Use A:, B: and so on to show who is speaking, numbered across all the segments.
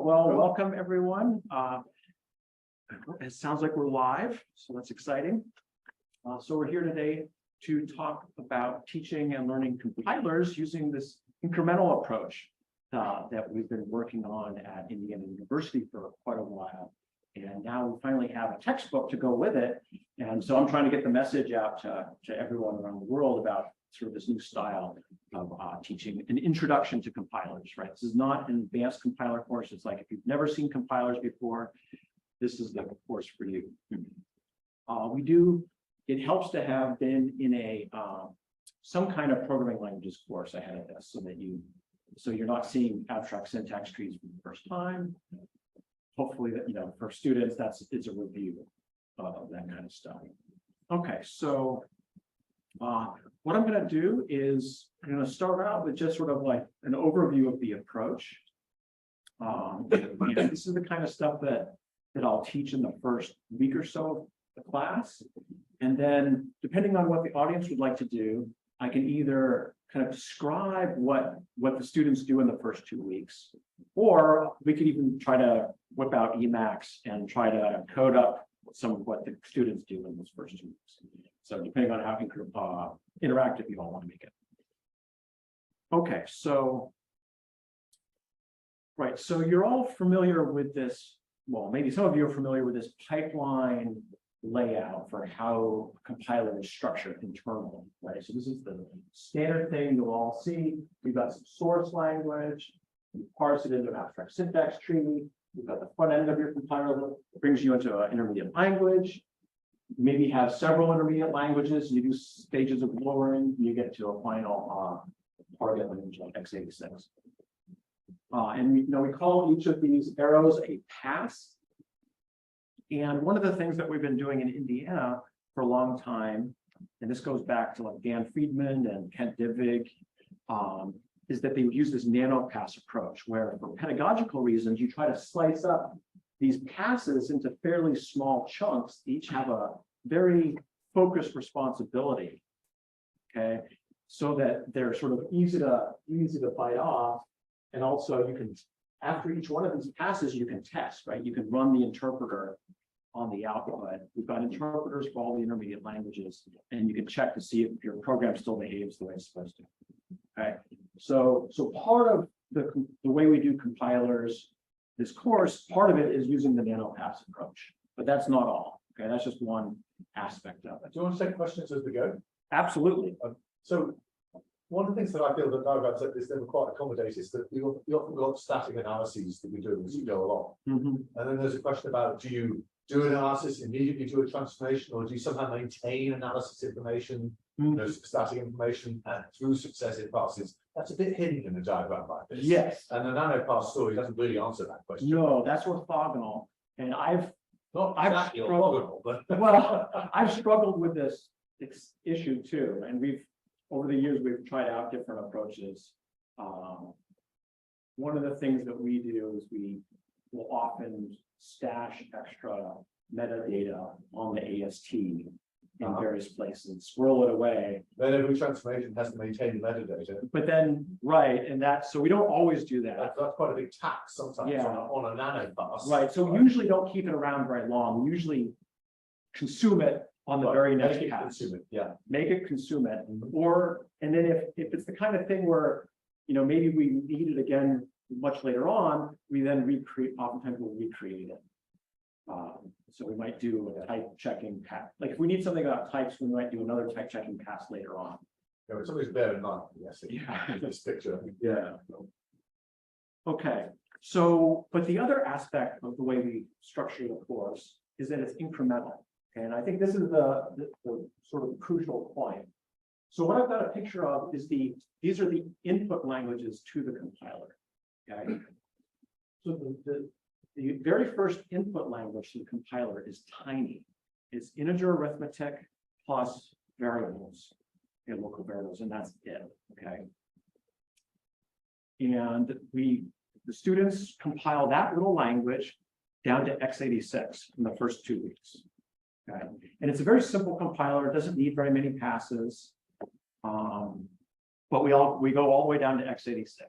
A: Well, welcome everyone. It sounds like we're live, so that's exciting. So we're here today to talk about teaching and learning compilers using this incremental approach that we've been working on at Indiana University for quite a while. And now we finally have a textbook to go with it. And so I'm trying to get the message out to everyone around the world about sort of this new style of teaching, an introduction to compilers, right? This is not an advanced compiler course. It's like if you've never seen compilers before, this is the course for you. It helps to have been in a some kind of programming languages course ahead of this, so you're not seeing abstract syntax trees for the first time. Hopefully that, for students, it's a review of that kind of stuff. Okay, so what I'm going to do is I'm going to start out with just sort of like an overview of the approach. This is the kind of stuff that I'll teach in the first week or so of the class. And then depending on what the audience would like to do, I can either kind of describe what the students do in the first 2 weeks, or we could even try to whip out Emacs and try to code up some of what the students do in those first 2 weeks. So depending on how interactive you all want to make it. Okay, so, right, so you're all familiar with this, well, maybe some of you are familiar with this pipeline layout for how a compiler is structured internally, right? So this is the standard thing you'll all see. We've got some source language, you parse it into an abstract syntax tree. You've got the front end of your compiler that brings you into an intermediate language. Maybe have several intermediate languages. You do stages of lowering, you get to a final target language like x86. And we call each of these arrows a pass. And one of the things that we've been doing in Indiana for a long time, and this goes back to like Dan Friedman and Kent Divig, is that they would use this Nanopass approach, where for pedagogical reasons, you try to slice up these passes into fairly small chunks. They each have a very focused responsibility, okay? So that they're sort of easy to bite off. And also you can, after each one of these passes, you can test, right? You can run the interpreter on the output. We've got interpreters for all the intermediate languages, and you can check to see if your program still behaves the way it's supposed to. Okay, so part of the way we do compilers, this course, part of it is using the Nanopass approach, but that's not all. Okay, that's just one aspect of it.
B: Do you want to take questions as we go?
A: Absolutely.
B: So one of the things that I feel that Nanopass is never quite accommodated is that you often got static analyses that we do as you go along. And then there's a question about, do you do analysis, immediately do a transformation, or do you somehow maintain analysis information, static information, and through successive passes? That's a bit hidden in a diagram like this.
A: Yes.
B: And the Nanopass story doesn't really answer that question.
A: No, that's orthogonal. And I've struggled,
B: but
A: well, I've struggled with this issue too. And over the years, we've tried out different approaches. One of the things that we do is we will often stash extra metadata on the AST in various places, swirl it away.
B: Then every transformation has to maintain the metadata.
A: But then, right, and so we don't always do that.
B: That's quite a big tax sometimes on a Nanopass.
A: Right, so we usually don't keep it around very long. We usually consume it on the very next pass. Make it, consume it. And then if it's the kind of thing where, maybe we need it again much later on, we then oftentimes we'll recreate it. So we might do a type checking pass. Like if we need something about types, we might do another type checking pass later on.
B: Yeah, it's always bear in mind, yes. Yeah. This picture.
A: Yeah. Okay. So, but the other aspect of the way we structure the course is that it's incremental. And I think this is the sort of crucial point. So what I've got a picture of is these are the input languages to the compiler. Okay. So the very first input language to the compiler is tiny. It's integer arithmetic plus variables, local variables, and that's it. Okay. And the students compile that little language down to x86 in the first 2 weeks. Okay. And it's a very simple compiler. It doesn't need very many passes. But we go all the way down to x86.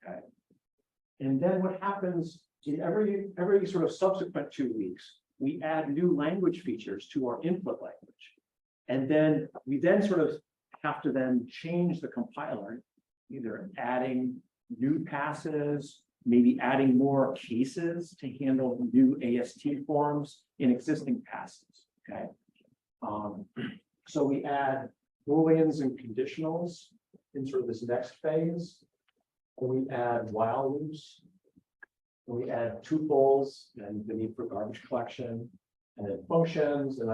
A: Okay. And then what happens in every sort of subsequent 2 weeks, we add new language features to our input language. And then we sort of have to then change the compiler, either adding new passes, maybe adding more cases to handle new AST forms in existing passes, okay? So we add Booleans and conditionals in sort of this next phase. And we add while loops. And we add tuples and the need for garbage collection, and then functions. And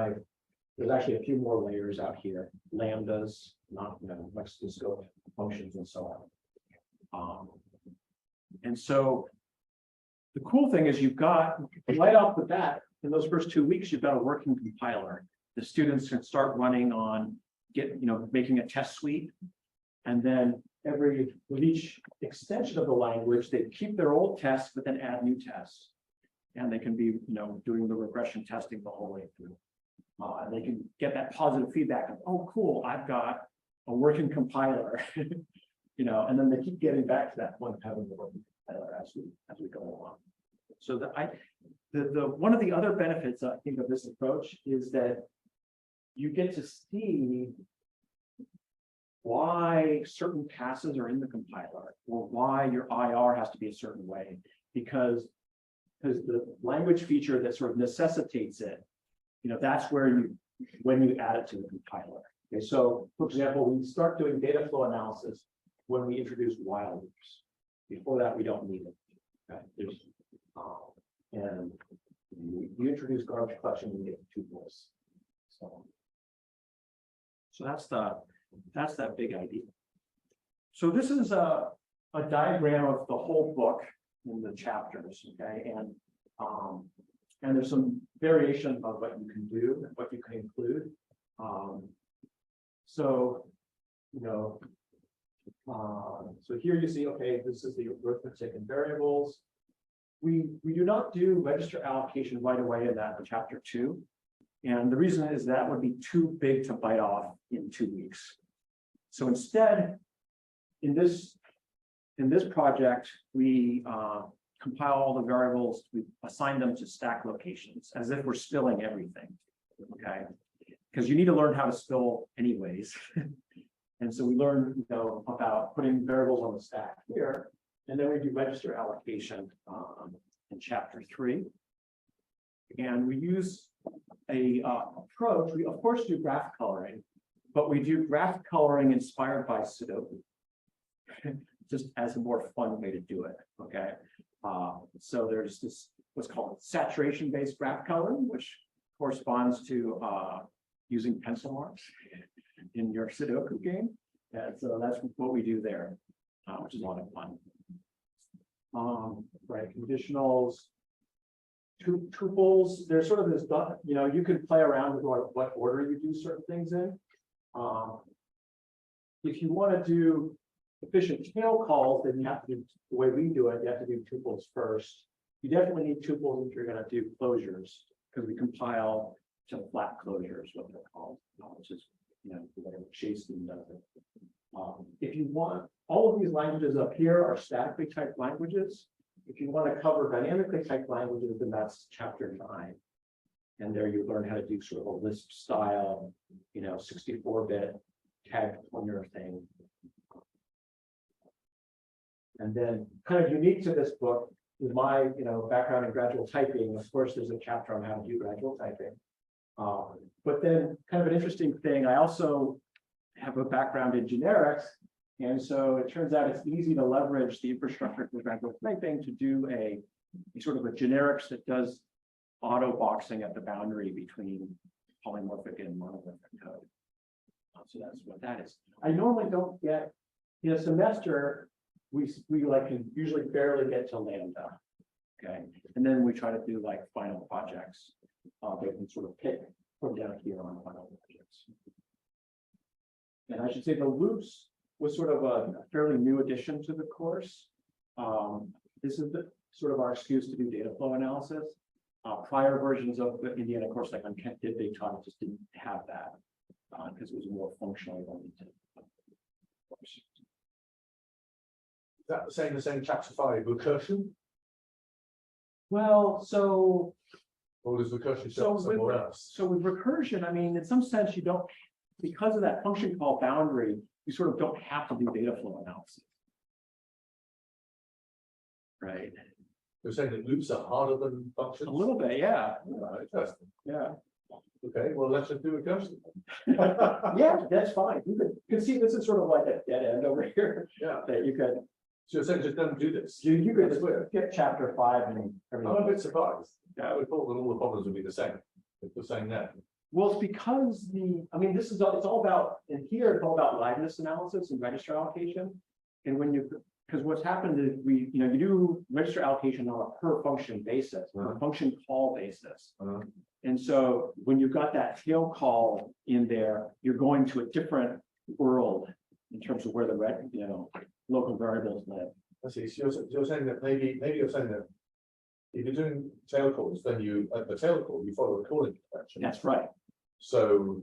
A: there's actually a few more layers out here, lambdas, not Mexican scope functions, and so on. And so the cool thing is you've got right off the bat in those first 2 weeks, you've got a working compiler. The students can start running on making a test suite, and then with each extension of the language, they keep their old tests, but then add new tests, and they can be doing the regression testing the whole way through. And they can get that positive feedback of, oh, cool, I've got a working compiler, and then they keep getting back to that point of having the working compiler as we go along. So one of the other benefits I think of this approach is that you get to see why certain passes are in the compiler, or why your IR has to be a certain way, because the language feature that sort of necessitates it, that's when you add it to the compiler. Okay, so for example, we start doing data flow analysis when we introduce while loops. Before that, we don't need it. Okay, and you introduce garbage collection, we get tuples. So that's that big idea. So this is a diagram of the whole book in the chapters, okay, and there's some variation of what you can do and what you can include. So here you see, okay, this is the arithmetic and variables. We do not do register allocation right away in that in chapter 2. And the reason is that would be too big to bite off in 2 weeks. So instead, in this project, we compile all the variables, we assign them to stack locations as if we're spilling everything, okay? Because you need to learn how to spill anyways. And so we learn about putting variables on the stack here, and then we do register allocation in chapter 3. And we use a approach. We of course do graph coloring, but we do graph coloring inspired by Sudoku, just as a more fun way to do it. Okay, so there's this what's called saturation-based graph coloring, which corresponds to using pencil marks in your Sudoku game. And so that's what we do there, which is a lot of fun. Right, conditionals. Tuples, there's sort of this, you can play around with what order you do certain things in. If you want to do efficient tail calls, then you have to do the way we do it, you have to do tuples first. You definitely need tuples if you're going to do closures, because we compile to flat closures, what they're called, which is whatever Chasen does it. If you want, all of these languages up here are statically typed languages. If you want to cover dynamically typed languages, then that's chapter 9. And there you learn how to do sort of a Lisp style, 64-bit tag pointer thing. And then kind of unique to this book is my, background in gradual typing. Of course, there's a chapter on how to do gradual typing. But then kind of an interesting thing, I also have a background in generics. And so it turns out it's easy to leverage the infrastructure for gradual typing to do a sort of a generics that does auto boxing at the boundary between polymorphic and monomorphic code. So that's what that is. I normally don't get, in a semester, we can usually barely get to lambda. Okay. And then we try to do like final projects. They can sort of pick from down here on final projects. And I should say the loops was sort of a fairly new addition to the course. This is sort of our excuse to do data flow analysis. Prior versions of the Indiana course, like on Kent did, they taught, just didn't have that because it was more functionally oriented.
B: that the same as saying chapter 5, recursion,
A: Well, so
B: or does recursion show up somewhere else?
A: So with recursion, I mean, in some sense, you don't, because of that function call boundary, you sort of don't have to do data flow analysis. Right,
B: You're saying that loops are harder than functions?
A: a little bit, yeah,
B: Interesting.
A: yeah.
B: Okay, well, let's just do recursion.
A: Yeah, that's fine. You could see this is sort of like a dead end over here
B: Yeah,
A: that you could,
B: so you're saying just don't do this.
A: you could
B: That's weird.
A: get chapter 5 and
B: I'm a
A: everything.
B: bit surprised. I would thought that all the problems would be the same. If you're saying that.
A: Well, it's because I mean, this is, it's all about, in here, it's all about liveness analysis and register allocation. And when you, because what's happened is you do register allocation on a per function basis, or a function call basis. And so when you've got that tail call in there, you're going to a different world in terms of where the local variables live.
B: I see. So you're saying that maybe you're saying that if you're doing tail calls, then you at the tail call you follow a calling convention.
A: That's right.
B: So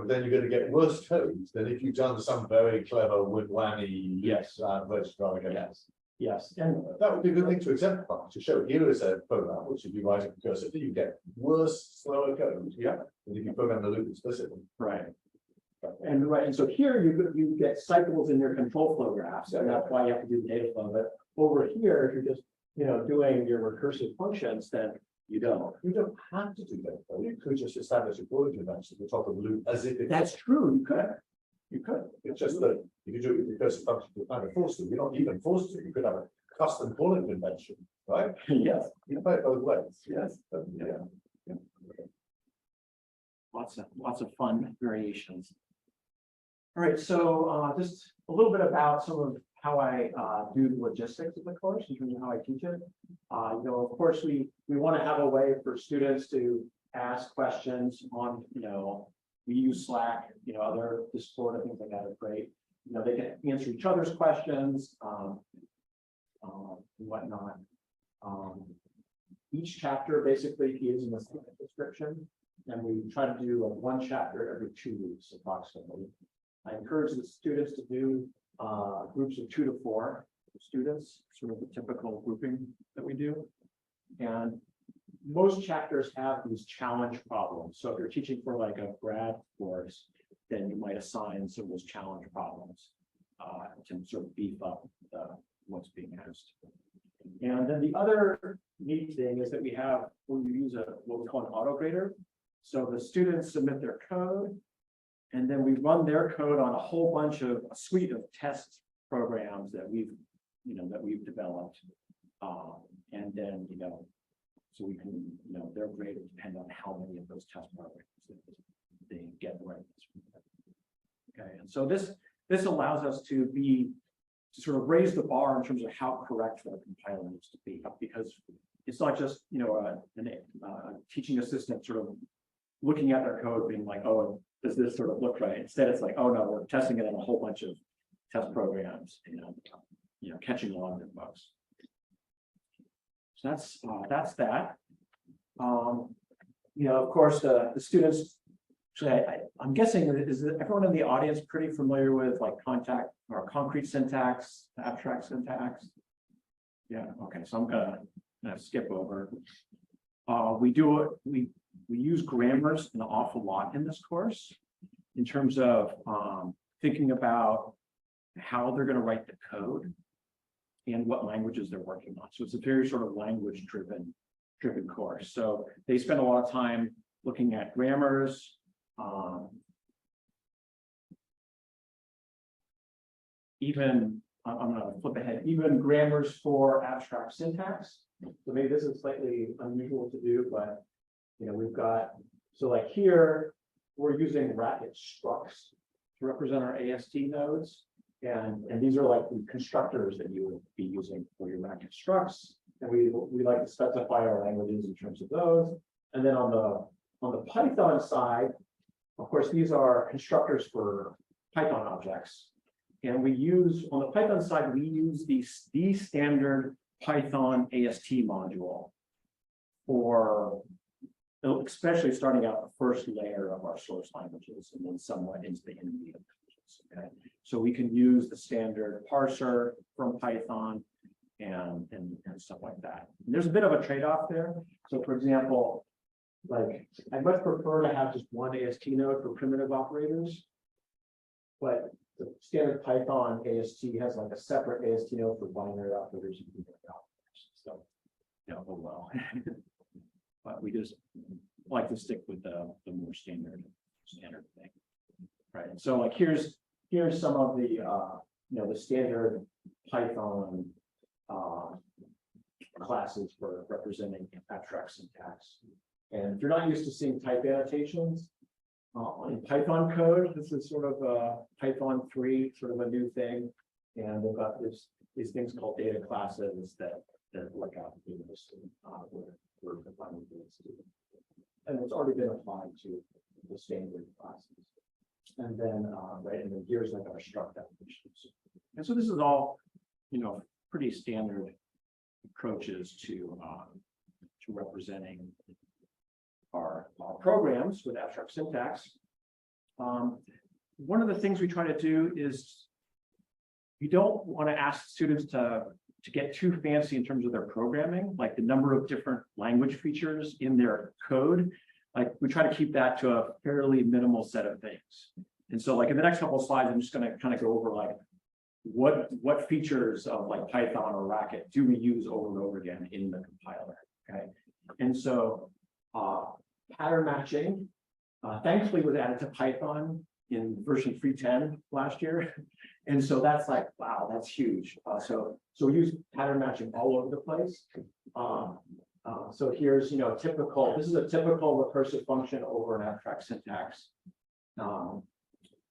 B: then you're going to get worse codes than if you've done some very clever whammy vertical allocation.
A: Yes. And
B: That would be a good thing to exemplify, to show here is a program which if you write it recursively, you get worse, slower code.
A: Yeah.
B: Than if you program the loop explicitly.
A: right. And so here you get cycles in your control flow graphs, and that's why you have to do the data flow. But over here, if you're just doing your recursive functions, then you don't.
B: You don't have to do that, though. You could just establish a calling convention at the top of the loop as if it's.
A: That's true. You could. You could.
B: It's just that if you do it with recursive functions, you're kind of forced to. You're not even forced to. You could have a custom calling convention, right?
A: Yes.
B: You can play it both ways.
A: Yes.
B: Yeah.
A: Lots of fun variations. All right, so just a little bit about some of how I do the logistics of the course in terms of how I teach it. Of course, we want to have a way for students to ask questions on, we use Slack, other Discord and things like that are great. They can answer each other's questions and whatnot. Each chapter basically is in a description, and we try to do one chapter every 2 weeks approximately. I encourage the students to do groups of 2 to 4 students, sort of the typical grouping that we do. And most chapters have these challenge problems. So if you're teaching for like a grad course, then you might assign some of those challenge problems to sort of beef up what's being asked. And then the other neat thing is that we use what we call an auto grader. So the students submit their code, and then we run their code on a suite of test programs that we've developed. And then, so we can, their grade will depend on how many of those test programs they get right. Okay, and so this allows us to sort of raise the bar in terms of how correct the compiler needs to be, because it's not just, a teaching assistant sort of looking at their code being like, oh, does this sort of look right? Instead, it's like, oh no, we're testing it in a whole bunch of test programs, catching along with bugs. So that's that. Of course, the students. Actually, I'm guessing is everyone in the audience pretty familiar with like contact or concrete syntax, abstract syntax? Yeah. Okay. So I'm gonna skip over. We use grammars an awful lot in this course in terms of thinking about how they're going to write the code and what languages they're working on. So it's a very sort of language driven course. So they spend a lot of time looking at grammars. Even I'm going to flip ahead, even grammars for abstract syntax. So maybe this is slightly unusual to do, but we've got, so like here, we're using Racket structs to represent our AST nodes. And these are like the constructors that you would be using for your Racket structs. And we like to specify our languages in terms of those. And then on the Python side, of course, these are constructors for Python objects. And we use, on the Python side, we use the standard Python AST module for, especially starting out the first layer of our source languages and then somewhat into the intermediate. Okay, so we can use the standard parser from Python and stuff like that. And there's a bit of a trade-off there. So for example, like I'd much prefer to have just one AST node for primitive operators, but the standard Python AST has like a separate AST node for binary operators and numeric operators. So, oh well. But we just like to stick with the more standard thing, right? And so like here's some of the the standard Python classes for representing abstract syntax. And if you're not used to seeing type annotations in Python code, this is sort of Python 3, sort of a new thing. And they've got these things called data classes that look out the data system we're defining data. And it's already been applied to the standard classes. And then and then here's like our struct definitions. And so this is all pretty standard approaches to representing our programs with abstract syntax. One of the things we try to do is you don't want to ask students to get too fancy in terms of their programming, like the number of different language features in their code. Like we try to keep that to a fairly minimal set of things. And so like in the next couple of slides, I'm just going to kind of go over like what features of like Python or Racket do we use over and over again in the compiler. Okay. And so pattern matching, thankfully was added to Python in version 3.10 last year. And so that's like, wow, that's huge. So we use pattern matching all over the place. So here's, this is a typical recursive function over an abstract syntax.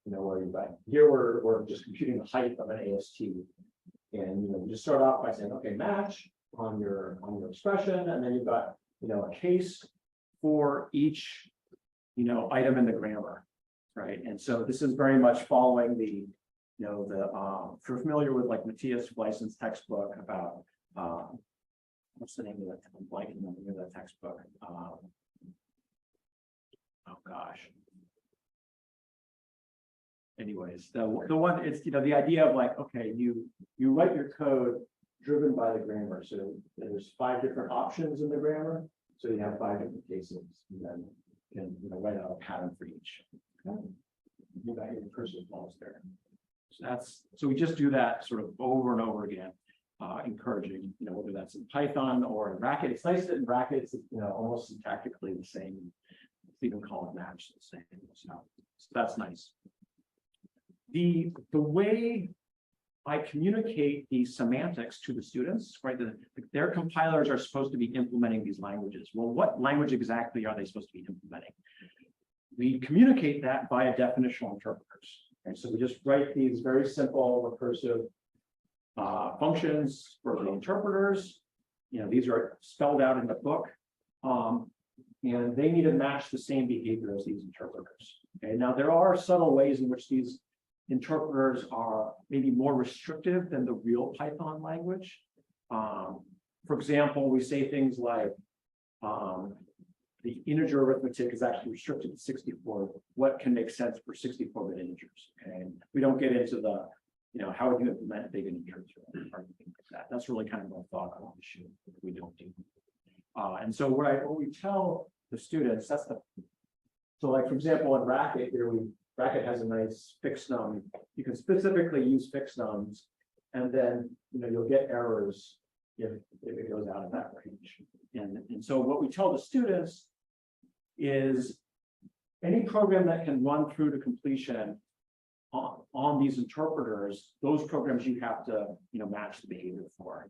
A: Here we're just computing the height of an AST. And, you just start off by saying, okay, match on your expression. And then you've got, a case for each, item in the grammar, right? And so this is very much following the, if you're familiar with like Matthias Fleisson's textbook about, what's the name of that? I'm blanking on the name of that textbook. Oh gosh. Anyways, the one, it's, the idea of like, okay, you write your code driven by the grammar. So there's 5 different options in the grammar. So you have 5 different cases, and then you can write out a pattern for each. Okay. You got your recursive calls there. So we just do that sort of over and over again, encouraging, whether that's in Python or in Racket. It's nice that in Racket it's almost syntactically the same. You can call it match the same. So that's nice. The way I communicate the semantics to the students, right? Their compilers are supposed to be implementing these languages. Well, what language exactly are they supposed to be implementing? We communicate that via definitional interpreters. And so we just write these very simple recursive functions for the interpreters. These are spelled out in the book. And they need to match the same behavior as these interpreters. Okay, now there are subtle ways in which these interpreters are maybe more restrictive than the real Python language. For example, we say things like the integer arithmetic is actually restricted to 64. What can make sense for 64-bit integers? Okay, and we don't get into the, how would you implement big integers or anything like that. That's really kind of a thought on the issue that we don't do. And so what we tell the students, so like for example in Racket here, Racket has a nice fixed num. You can specifically use fixed nums, and then you'll get errors if it goes out of that range. And so what we tell the students is any program that can run through to completion on these interpreters, those programs you have to match the behavior for.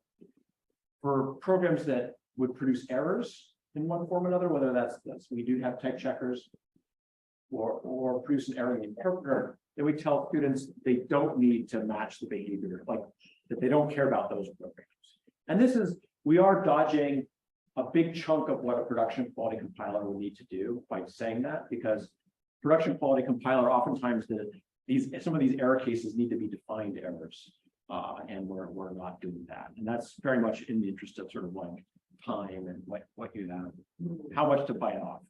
A: For programs that would produce errors in one form or another, whether that's we do have type checkers or produce an error in the interpreter, then we tell students they don't need to match the behavior, like that they don't care about those programs. And we are dodging a big chunk of what a production quality compiler would need to do by saying that, because production quality compiler oftentimes some of these error cases need to be defined errors, and we're not doing that. And that's very much in the interest of sort of like time and what you have, how much to bite off,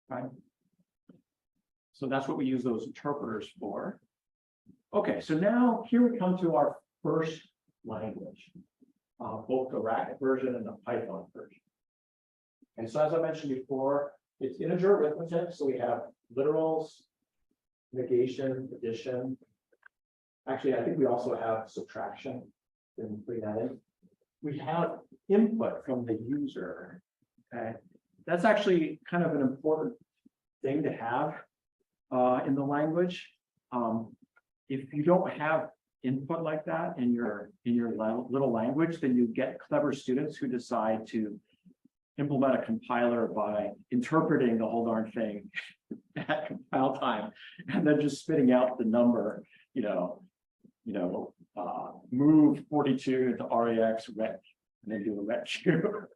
A: right? So that's what we use those interpreters for. Okay, so now here we come to our first language, both the Racket version and the Python version. And so as I mentioned before, it's integer arithmetic, so we have literals, negation, addition. Actually, I think we also have subtraction. Didn't bring that in. We have input from the user. Okay, that's actually kind of an important thing to have in the language. If you don't have input like that in your little language, then you get clever students who decide to implement a compiler by interpreting the whole darn thing at compile time, and then just spitting out the number, move 42 to REX ret, and then do a ret q.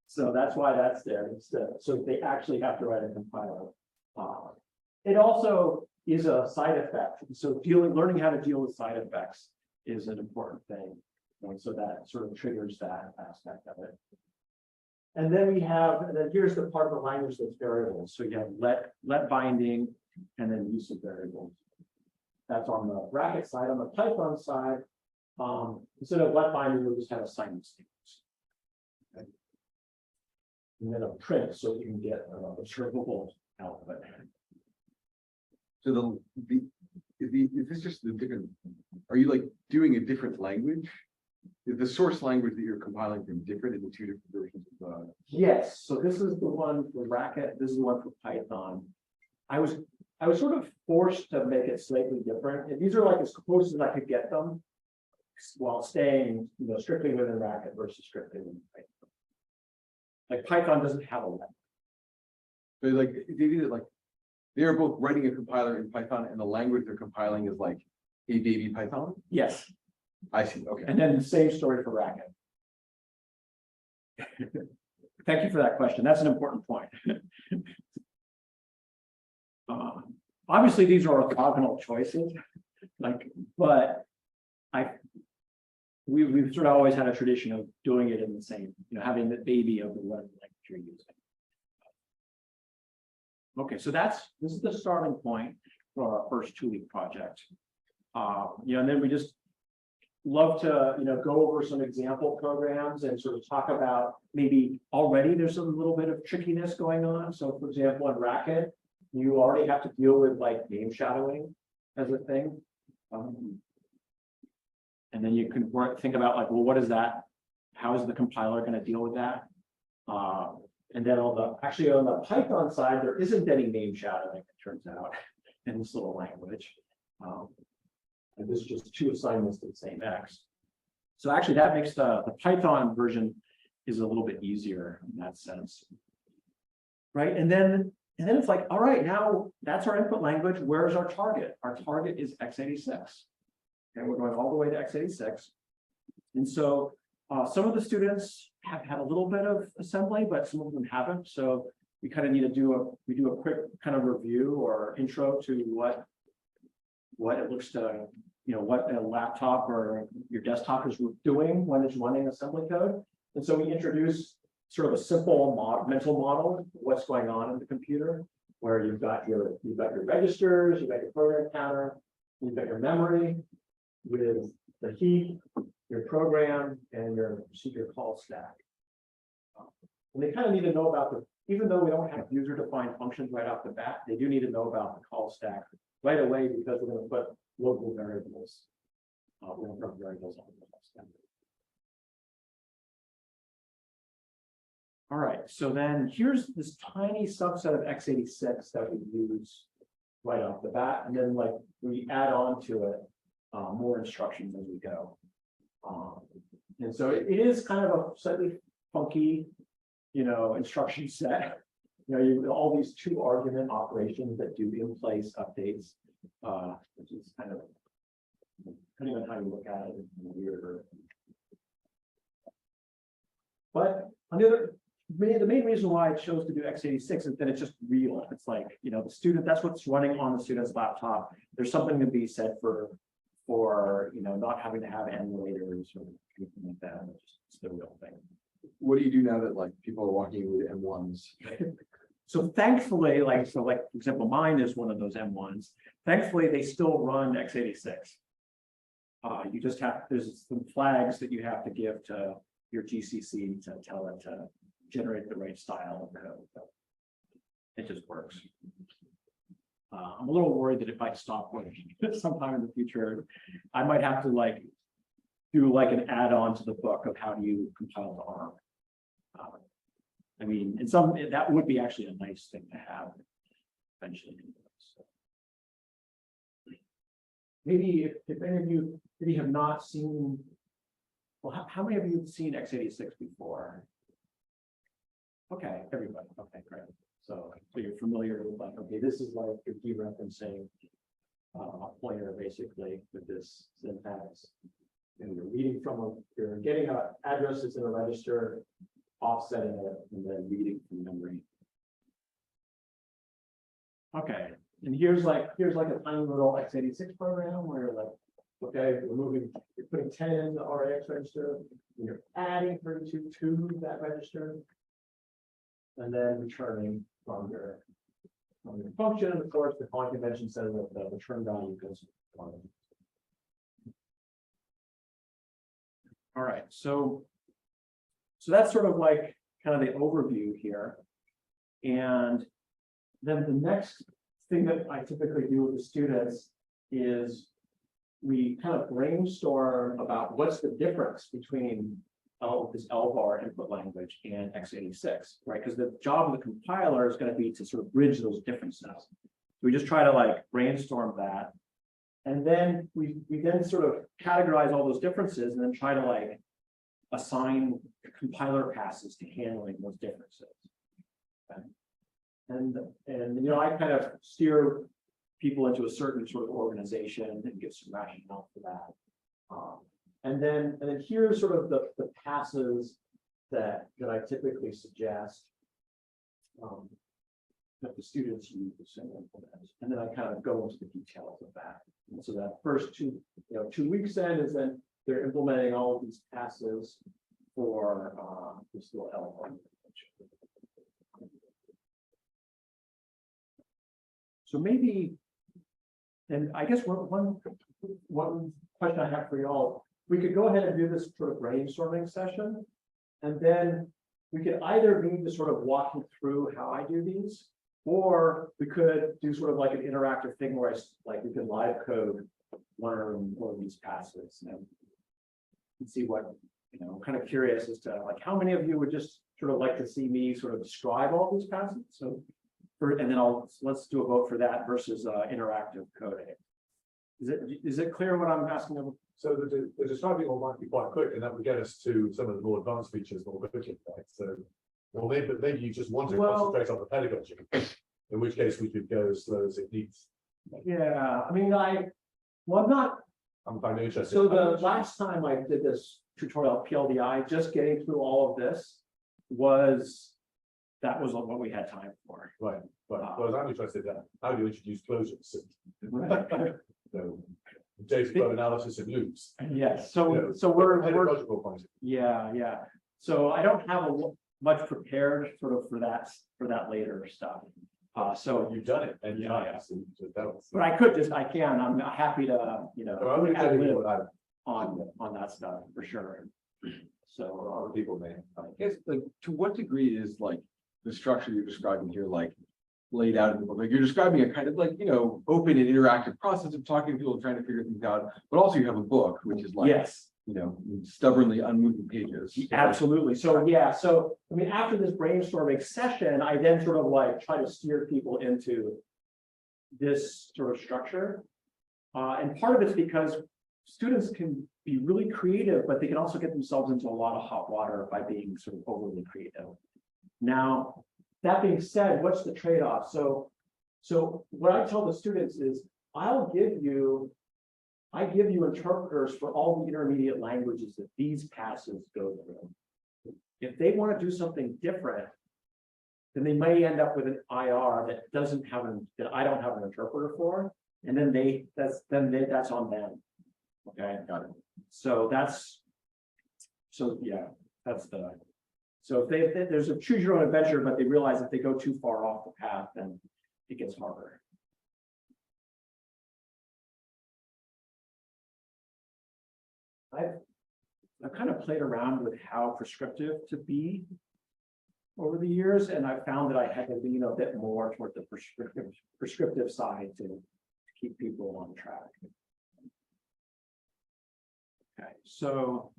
A: So that's why that's there instead. So they actually have to write a compiler. It also is a side effect. So learning how to deal with side effects is an important thing. And so that sort of triggers that aspect of it. And then then here's the part of the language that's variables. So you have let binding and then use of variables. That's on the Racket side. On the Python side, instead of let binding, we'll just have assignment statements. Okay. And then a print so you can get a observable output.
C: So is this just the different? Are you like doing a different language? Is the source language that you're compiling from different in the two different versions of the?
A: Yes. So this is the one for Racket. This is the one for Python. I was sort of forced to make it slightly different. And these are like as close as I could get them, while staying, strictly within Racket versus strictly within Python. Like Python doesn't have a let.
C: So like they did it like they're both writing a compiler in Python, and the language they're compiling is like a baby Python.
A: Yes.
C: I see. Okay.
A: And then the same story for Racket. Thank you for that question. That's an important point. Obviously, these are orthogonal choices, but we've sort of always had a tradition of doing it in the same, having the baby of the whatever language you're using. Okay, so this is the starting point for our first 2-week project. And then we just love to go over some example programs and sort of talk about maybe already there's a little bit of trickiness going on. So for example, in Racket, you already have to deal with like name shadowing as a thing. And then you can think about like, well, what is that? How is the compiler going to deal with that? And then on the Python side, there isn't any name shadowing, it turns out, in this little language. And this is just 2 assignments to the same X. So actually that makes the Python version is a little bit easier in that sense. Right. And then it's like, all right, now that's our input language. Where's our target? Our target is x86. And we're going all the way to x86. And so some of the students have had a little bit of assembly, but some of them haven't. So we kind of need to do a quick kind of review or intro to what it looks to, what a laptop or your desktop is doing when it's running assembly code. And so we introduce sort of a simple mental model of what's going on in the computer, where you've got your registers, you've got your program counter, you've got your memory with the heap, your program, and your procedure call stack. And they kind of need to know about even though we don't have user-defined functions right off the bat, they do need to know about the call stack right away because we're going to put local variables. We're going to put variables on the call stack. All right, so then here's this tiny subset of x86 that we use right off the bat, and then we add on to it more instructions as we go. And so it is kind of a slightly funky, instruction set. All these 2 argument operations that do in place updates, which is kind of depending on how you look at it, it's weirder. But on the main reason why I chose to do x86 is that it's just real. It's like, the student, that's what's running on the student's laptop. There's something to be said for not having to have emulators or anything like that. It's the real thing.
C: What do you do now that like people are walking with M1s?
A: So thankfully, like, for example, mine is one of those M1s. Thankfully, they still run x86. You just have, there's some flags that you have to give to your GCC to tell it to generate the right style of code. It just works. I'm a little worried that if I stop working sometime in the future, I might have to like do like an add-on to the book of how do you compile to ARM. I mean, in some that would be actually a nice thing to have eventually. So maybe if any of you maybe have not seen, well, how many of you have seen x86 before? Okay, everybody. Okay, great. So you're familiar with like, okay, this is like your dereferencing pointer basically with this syntax. And you're reading from you're getting an address that's in a register, offsetting it, and then reading from memory. Okay, and here's like a tiny little x86 program where you're like, okay, you're putting 10 in the RAX register, and you're adding 32 to that register, and then returning from your function. And of course, the calling convention says that the return value goes to 1. All right, so that's sort of like kind of the overview here. And then the next thing that I typically do with the students is we kind of brainstorm about what's the difference between this Lvar input language and x86, right? Because the job of the compiler is going to be to sort of bridge those differences. We just try to like brainstorm that. And then we then sort of categorize all those differences and then try to like assign compiler passes to handling those differences. Okay. And you know, I kind of steer people into a certain sort of organization and give some rationale for that. And then here's sort of the passes that I typically suggest that the students use and implement. And then I kind of go into the details of that. And so that first 2 weeks in is then they're implementing all of these passes for this little Lvar. So maybe, and I guess one question I have for y'all, we could go ahead and do this sort of brainstorming session, and then we could either be just sort of walking through how I do these, or we could do sort of like an interactive thing where we can live code learn one of these passes and see what, you know, I'm kind of curious as to like how many of you would just sort of like to see me sort of describe all these passes. So and then let's do a vote for that versus interactive coding. Is it clear what I'm asking them?
B: So the describing all might be quite quick, and that would get us to some of the more advanced features more quickly, right? So, well, maybe you just want to concentrate on the pedagogy, in which case we could go as slow as it needs.
A: Yeah, I mean, I'm
B: finding interested.
A: So the last time I did this tutorial PLDI, just getting through all of this was what we had time for.
B: Right, but I'm interested in how do you introduce closures? So, data flow analysis and loops.
A: Yes, so we're
B: pedagogical points.
A: Yeah. So I don't have much prepared sort of for that later stuff. So
B: you've done it, and
A: yeah.
B: But
A: I can. I'm happy to, you know, on that stuff for sure. So
B: other people may.
C: I guess, like, to what degree is like the structure you're describing here, like laid out in the book? Like you're describing a kind of like, you know, open and interactive process of talking to people and trying to figure things out, but also you have a book, which is like,
A: yes,
C: you know, stubbornly unmoving pages.
A: Absolutely. So yeah, so I mean, after this brainstorming session, I then sort of like try to steer people into this sort of structure. And part of it's because students can be really creative, but they can also get themselves into a lot of hot water by being sort of overly creative. Now, that being said, what's the trade-off? So what I tell the students is I give you interpreters for all the intermediate languages that these passes go through. If they want to do something different, then they may end up with an IR that I don't have an interpreter for, and then that's on them. Okay, got it. So that's the So if there's a choose your own adventure, but they realize if they go too far off the path, then it gets harder. I've kind of played around with how prescriptive to be over the years, and I found that I had to lean a bit more toward the prescriptive side to keep people on track. Okay, so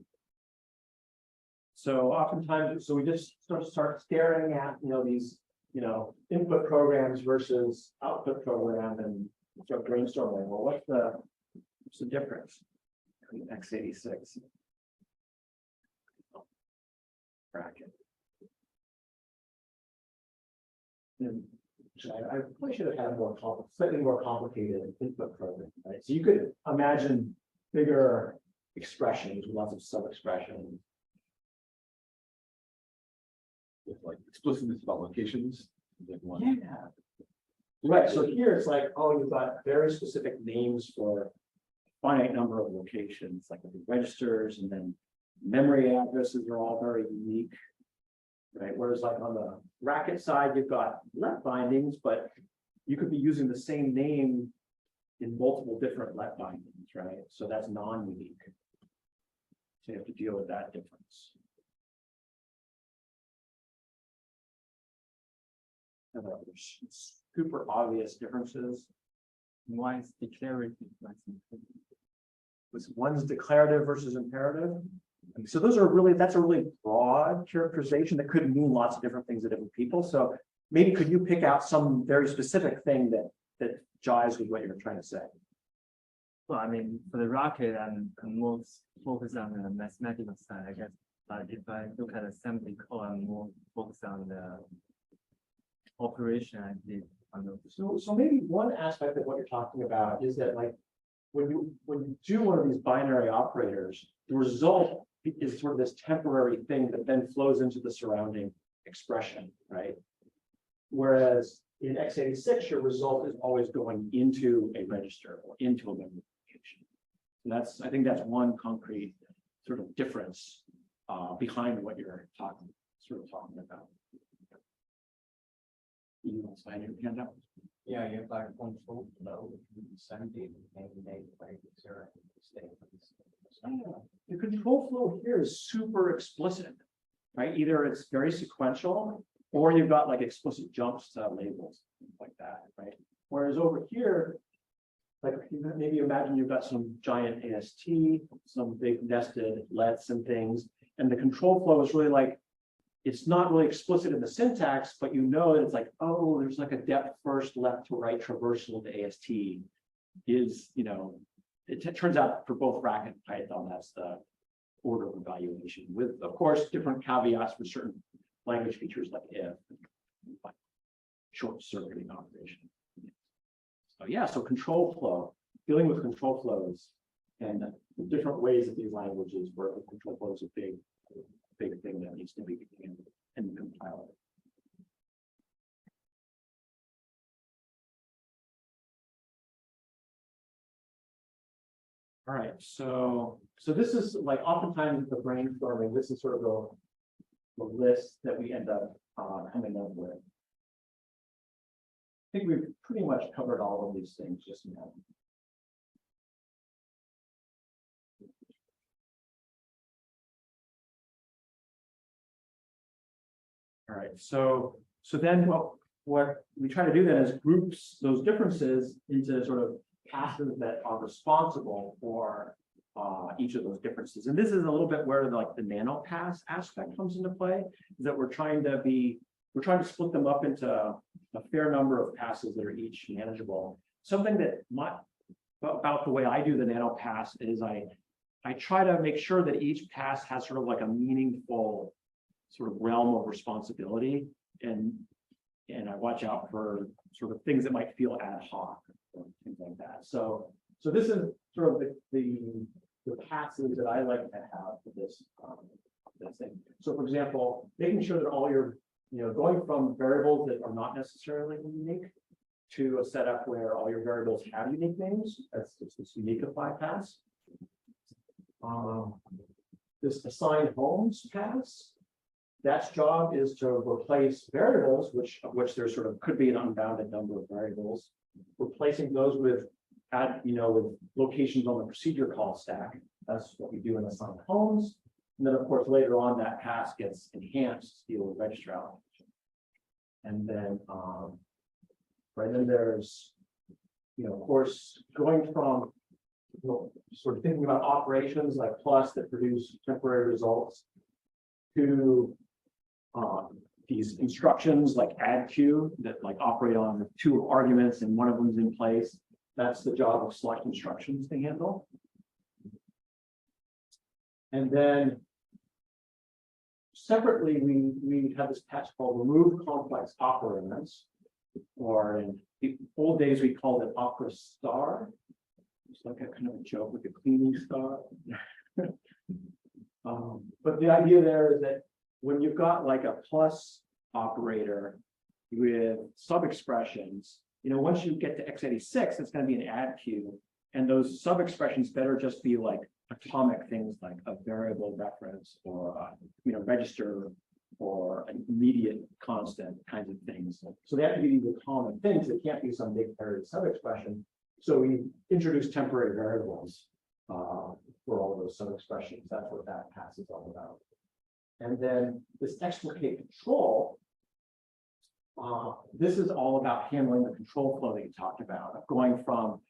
A: oftentimes, we just start staring at these input programs versus output program and start brainstorming. Well, what's the difference between x86 Racket? And I probably should have had a slightly more complicated input program, right? So you could imagine bigger expressions with lots of sub-expressions.
C: With like explicitness about locations. Like one.
A: Yeah. Right. So here it's like, oh, you've got very specific names for a finite number of locations, like the registers, and then memory addresses are all very unique. Right. Whereas like on the Racket side, you've got let bindings, but you could be using the same name in multiple different let bindings, right? So that's non-unique. So you have to deal with that difference. And there's super obvious differences.
D: One's declarative.
A: One's declarative versus imperative. And so that's a really broad characterization that could mean lots of different things to different people. So maybe could you pick out some very specific thing that jives with what you're trying to say?
D: Well, I mean, for the Racket, I'm most focused on the mathematical side, I guess. But if I look at assembly code, I'm more focused on the operation I did on the.
A: So maybe one aspect of what you're talking about is that like when you do one of these binary operators, the result is sort of this temporary thing that then flows into the surrounding expression, right? Whereas in x86, your result is always going into a register or into a memory location. So I think that's one concrete sort of difference behind what you're talking about. You want to sign your hand up?
E: Yeah, you have like control flow, sending and like zero state.
A: The control flow here is super explicit, right? Either it's very sequential or you've got like explicit jumps to labels, things like that, right? Whereas over here, like maybe imagine you've got some giant AST, some big nested lets and things, and the control flow is really like, it's not really explicit in the syntax, but you know that it's like, oh, there's like a depth first left to right traversal of the AST is, it turns out for both Racket and Python, that's the order of evaluation with, of course, different caveats for certain language features like if, like short circuiting operation. So yeah, so control flow, dealing with control flows and the different ways that these languages work with control flow is a big thing that needs to be in the compiler. All right, so this is like oftentimes the brainstorming, this is sort of the list that we end up coming up with. I think we've pretty much covered all of these things just now. All right, so then what we try to do then is groups those differences into sort of passes that are responsible for each of those differences. And this is a little bit where like the Nanopass aspect comes into play, is that we're trying to split them up into a fair number of passes that are each manageable. Something that about the way I do the Nanopass is I try to make sure that each pass has sort of like a meaningful sort of realm of responsibility, and I watch out for sort of things that might feel ad hoc or things like that. So this is sort of the passes that I like to have for this thing. So for example, making sure that all your going from variables that are not necessarily unique to a setup where all your variables have unique names. That's just this uniquify pass. This assign homes pass. That's job is to replace variables, of which there sort of could be an unbounded number of variables, replacing those with with locations on the procedure call stack. That's what we do in assigned homes. And then, of course, later on, that pass gets enhanced to deal with register allocation. And then, right then there's, of course, going from sort of thinking about operations like plus that produce temporary results to these instructions like add queue that like operate on 2 arguments and one of them's in place. That's the job of select instructions to handle. And then separately, we have this patch called remove complex operands, or in the old days we called it opera star. It's like a kind of a joke with the cleaning star. But the idea there is that when you've got like a plus operator with sub-expressions, once you get to x86, it's going to be an add queue. And those sub-expressions better just be like atomic things like a variable reference or register or an immediate constant kinds of things. So they have to be these atomic things. It can't be some big hairy sub-expression. So we introduce temporary variables for all those sub-expressions. That's what that pass is all about. And then this explicate control, this is all about handling the control flow that you talked about, of going from,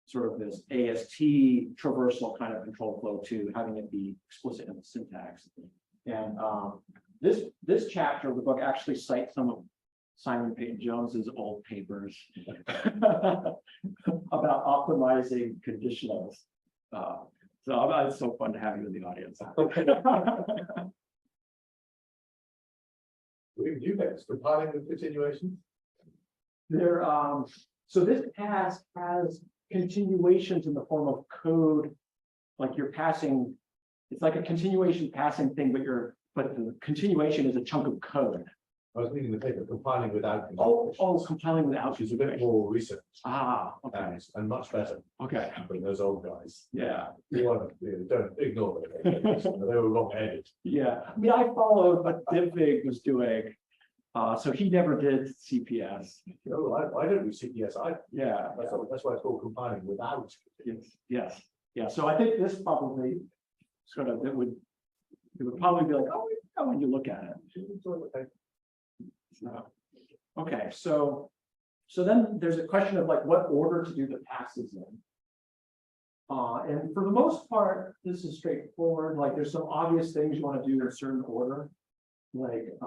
A: sort of this AST traversal kind of control flow to having it be explicit in the syntax. And this chapter of the book actually cites some of Simon Peyton-Jones's old papers about optimizing conditionals. So it's so fun to have you in the audience.
B: You guys compiling with continuations?
A: There, so this pass has continuations in the form of code, like you're passing. It's like a continuation passing thing, but the continuation is a chunk of code.
B: I was reading the paper, compiling without.
A: Compiling without.
B: Which is a bit more recent.
A: Okay.
B: And much better
A: Okay.
B: than those old guys.
A: Yeah.
B: Don't ignore them. They were wrong-headed.
A: Yeah. I mean, I followed what Debugging was doing. So he never did CPS.
B: I don't do CPS.
A: Yeah.
B: That's why it's called compiling without.
A: Yes. Yeah. So I think this probably sort of it would probably be like, oh, yeah, when you look at it. Okay. So then there's a question of like what order to do the passes in. And for the most part, this is straightforward. Like there's some obvious things you want to do in a certain order. Like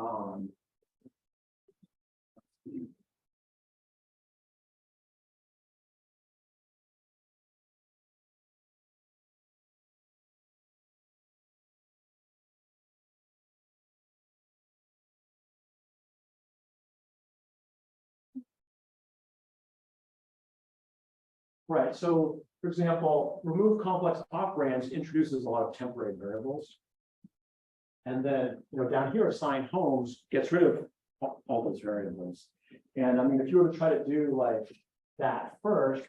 A: right. So, for example, remove complex operands introduces a lot of temporary variables. And then, down here, assign homes gets rid of all those variables. And I mean, if you were to try to do like that first,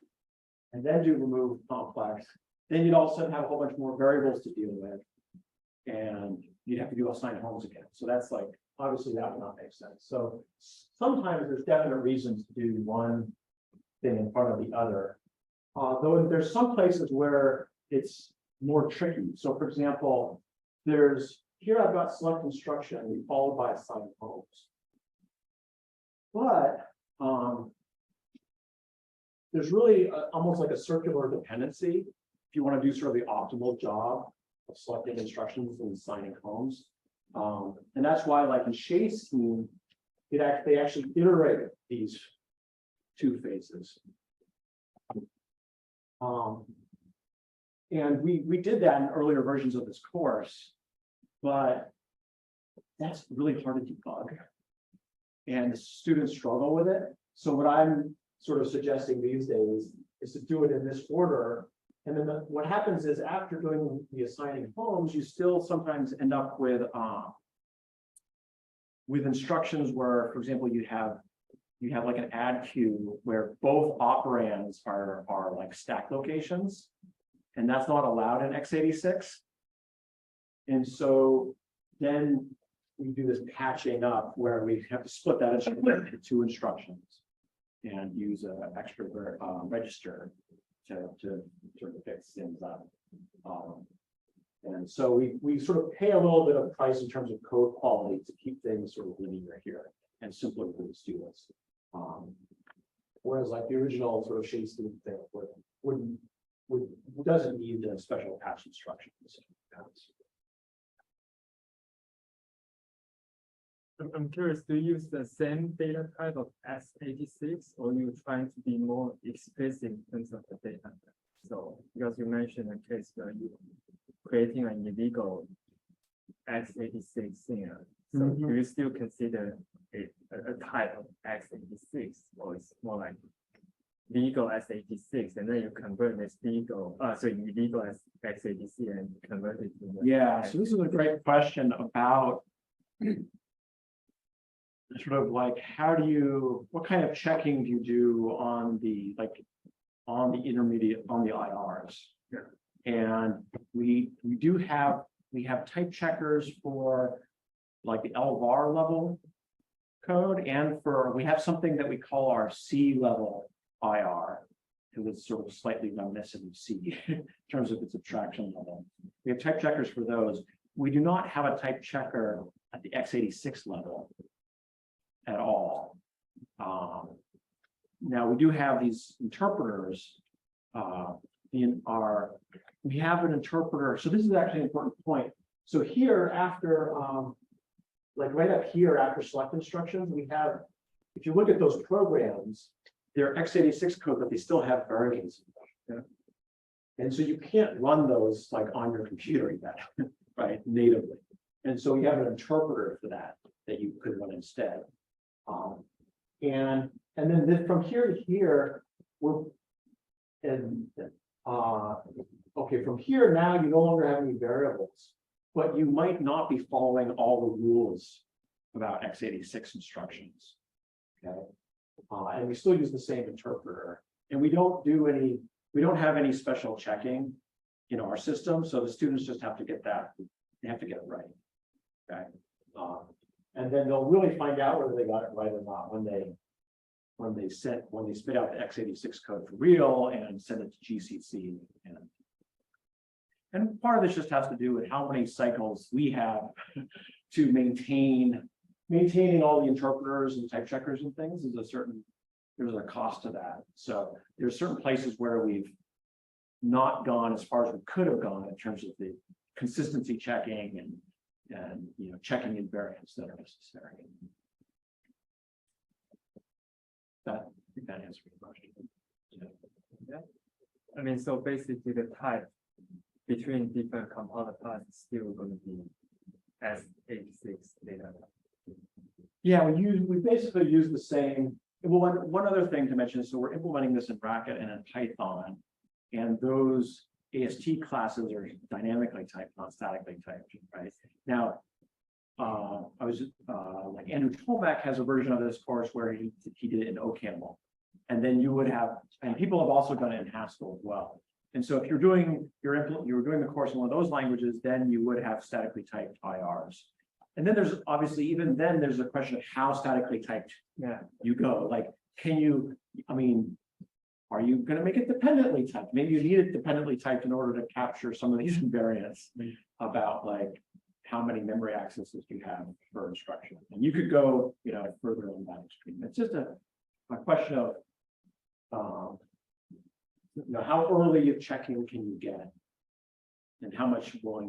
A: and then do remove complex, then you'd also have a whole bunch more variables to deal with. And you'd have to do assign homes again. So that's like, obviously that would not make sense. So sometimes there's definite reasons to do one thing in front of the other. Though there's some places where it's more tricky. So for example, here I've got select instruction followed by assign homes. But there's really almost like a circular dependency if you want to do sort of the optimal job of selecting instructions and assigning homes. And that's why, like in Shay's scheme, they actually iterate these 2 phases. And we did that in earlier versions of this course, but that's really hard to debug. And the students struggle with it. So what I'm sort of suggesting these days is to do it in this order. And then what happens is after doing the assigning homes, you still sometimes end up with instructions where, for example, you have like an add queue where both operands are like stack locations, and that's not allowed in x86. And so then we do this patching up where we have to split that into two instructions and use an extra register to sort of fix things up. And so we sort of pay a little bit of price in terms of code quality to keep things sort of linear here and simpler for the students. Whereas like the original sort of shade student thing doesn't need the special patch instructions.
D: I'm curious, do you use the same data type of x86 or you trying to be more explicit in terms of the data? So because you mentioned a case where you creating an illegal x86 thing, so do you still consider it a type of x86 or it's more like legal x86 and then you convert this illegal x86 and convert it to
A: Yeah, so this is a great question about sort of like what kind of checking do you do on the intermediate, on the IRs?
D: Yeah.
A: And we have type checkers for like the Lvar level code, and we have something that we call our C level IR, because it's sort of slightly reminiscent of C in terms of its abstraction level. We have type checkers for those. We do not have a type checker at the x86 level at all. Now we do have these interpreters. We have an interpreter. So this is actually an important point. So here after, like right up here after select instructions, we have, if you look at those programs, they're x86 code, but they still have variables. Yeah. And so you can't run those like on your computer yet, right, natively. And so we have an interpreter for that you could run instead. And then from here to here, okay, from here now you no longer have any variables, but you might not be following all the rules about x86 instructions. Okay, and we still use the same interpreter, and we don't have any special checking in our system, so the students just have to get that. They have to get it right. Okay. And then they'll really find out whether they got it right or not when they spit out the x86 code for real and send it to GCC. And part of this just has to do with how many cycles we have to maintaining all the interpreters and type checkers and things. There's a cost to that. So there's certain places where we've not gone as far as we could have gone in terms of the consistency checking and checking invariants that are necessary. I think that answers the question.
D: Yeah. I mean, so basically the type between different compiler paths is still going to be x86 data.
A: Yeah, we basically use the same. Well, one other thing to mention is, so we're implementing this in Racket and in Python, and those AST classes are dynamically typed, not statically typed, right? Now, like Andrew Tolmack has a version of this course where he did it in OCaml, and then you would have, and people have also done it in Haskell as well. And so if you're doing the course in one of those languages, then you would have statically typed IRs. And then there's obviously, even then there's a question of how statically typed you go. Like, are you going to make it dependently typed? Maybe you need it dependently typed in order to capture some of these invariants about like how many memory accesses you have per instruction. And you could go, further on that extreme. It's just a question of, how early of checking can you get, and how much work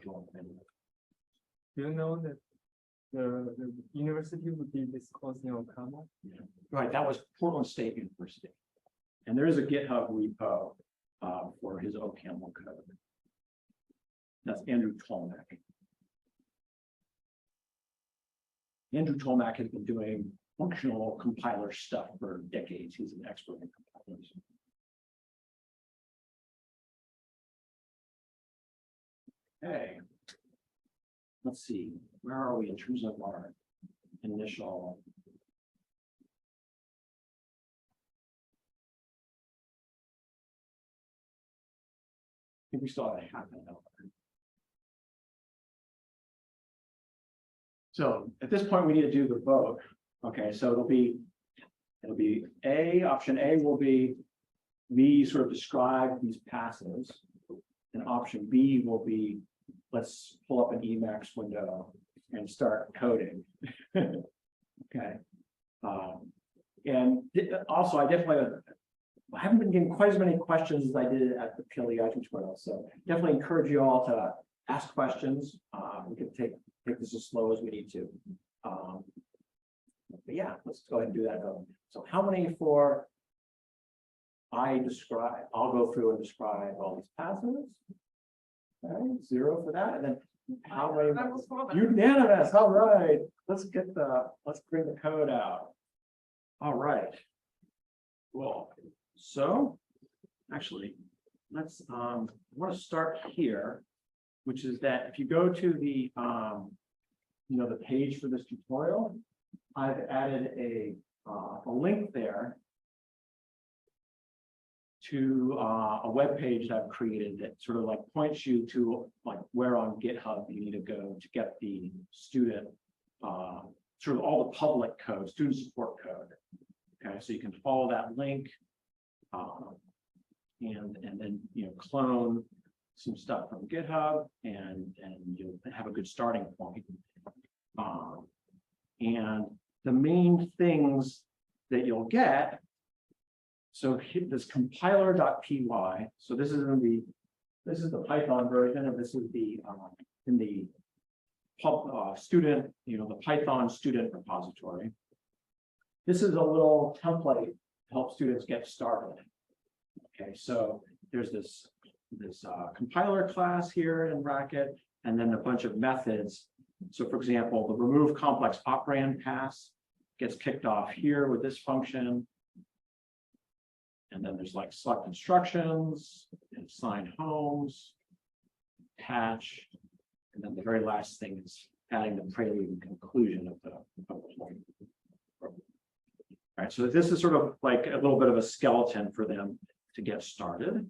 A: you'll do.
D: Do you know that the university would be disclosing OCaml?
A: Right, that was Portland State University, and there is a GitHub repo for his OCaml code. That's Andrew Tolmack. Andrew Tolmack has been doing functional compiler stuff for decades. He's an expert in compilers. Okay. Let's see, where are we in terms of our initial? I think we still have a half an hour. So at this point, we need to do the vote. Okay, so it'll be option A will be me sort of describe these passes. And option B will be, let's pull up an Emacs window and start coding. Okay. Also, I haven't been getting quite as many questions as I did at the PLEI tutorial, so definitely encourage you all to ask questions. We can take this as slow as we need to. But yeah, let's go ahead and do that. So how many for I'll go through and describe all these passes. Okay, 0 for that, and then how many? Unanimous. All right, let's bring the code out. All right. Well, so actually, let's I want to start here, which is that if you go to the the page for this tutorial, I've added a link there to a web page that I've created that sort of like points you to like where on GitHub you need to go to get the student sort of all the public code, student support code. Okay, so you can follow that link and then clone some stuff from GitHub and you'll have a good starting point. And the main things that you'll get. So hit this compiler.py. So this is the Python version, and this is the in the student, the Python student repository. This is a little template to help students get started. Okay, so there's this compiler class here in Racket, and then a bunch of methods. So for example, the remove complex operand pass gets kicked off here with this function. And then there's like select instructions and assign homes, attach, and then the very last thing is adding the prelude and conclusion of the point. All right, so this is sort of like a little bit of a skeleton for them to get started.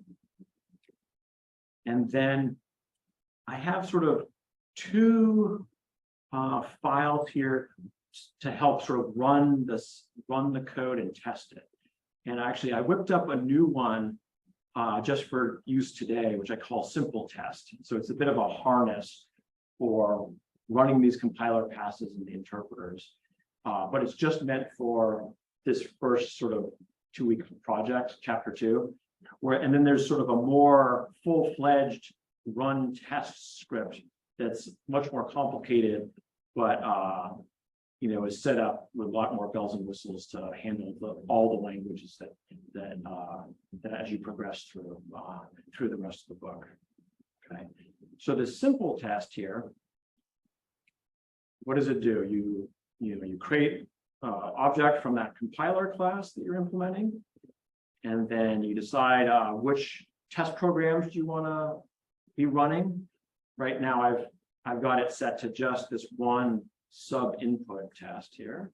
A: And then I have sort of two files here to help sort of run the code and test it. And actually, I whipped up a new one just for use today, which I call Simple Test. So it's a bit of a harness for running these compiler passes in the interpreters. But it's just meant for this first sort of 2-week project, chapter 2, and then there's sort of a more full-fledged run test script that's much more complicated, but is set up with a lot more bells and whistles to handle all the languages that as you progress through the rest of the book. Okay, so the simple test here, what does it do? You create object from that compiler class that you're implementing, and then you decide which test programs do you want to be running. Right now, I've got it set to just this one sub input test here.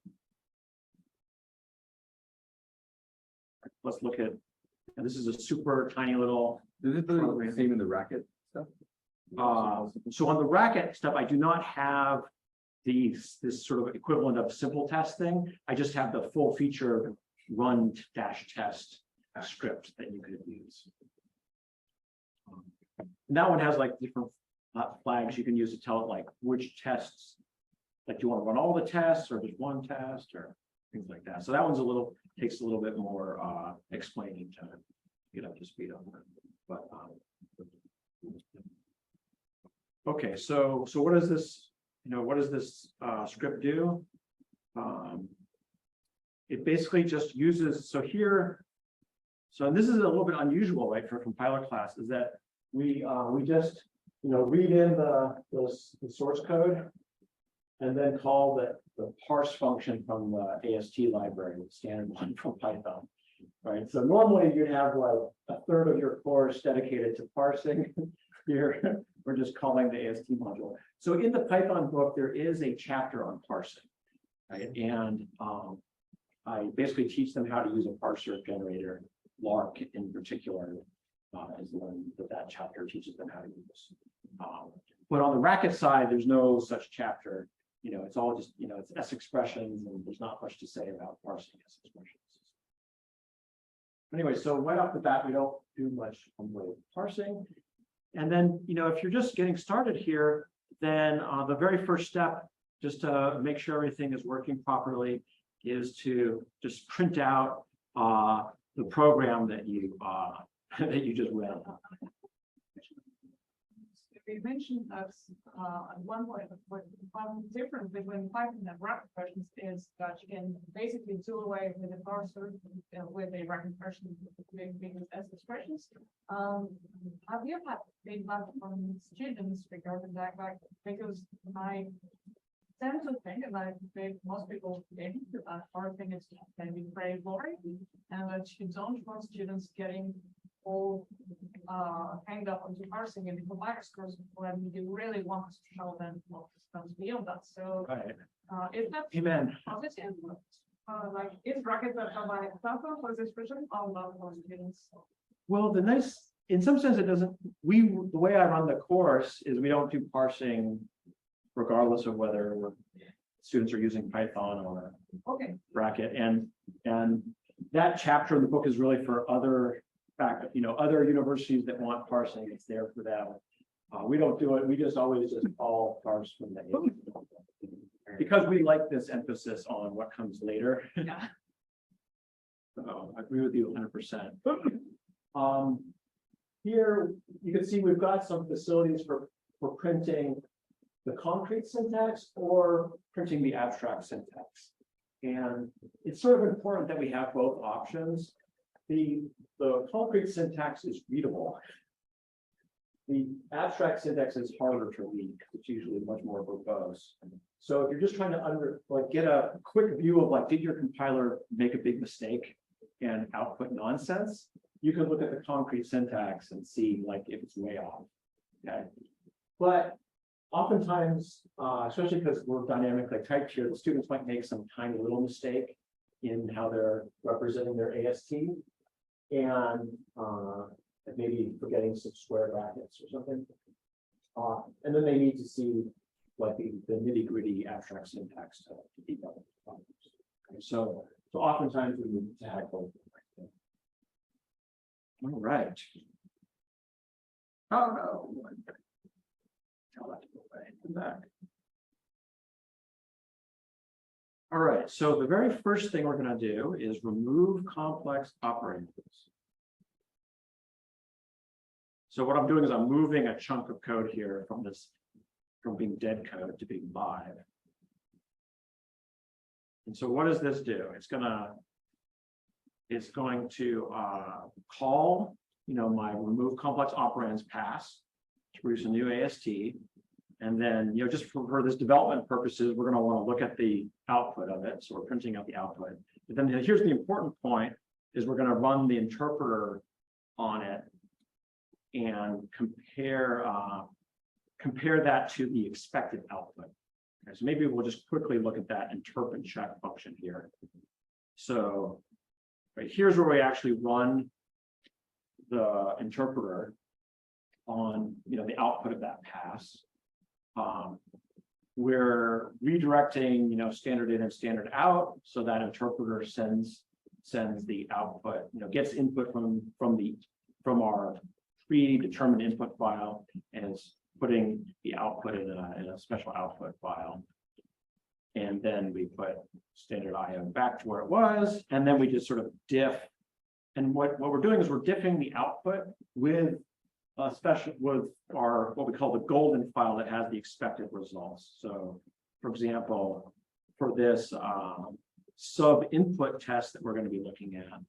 A: Let's look at, and this is a super tiny little.
C: Is it the same in the Racket stuff?
A: So on the Racket stuff, I do not have this sort of equivalent of simple testing. I just have the full feature run -test script that you could use. And that one has like different flags you can use to tell it like which tests. Like, do you want to run all the tests or just one test or things like that? So that one's takes a little bit more explaining to get up to speed on that. But okay, so what does this script do? It basically just uses and this is a little bit unusual, right, for a compiler class, is that we just read in the source code. And then call the parse function from the AST library, the standard one from Python, right? So normally you'd have like a third of your course dedicated to parsing. Here, we're just calling the AST module. So in the Python book, there is a chapter on parsing, right? And I basically teach them how to use a parser generator. Lvar in particular is the one that chapter teaches them how to use. But on the Racket side, there's no such chapter. it's all just, it's S expressions and there's not much to say about parsing S expressions. Anyway, so right off the bat, we don't do much on the parsing. And then, if you're just getting started here, then the very first step, just to make sure everything is working properly, is to just print out the program that you just read.
F: We mentioned that at one point, one difference between Python and Racket versions is that you can basically do away with the parser with a Racket version with S expressions. Have you had feedback from students regarding that? Because I tend to think, and I think most people think that parsing is can be very boring, and that you don't want students getting all hanged up onto parsing in the compiler's course when you really want to show them what comes beyond that. So is that
A: Amen.
F: positive? Like is Racket that have an example for this version or not for students?
A: Well, in some sense, it doesn't, the way I run the course is we don't do parsing regardless of whether students are using Python or Racket. And that chapter of the book is really for other universities that want parsing. It's there for them. We don't do it. We just always all parse from the because we like this emphasis on what comes later.
F: Yeah.
A: So I agree with you 100%. Here you can see we've got some facilities for printing the concrete syntax or printing the abstract syntax. And it's sort of important that we have both options. The concrete syntax is readable. The abstract syntax is harder to read. It's usually much more verbose. So if you're just trying to get a quick view of did your compiler make a big mistake and output nonsense, you can look at the concrete syntax and see if it's way off. Okay, but oftentimes, especially because we're dynamically typed here, the students might make some tiny little mistake in how they're representing their AST. And maybe forgetting some square brackets or something. And then they need to see the nitty-gritty abstract syntax to debug the problems. Okay, so oftentimes we need to have both. All right. Oh no. Tell that to go away. Come back. All right, so the very first thing we're going to do is remove complex operands. So what I'm doing is I'm moving a chunk of code here from being dead code to being live. And so what does this do? It's going to call my remove complex operands pass to produce a new AST. And then, just for this development purposes, we're going to want to look at the output of it. So we're printing out the output. But then here's the important point is we're going to run the interpreter on it and compare that to the expected output. Okay, so maybe we'll just quickly look at that interpret check function here. So here's where we actually run the interpreter on the output of that pass. We're redirecting standard in and standard out, so that interpreter sends the output, gets input from our predetermined input file and is putting the output in a special output file. And then we put standard IO back to where it was, and then we just sort of diff. And what we're doing is we're diffing the output with our what we call the golden file that has the expected results. So, for example, for this sub input test that we're going to be looking at,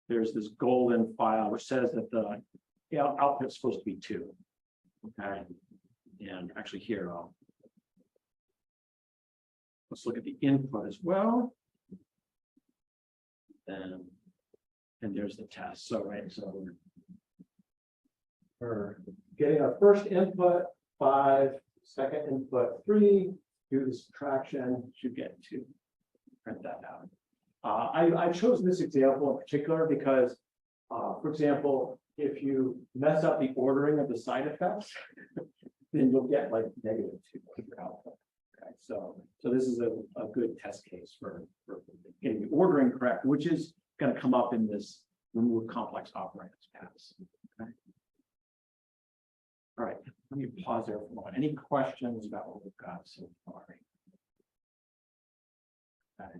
A: there's this golden file which says that the output is supposed to be 2. Okay, and actually here let's look at the input as well. And there's the test. So so we're getting our first input 5, second input 3, do the subtraction, should get 2. Print that out. I chose this example in particular because, for example, if you mess up the ordering of the side effects, then you'll get -2 for your output. Okay, so this is a good test case for getting the ordering correct, which is going to come up in this remove complex operands pass. Okay. All right, let me pause there for a moment. Any questions about what we've got so far? Okay.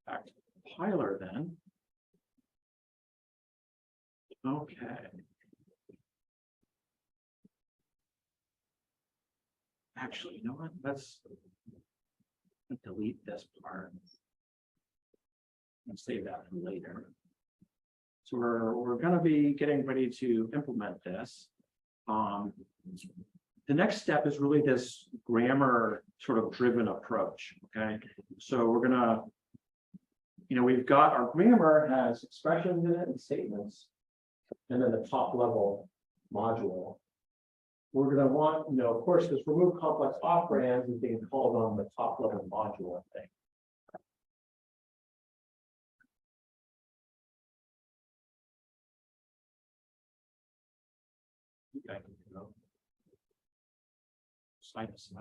A: Back to the compiler then. Okay. Actually, you know what? Let's delete this part and save that for later. So we're going to be getting ready to implement this. The next step is really this grammar sort of driven approach. Okay, so we're gonna, we've got our grammar has expressions in it and statements, and then the top level module. We're going to want, of course, this remove complex operands is being called on the top level module thing. Okay, Sinus.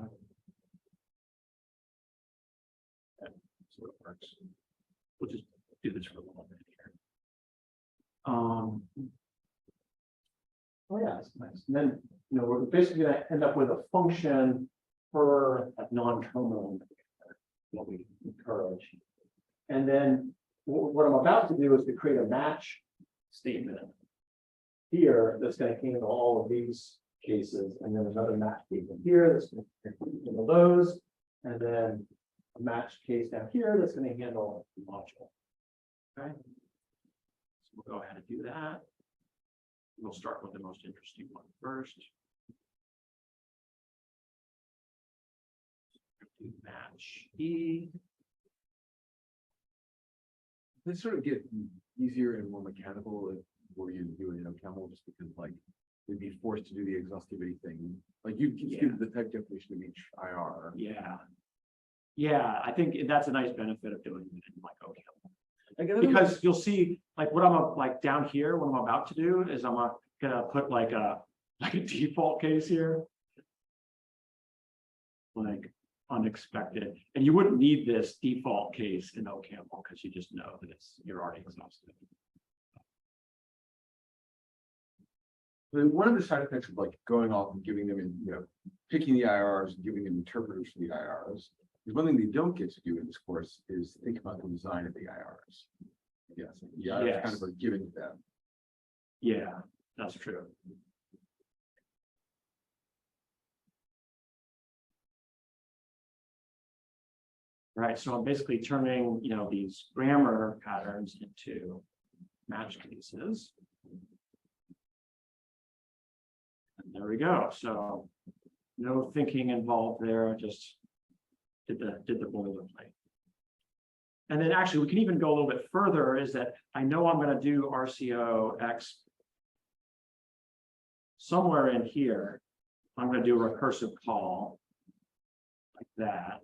A: That's what it works. We'll just do this for a little bit here. Oh yeah, that's nice. And then we're basically going to end up with a function for a non-terminal what we encourage. And then what I'm about to do is to create a match statement here that's going to handle all of these cases, and then another match statement here that's going to handle those, and then a match case down here that's going to handle the module. Okay, so we'll go ahead and do that. We'll start with the most interesting one first. Do match E.
C: They sort of get easier and more mechanical if where you do it in OCaml, just because like they'd be forced to do the exhaustivity thing. Like you give the type definition of each IR.
A: Yeah, I think that's a nice benefit of doing it in like OCaml. Because you'll see, like what I'm like down here, what I'm about to do is I'm gonna put like a default case here, like unexpected, and you wouldn't need this default case in OCaml because you just know that you're already exhausted.
C: One of the side effects of like going off and giving them, picking the IRs and giving them interpreters for the IRs is one thing they don't get to do in this course is think about the design of the IRs. Yes, it's kind of a given to them.
A: Yeah, that's true. Right, so I'm basically turning, these grammar patterns into match cases. And there we go. So no thinking involved there. I just did the boilerplate. And then actually we can even go a little bit further, is that I know I'm going to do RCO X somewhere in here. I'm going to do a recursive call like that.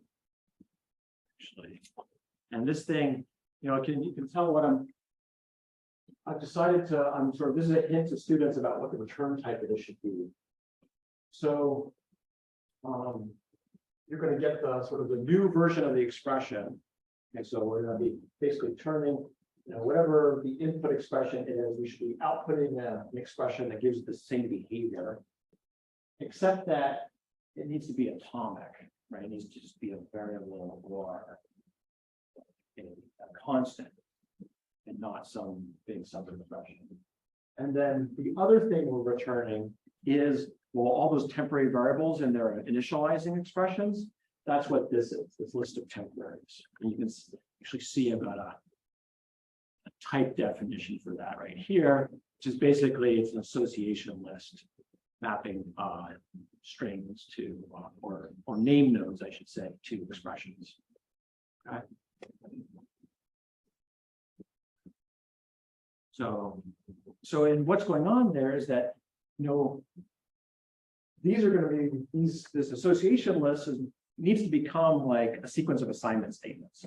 A: Actually, and this thing, you can tell what I've decided to, this is a hint to students about what the return type of this should be. So you're going to get the sort of the new version of the expression. And so we're going to be basically turning, whatever the input expression is, we should be outputting an expression that gives the same behavior, except that it needs to be atomic, right? It needs to just be a variable or a constant, and not some big sub-expression. And then the other thing we're returning is, well, all those temporary variables in their initializing expressions. That's what this is, this list of temporaries. And you can actually see I've got a type definition for that right here, which is basically it's an association list mapping strings to, or name nodes, I should say, to expressions. Okay. So in what's going on there is that, these are going to be this association list needs to become like a sequence of assignment statements,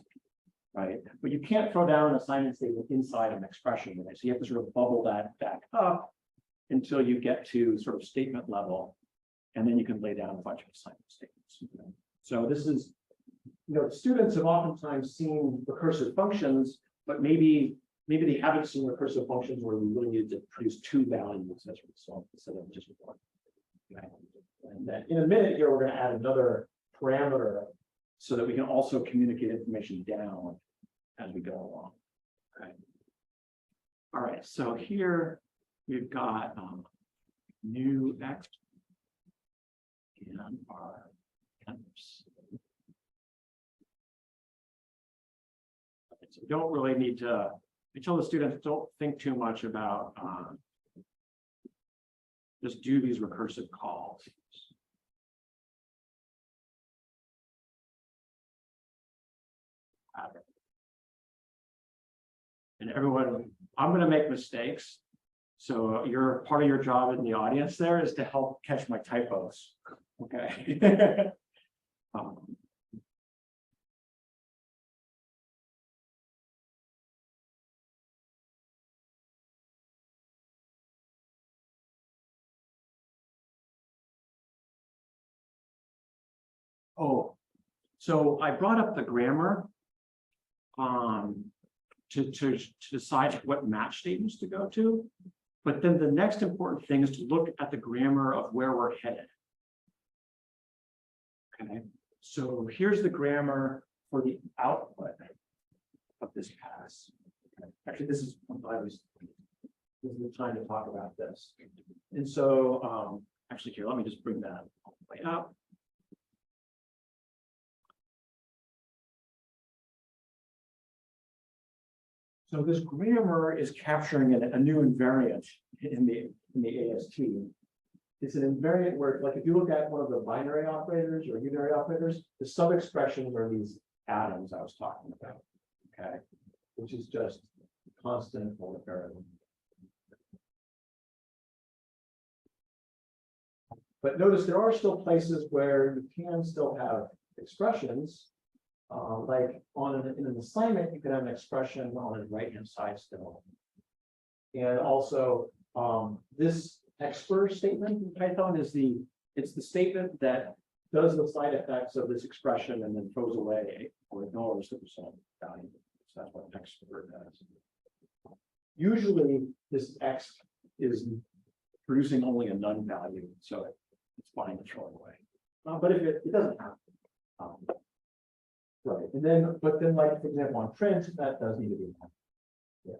A: right? But you can't throw down an assignment statement inside an expression, right? So you have to sort of bubble that back up until you get to sort of statement level. and then you can lay down a bunch of assignment statements. So this is, students have oftentimes seen recursive functions, but maybe they haven't seen recursive functions where you really need to produce two values as a result instead of just one. Okay. And then in a minute here, we're going to add another parameter so that we can also communicate information down as we go along. Okay. All right, so here we've got new X and our canvas. So we don't really need to, I tell the students, don't think too much about just do these recursive calls. And everyone, I'm going to make mistakes. So part of your job in the audience there is to help catch my typos. Okay. Oh, so I brought up the grammar to decide what match statements to go to. But then the next important thing is to look at the grammar of where we're headed. Okay, so here's the grammar for the output of this pass. Okay. Actually, this is the time to talk about this. And so actually here, let me just bring that all the way up. So this grammar is capturing a new invariant in the AST. It's an invariant where, like, if you look at one of the binary operators or unary operators, the sub-expressions are these atoms I was talking about. Okay, which is just constant or variable. But notice there are still places where you can still have expressions. Like in an assignment, you can have an expression on the right-hand side still. And also, this expr statement in Python is it's the statement that does the side effects of this expression and then throws away or ignores the percent value. So that's what expr does. Usually, this x is producing only a none value, so it's fine to throw it away. But if it doesn't have. Right, and then, but then, like, for example, on print, that does need to be done. Yeah.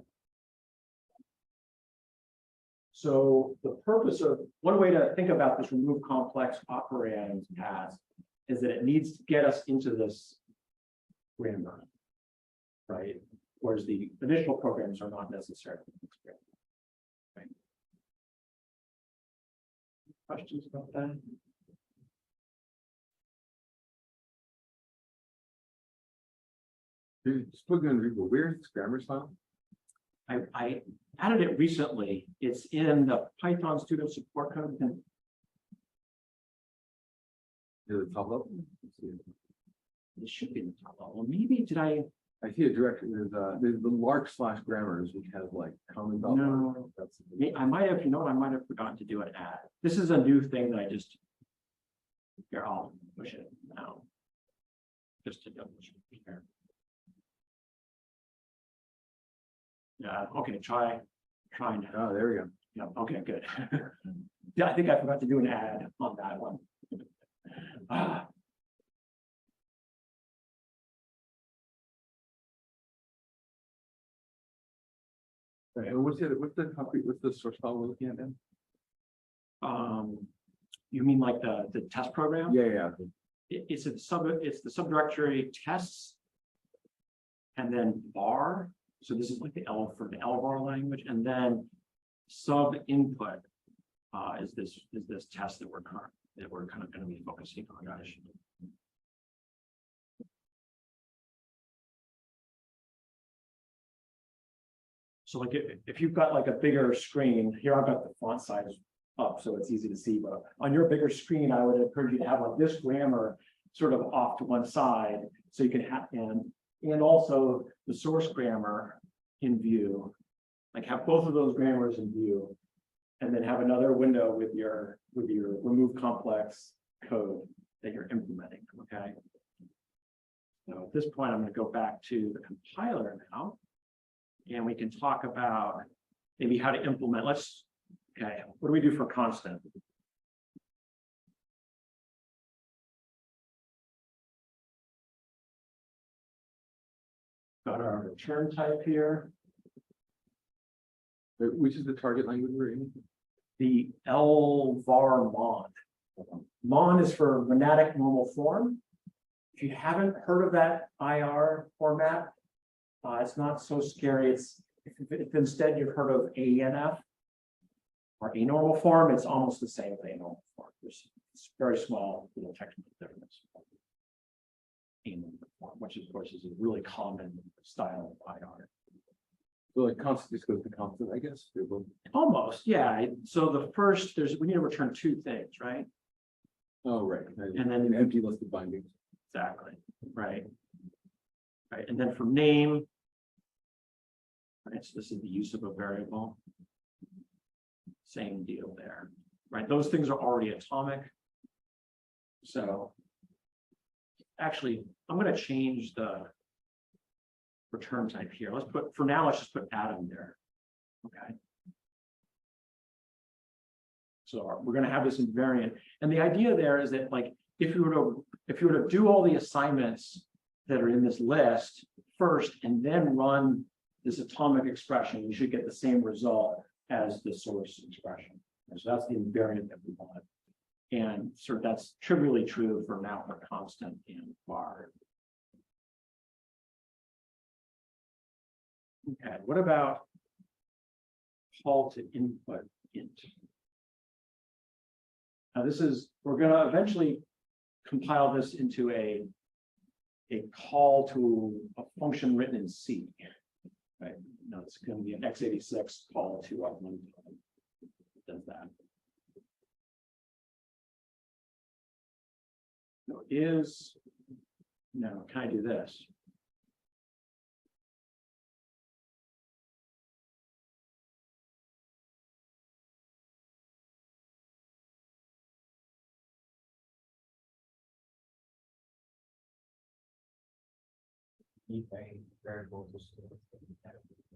A: So the purpose of one way to think about this remove complex operands pass is that it needs to get us into this grammar, right? Whereas the initial programs are not necessary. Right. Questions about that?
C: Just looking on Google, where's this grammar file?
A: I added it recently. It's in the Python student support code.
C: Is it top level?
A: It should be in the top level. Maybe did I?
C: I see a direction. There's the lark/grammars, which has like common.
A: No, I might have. You know what? I might have forgotten to do an add. This is a new thing that I just. Here, I'll push it now. Just to double check here. Yeah, okay, try now.
C: Oh, there we go.
A: Yeah, okay, good. Yeah, I think I forgot to do an add on that one.
C: Right, and what's the source file we're looking at then?
A: You mean like the test program?
C: Yeah.
A: It's the subdirectory tests and then var. So this is like the L for the Lvar language, and then sub input is this test that we're kind of going to be focusing on. Gosh. So like if you've got like a bigger screen, here I've got the font size up so it's easy to see, but on your bigger screen, I would encourage you to have like this grammar sort of off to one side so you can have and also the source grammar in view, like have both of those grammars in view. and then have another window with your remove complex code that you're implementing, okay? So at this point, I'm going to go back to the compiler now, and we can talk about maybe how to implement. Okay, what do we do for constant? Got our return type here.
C: Which is the target language we're in?
A: The Lvar mon. Mon is for monadic normal form. If you haven't heard of that IR format, it's not so scary. It's if instead you've heard of ANF or a normal form, it's almost the same as a normal form. There's very small little technical difference. A normal form, which of course is a really common style of IR.
C: So like constant just goes to constant, I guess.
A: Almost, yeah. So the first, we need to return two things, right?
C: Oh, right.
A: And then
C: an empty list of bindings.
A: Exactly, right. Right, and then for name, right, so this is the use of a variable. Same deal there, right? Those things are already atomic. So actually, I'm going to change the return type here. For now, let's just put Atom there. Okay. So we're going to have this invariant. And the idea there is that, like, if you were to do all the assignments that are in this list first and then run this atomic expression, you should get the same result as the source expression. And so that's the invariant that we want. And sort of that's trivially true for now for constant and var. Okay, what about call to input int? Now we're going to eventually compile this into a call to a function written in C. Right? Now it's going to be an x86 call to our runtime. It does that. No, can I do this?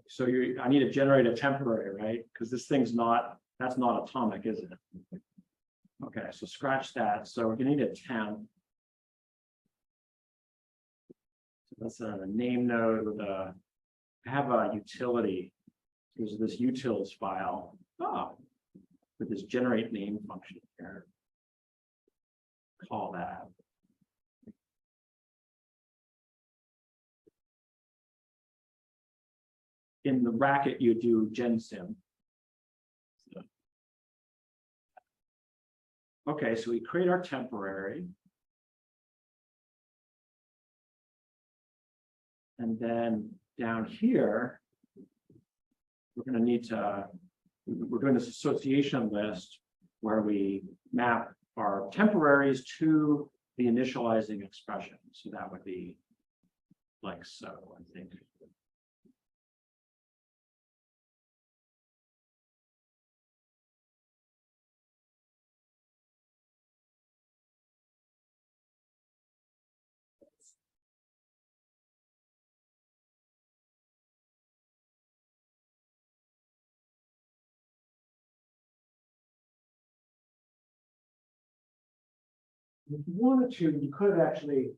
A: So I need to generate a temporary, right? Because this thing's that's not atomic, is it? Okay, so scratch that. So we're going to need a temp. So that's a name node with I have a utility. There's this utils file. With this generate name function here. Call that. In the Racket, you do gensim. Okay, so we create our temporary. And then down here, we're going to need we're doing this association list where we map our temporaries to the initializing expression. So that would be like so, I think. If you wanted to, you could actually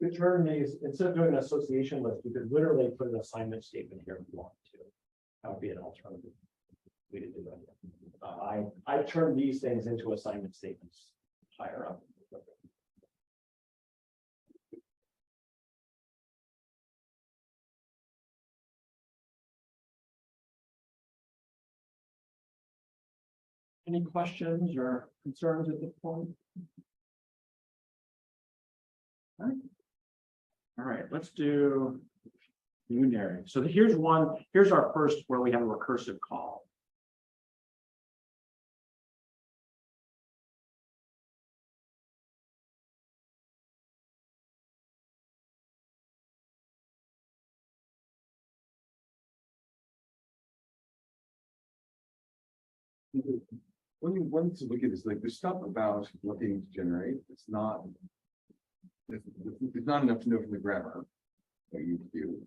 A: return these, instead of doing an association list, you could literally put an assignment statement here if you want to. That would be an alternative way to do it. I turn these things into assignment statements higher up. Any questions or concerns at this point? All right, let's do Unary. So here's our first where we have a recursive call.
C: When you want to look at this, like the stuff about looking to generate, it's not enough to know from the grammar what you do,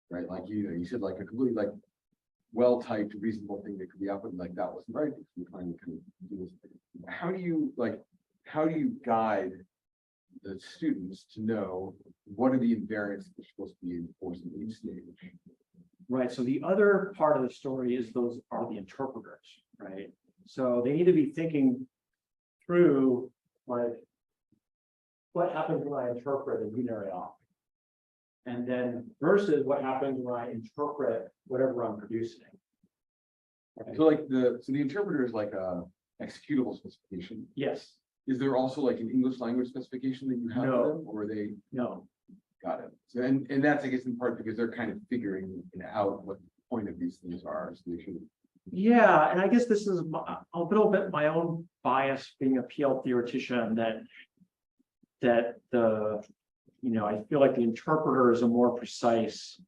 C: right? Like you said, like a completely like well-typed, reasonable thing that could be output, like that wasn't right. Because we're trying to kind of do this. How do you guide the students to know what are the invariants that they're supposed to be enforcing in each stage?
A: Right, so the other part of the story is those are the interpreters, right? So they need to be thinking through, like, what happens when I interpret a unary op? And then versus what happens when I interpret whatever I'm producing. Right?
C: So like the interpreter is like a executable specification.
A: Yes,
C: Is there also like an English language specification that you have
A: No.
C: for them, or are they
A: no,
C: got it? So and that's I guess in part because they're kind of figuring out what the point of these things are. So they should.
A: yeah, and I guess this is a little bit my own bias being a PL theoretician that I feel like the interpreter is a more precise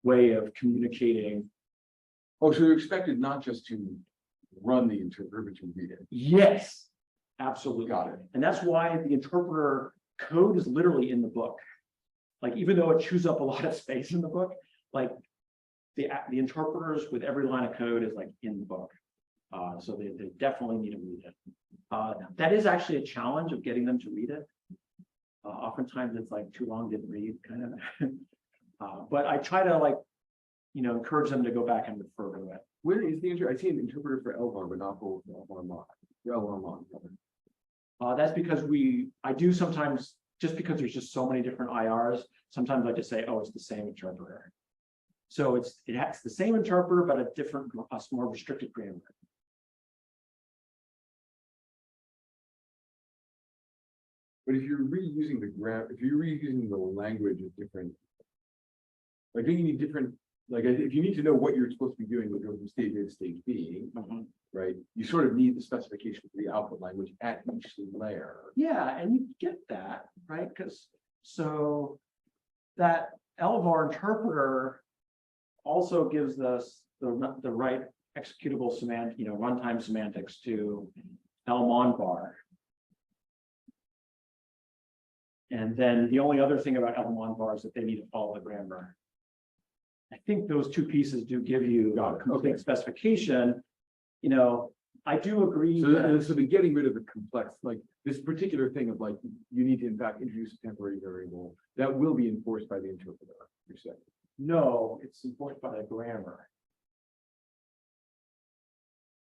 A: way of communicating.
C: Oh, so you're expected not just to run the interpreter, but to read it.
A: Yes, absolutely.
C: Got it.
A: And that's why the interpreter code is literally in the book. Like, even though it chews up a lot of space in the book, like the interpreters with every line of code is like in the book. So they definitely need to read it. That is actually a challenge of getting them to read it. Oftentimes it's like too long, didn't read kind of. But I try to encourage them to go back and refer to it.
C: Where is the I see an interpreter for Lvar, but not for Lvar mod. Lvar mod.
A: That's because I do sometimes, just because there's just so many different IRs, sometimes I just say, oh, it's the same interpreter. So it has the same interpreter, but a different, more restricted grammar.
C: But if you're reusing the language of different, like you need different, like if you need to know what you're supposed to be doing when you go from stage A to stage B, right? You sort of need the specification for the output language at each layer.
A: Yeah, and you get that, right? Because so that Lvar interpreter also gives us the right executable semantic, runtime semantics to Elmonvar. And then the only other thing about Elmonvar is that they need to follow the grammar. I think those two pieces do give you a complete specification. I do agree.
C: So the getting rid of the complex, like this particular thing of like, you need to in fact introduce a temporary variable that will be enforced by the interpreter, you're saying.
A: No, it's enforced by the grammar.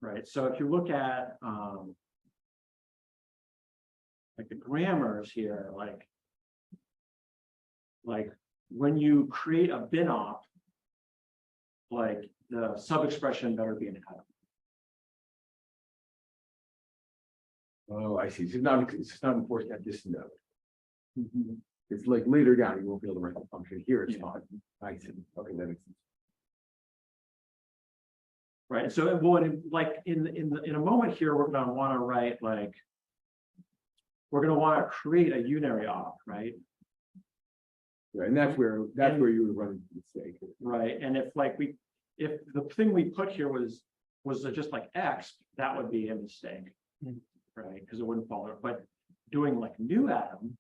A: Right, so if you look at like the grammars here, like when you create a bin op, like the sub-expression better be an atom.
C: Oh, I see. It's not enforced at this node. It's like later down, you won't be able to write the function. Here it's fine. I see. Okay, that makes sense.
A: Right. So in a moment here, we're going to want to write we're going to want to create a unary op, right?
C: Right, and that's where you would run into the mistake.
A: Right. And if the thing we put here was just like X, that would be a mistake. Right, because it wouldn't follow. But doing like new atom,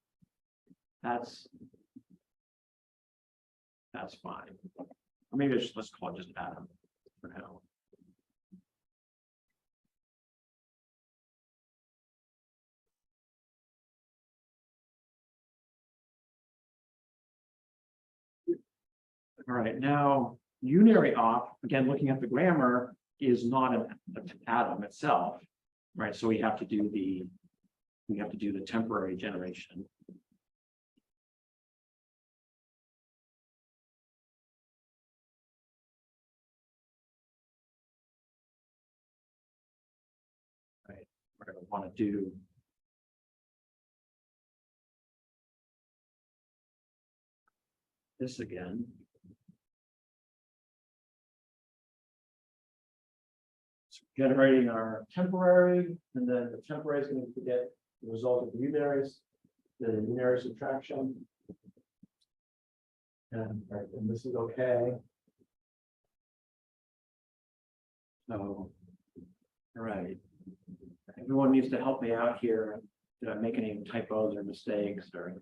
A: that's fine. Or maybe let's call it just atom for now. All right, now unary op, again, looking at the grammar, is not an atom itself, right? So we have to do the temporary generation. Right, we're going to want to do this again. Generating our temporary, and then the temporary is going to get the result of the unary subtraction. And this is okay. So Everyone needs to help me out here. Did I make any typos or mistakes or?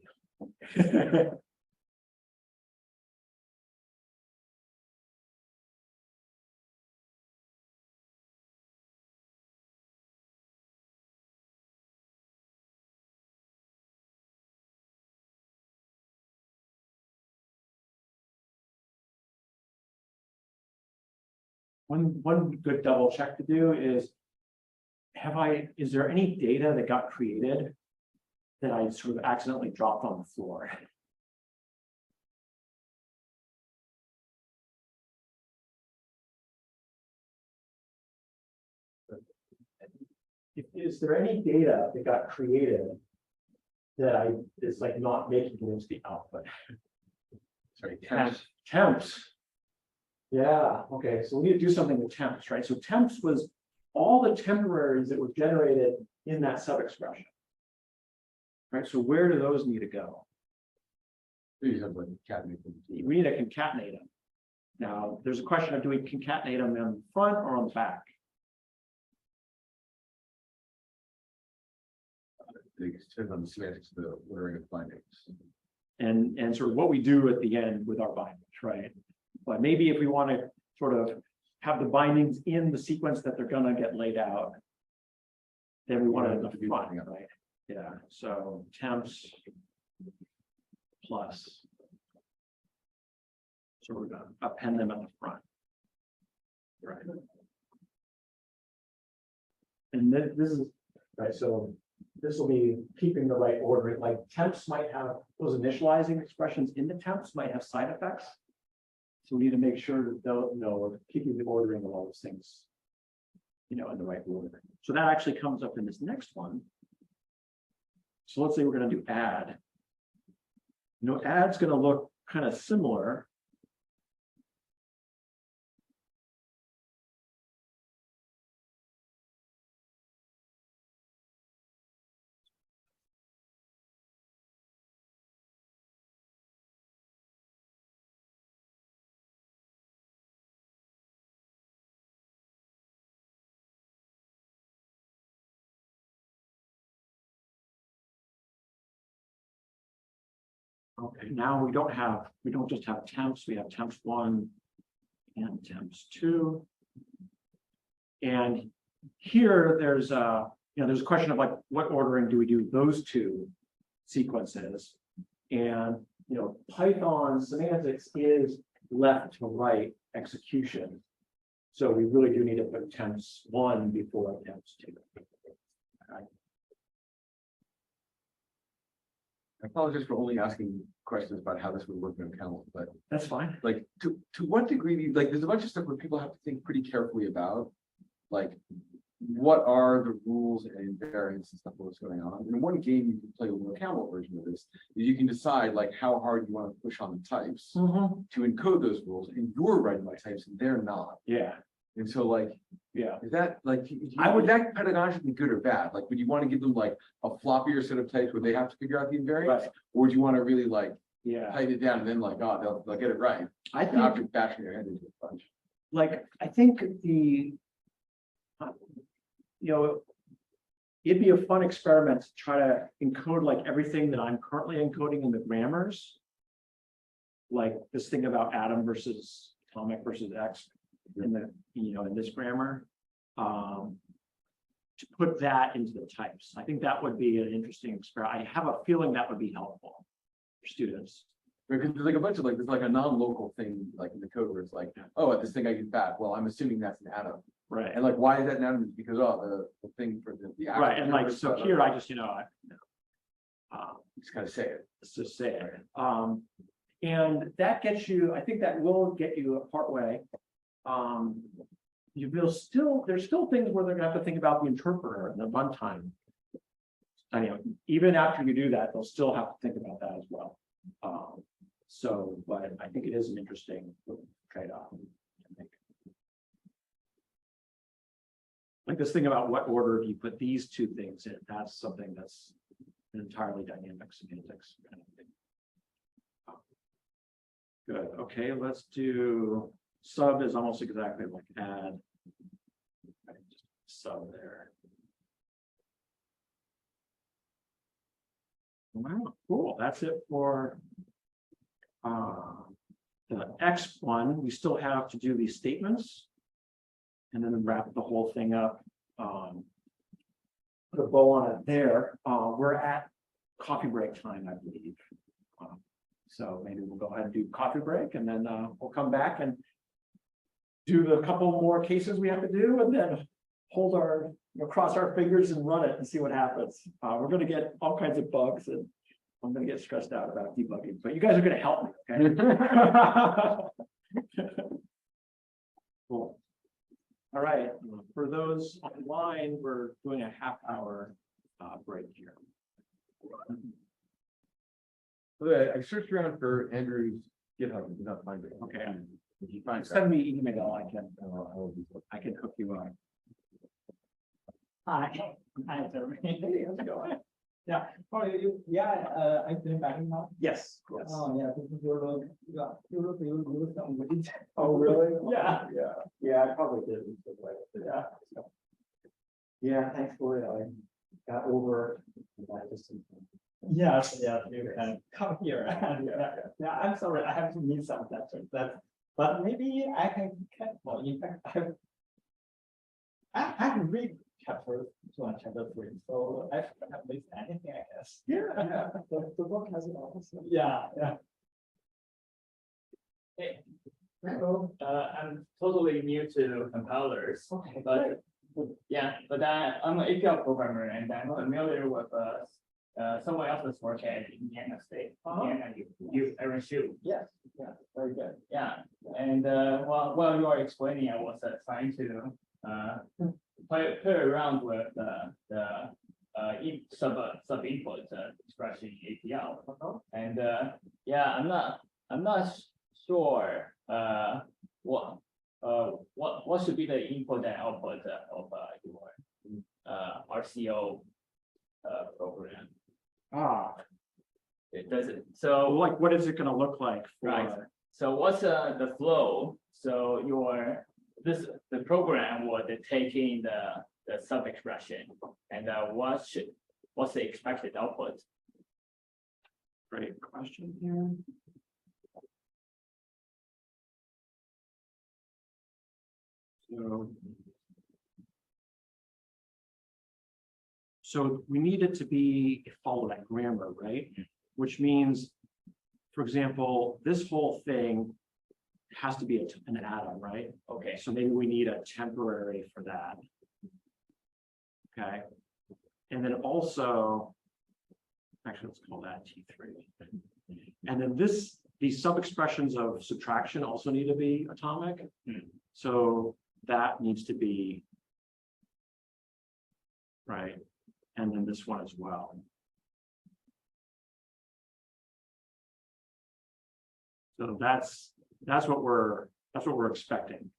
A: One good double check to do is, is there any data that got created that I sort of accidentally dropped on the floor? Is there any data that got created that is like not making it into the output?
C: Sorry,
A: Temps. Yeah, okay, so we need to do something with temps, right? So temps was all the temporaries that were generated in that sub-expression. Right, so where do those need to go? We need to concatenate them. Now, there's a question of, do we concatenate them in the front or on the back?
C: It depends on the semantics of the ordering of bindings.
A: And sort of what we do at the end with our bindings, right? But maybe if we want to sort of have the bindings in the sequence that they're going to get laid out, then we want to in the front, right? Yeah, so temps plus. So we're going to append them at the front. Right. And then this is right. So this will be keeping the right ordering. Like temps might have those initializing expressions in the temps might have side effects. So we need to make sure that they'll know keeping the ordering of all those things, in the right order. So that actually comes up in this next one. So let's say we're going to do add. Add's going to look kind of similar. Okay, now we don't just have temps, we have temps 1 and temps 2. And here there's there's a question of like, what ordering do we do those two sequences? And Python semantics is left to right execution. So we really do need to put temps 1 before temps 2. Okay.
C: I apologize for only asking questions about how this would work in Camel, but
A: That's fine.
C: like to what degree do you, like there's a bunch of stuff where people have to think pretty carefully about like what are the rules and invariants and stuff what's going on. In one game you can play with a Camel version of this, is you can decide like how hard you want to push on the types to encode those rules, and you're writing by types and they're not.
A: Yeah.
C: And so like,
A: Yeah.
C: is that like, would that pedagogically good or bad? Like, would you want to give them like a floppier set of types where they have to figure out the invariants?
A: Right.
C: Or would you want to really like
A: Yeah.
C: tighten it down and then like, oh, they'll get it right?
A: I think
C: After bashing their head into a bunch.
A: like, I think it'd be a fun experiment to try to encode like everything that I'm currently encoding in the grammars. Like this thing about atom versus atomic versus X in the, in this grammar. To put that into the types. I think that would be an interesting experiment. I have a feeling that would be helpful for students.
C: Because there's like a bunch of like, there's like a non-local thing like in the code where it's like, oh, this thing I get back. Well, I'm assuming that's an atom.
A: Right.
C: And like, why is that an atom? It's because the thing for the actual
A: Right. And like, so here I just,
C: just gotta say it.
A: let's just say it. And that gets you, I think that will get you a part way. There's still things where they're gonna have to think about the interpreter and the runtime. Even after you do that, they'll still have to think about that as well. But I think it is an interesting trade-off. Like this thing about what order do you put these two things in? That's something that's an entirely dynamic semantics kind of thing. Good. Okay, let's do sub is almost exactly like add. Right, just sub there. Wow, cool. That's it for the X one. We still have to do these statements and then wrap the whole thing up. Put a bow on it there. We're at coffee break time, I believe. So maybe we'll go ahead and do coffee break and then we'll come back and do the couple more cases we have to do and then hold our, cross our fingers and run it and see what happens. We're going to get all kinds of bugs and I'm going to get stressed out about debugging, but you guys are going to help me. Okay? Cool. All right. For those online, we're doing a half-hour break here.
C: I searched around for Andrew's GitHub and did not find it.
A: Okay.
C: If you find
A: Send me email. I can hook you up.
E: Hi, hi, Jeremy.
A: Hey, how's it going?
E: Yeah, I'm doing back now.
A: Yes. Yes.
E: Oh, yeah, this is your look. Yeah, you use some widget.
A: Oh, really?
E: Yeah.
A: Yeah, I probably did.
E: Yeah. Yeah, thanks for it. I got over. Yes, you can come here. And, yeah, I'm sorry, I have to miss some lectures. But maybe I can catch more. In fact, I can read chapter 2 and chapter 3, so I shouldn't have missed anything, I guess.
A: Yeah. The book has it all. So.
E: Yeah. Hey, so, I'm totally new to compilers,
A: Okay.
E: but I'm an APL programmer and I'm familiar with someone else's work at Indiana State. Indiana, you Aaron Shu.
A: Yes. Yeah. Very good.
E: Yeah, and while you are explaining, I was trying to play around with the sub input expression APL, and I'm not sure what should be the input and output of your RCO program. It doesn't. So
A: Like, what is it going to look like?
E: right. So what's the flow? So the program would take in the sub expression, and what's the expected output?
A: Great question here. So we need it to be follow that grammar, right? Which means, for example, this whole thing has to be an atom, right?
E: Okay.
A: So maybe we need a temporary for that. Okay. And then also, actually, let's call that T3. And then these sub-expressions of subtraction also need to be atomic. So that needs to be, right. And then this one as well. So that's what we're expecting.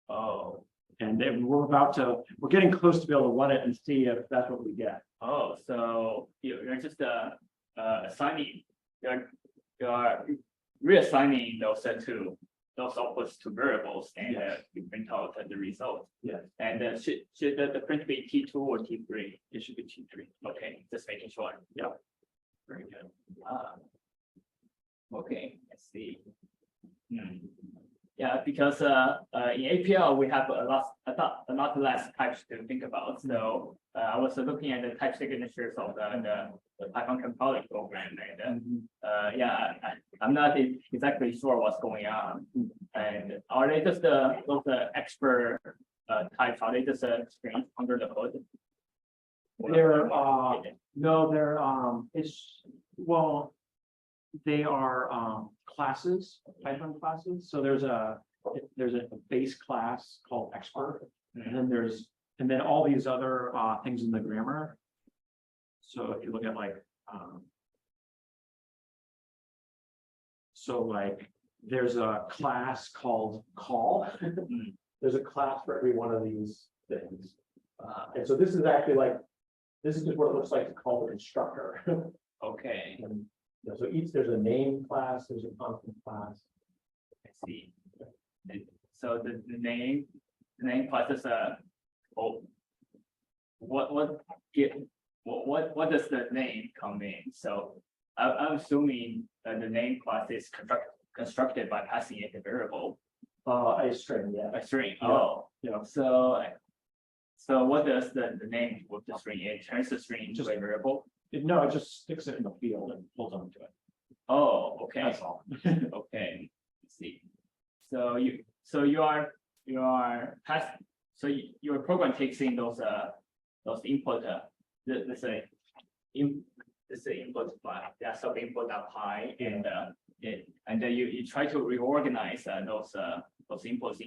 E: Oh.
A: And then we're getting close to be able to run it and see if that's what we get.
E: Oh, so you're just assigning, you're reassigning those outputs to variables, and you print out the result.
A: Yes.
E: And should the print be T2 or T3?
A: It should be T3.
E: Okay, just making sure.
A: Yeah. Very good.
E: Okay, let's see. Yeah, because in APL we have a lot less types to think about. So I was looking at the type signatures of the Python compiling program, and I'm not exactly sure what's going on. And are they just those expert types? Are they just screens under the hood?
A: They're no, they're they are classes, Python classes. So there's a base class called expert, and then all these other things in the grammar. So if you look at there's a class called call. There's a class for every one of these things. And so this is actually this is just what it looks like to call the constructor.
E: Okay.
A: And, so there's a name class, there's a constant class.
E: I see. So the name class is what does the name come in? So I'm assuming that the name class is constructed by passing it a variable,
A: A string, yeah.
E: a string.
A: Yeah.
E: Oh,
A: Yeah.
E: so what does the name with the string? It turns the string into a variable.
A: No, it just sticks it in the field and pulls onto it.
E: Oh, okay.
A: That's all.
E: Okay, let's see. So you are pass. So your program takes in those input. Let's say input file. Yeah, so input.py and then you try to reorganize those inputs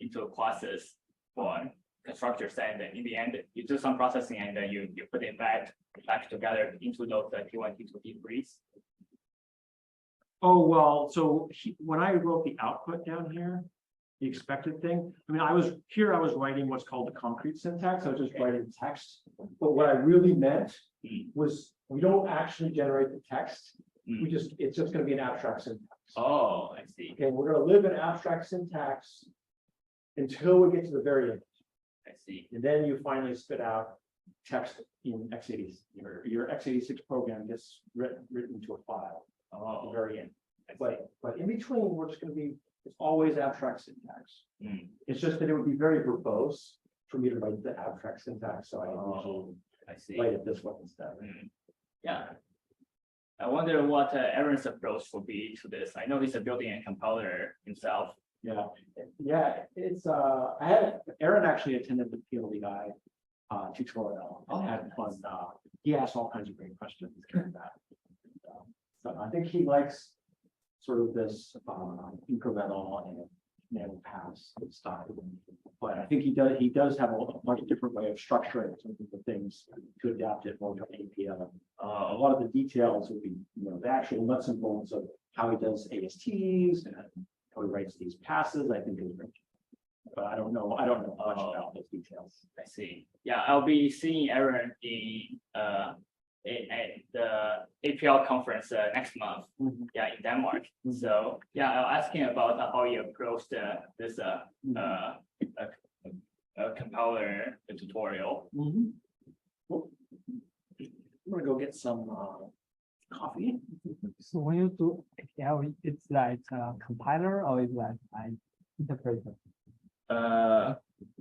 E: into classes for constructors, and then in the end you do some processing and then you put it back together into those T1, T2, T3s.
A: Oh, well, so when I wrote the output down here, the expected thing, I mean, I was writing what's called the concrete syntax. I was just writing text. But what I really meant was we don't actually generate the text. It's just going to be an abstract syntax.
E: Oh, I see.
A: Okay, we're going to live in abstract syntax until we get to the very end.
E: I see.
A: And then you finally spit out text in x86. Your x86 program gets written into a file at the very end. But in between, we're just going to be, it's always abstract syntax. It's just that it would be very verbose for me to write the abstract syntax. So
E: I see.
A: write it this way instead.
E: Yeah. I wonder what Aaron's approach will be to this. I know he's building a compiler himself.
A: Yeah. It's Aaron actually attended the PLDI tutorial and had fun. He asked all kinds of great questions. So I think he likes sort of this incremental and Nanopass style. But I think he does have a much different way of structuring some of the things to adapt it more to APL. A lot of the details would be, the actual nuts and bolts of how he does ASTs and how he writes these passes, I think is great. But I don't know much about those details.
E: I see. Yeah, I'll be seeing Aaron at the APL conference next month. Yeah, in Denmark. So yeah, I'll ask him about how he approached this compiler tutorial.
A: Well, I'm gonna go get some coffee.
G: So when you do APL, it's like a compiler or it's like an interpreter?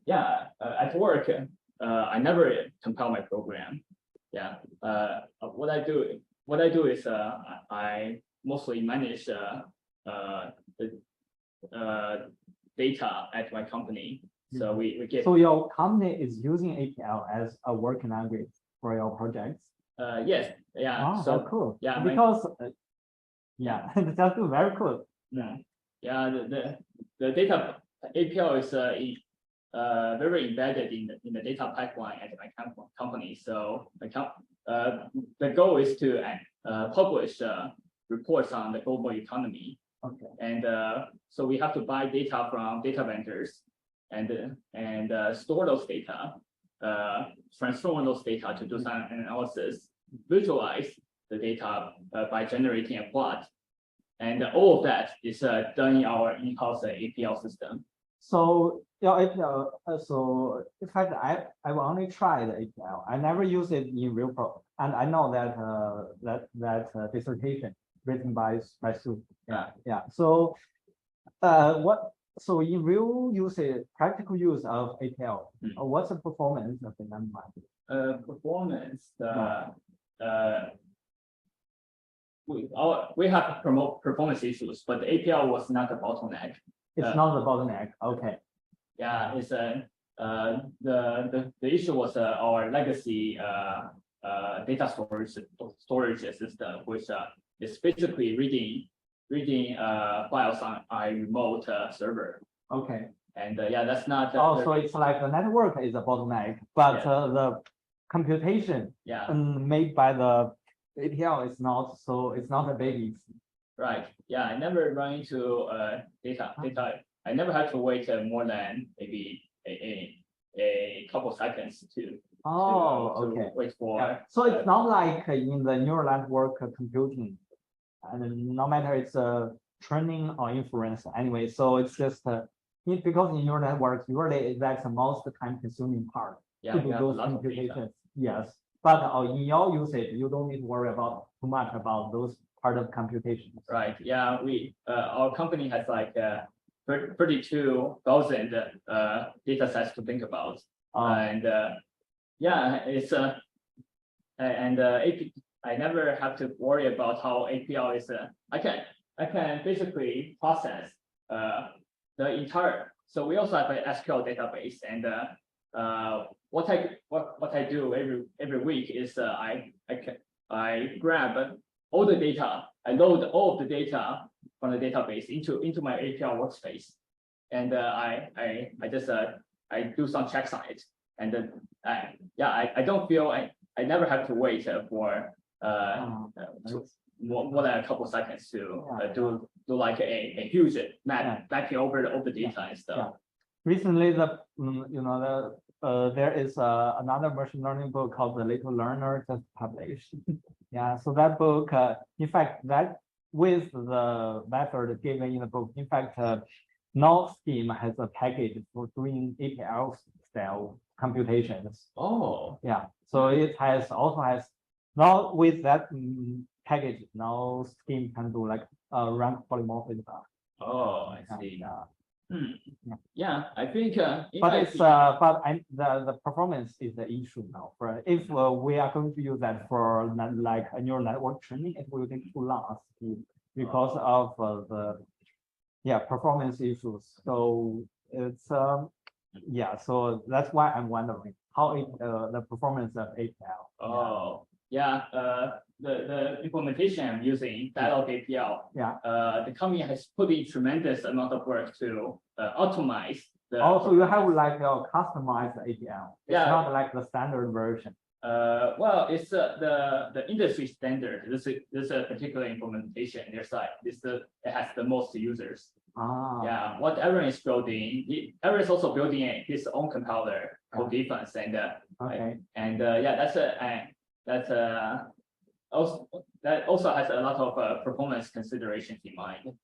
E: Yeah, at work, I never compile my program. Yeah, what I do is I mostly manage the data at my company. So we get.
G: So your company is using APL as a working language for your projects?
E: Yes, yeah.
G: So cool.
E: Yeah,
G: because that's very cool.
E: Yeah, the data APL is very embedded in the data pipeline at my company. So the goal is to publish reports on the global economy.
G: Okay.
E: And so we have to buy data from data vendors and store those data, transform those data to do some analysis, visualize the data by generating a plot. And all of that is done in our in-house APL system.
G: So your APL, so in fact, I've only tried APL. I never use it in real pro, and I know that dissertation written by Sue. Yeah. So, So in real usage, practical use of APL, what's the performance of the Nanopass?
E: Performance. We have performance issues, but the APL was not a bottleneck.
G: It's not the bottleneck. Okay.
E: Yeah, it's the issue was our legacy data storage system, which is basically reading files on a remote server.
G: Okay.
E: And yeah, that's not.
G: So it's like the network is a bottleneck, but the computation made by the APL is not. So it's not a baby.
E: Right. Yeah, I never run into data. I never had to wait more than maybe a couple seconds to wait for.
G: Yeah. So it's not like in the neural network computing, and no matter it's training or inference anyway. So it's just because in neural networks usually that's the most time consuming part to do those computations. Yes. but in your usage, you don't need to worry about too much about those part of computation.
E: Right, yeah, our company has like 32,000 data sets to think about. And yeah, it's I never have to worry about how APL is. I can basically process the entire. So we also have an SQL database, and what I do every week is I grab all the data, I load all of the data from the database into my APL workspace, and I just I do some checks on it, and then yeah, I don't feel I never have to wait for more than a couple seconds to do like a huge mapping over the data and stuff.
G: Recently, there is another machine learning book called The Little Learner just published. Yeah, so that book, in fact, that with the method given in the book, in fact, Null Scheme has a package for doing APL style computations.
E: Oh,
G: yeah. So it also has now with that package, Null Scheme can do like rank polymorphism.
E: Oh, I see.
G: Yeah.
E: Yeah, I think.
G: But it's the performance is the issue now. For if we are going to use that for like a neural network training, it will take too long because of the performance issues. So it's yeah. So that's why I'm wondering how the performance of APL.
E: Oh yeah. The implementation I'm using, Dialog APL.
G: Yeah.
E: The company has put in tremendous amount of work to optimize the.
G: Also, you have like a customized APL. It's not like the standard version.
E: Well, it's the industry standard. This is a particular implementation. There's like it has the most users. Yeah, what Aaron is building, Aaron is also building his own compiler called Defense, and yeah, that also has a lot of performance considerations in mind.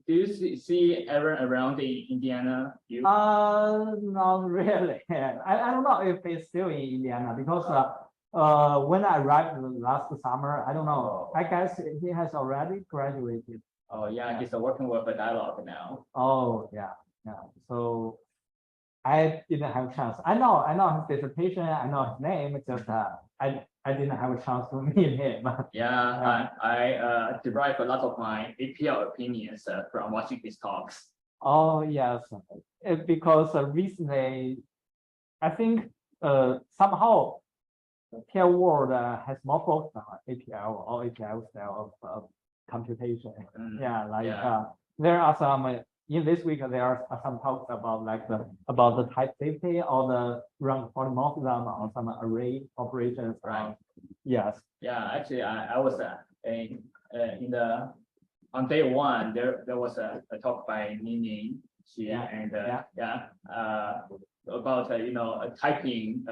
E: Do you see Aaron around in Indiana?
G: Not really. I don't know if he's still in Indiana because when I arrived last summer, I don't know. I guess he has already graduated.
E: Oh yeah, he's working with a Dialog now.
G: Oh yeah. So I didn't have a chance. I know his dissertation. I know his name. It's just I didn't have a chance to meet him.
E: Yeah, I derive a lot of my APL opinions from watching his talks.
G: Oh yes, because recently, I think somehow PL world has more focus on APL or APL style of computation. Yeah, like there are some in this week there are some talks about like about the type safety or the rank polymorphism or some array operations.
E: Right.
G: Yes.
E: Yeah, actually, I was on day one there was a talk by Nini and about typing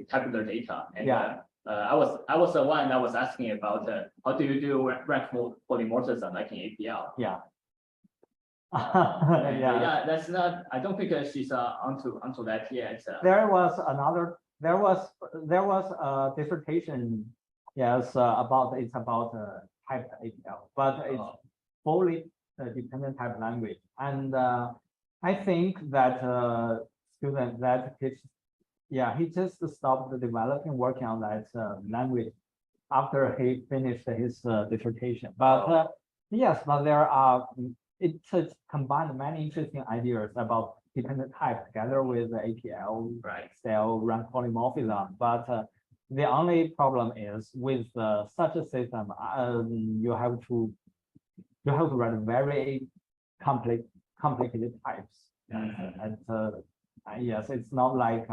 E: tabular data, and I was the one that was asking about how do you do rank polymorphism like in APL.
G: Yeah.
E: Yeah, that's not. I don't think she's onto that yet.
G: There was a dissertation, yes, about type APL, but it's fully dependent type language, and I think that student that he just stopped developing working on that language after he finished his dissertation. But yes, but there are. It combined many interesting ideas about dependent type together with the APL style rank polymorphism. But the only problem is with such a system, you have to write very complicated types. And yes, it's not like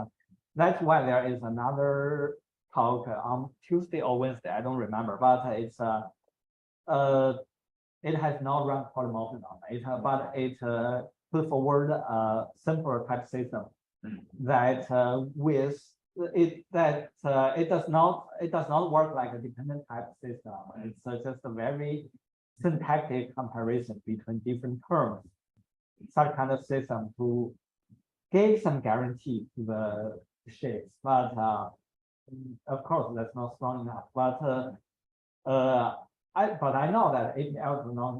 G: that's why there is another talk on Tuesday or Wednesday. I don't remember, but it's it has no rank polymorphism, but it put forward a simpler type system that it does not work like a dependent type system. It's just a very syntactic comparison between different terms. Such kind of system to gave some guarantee to the shapes, but of course that's not strong enough. But I know that APL do not.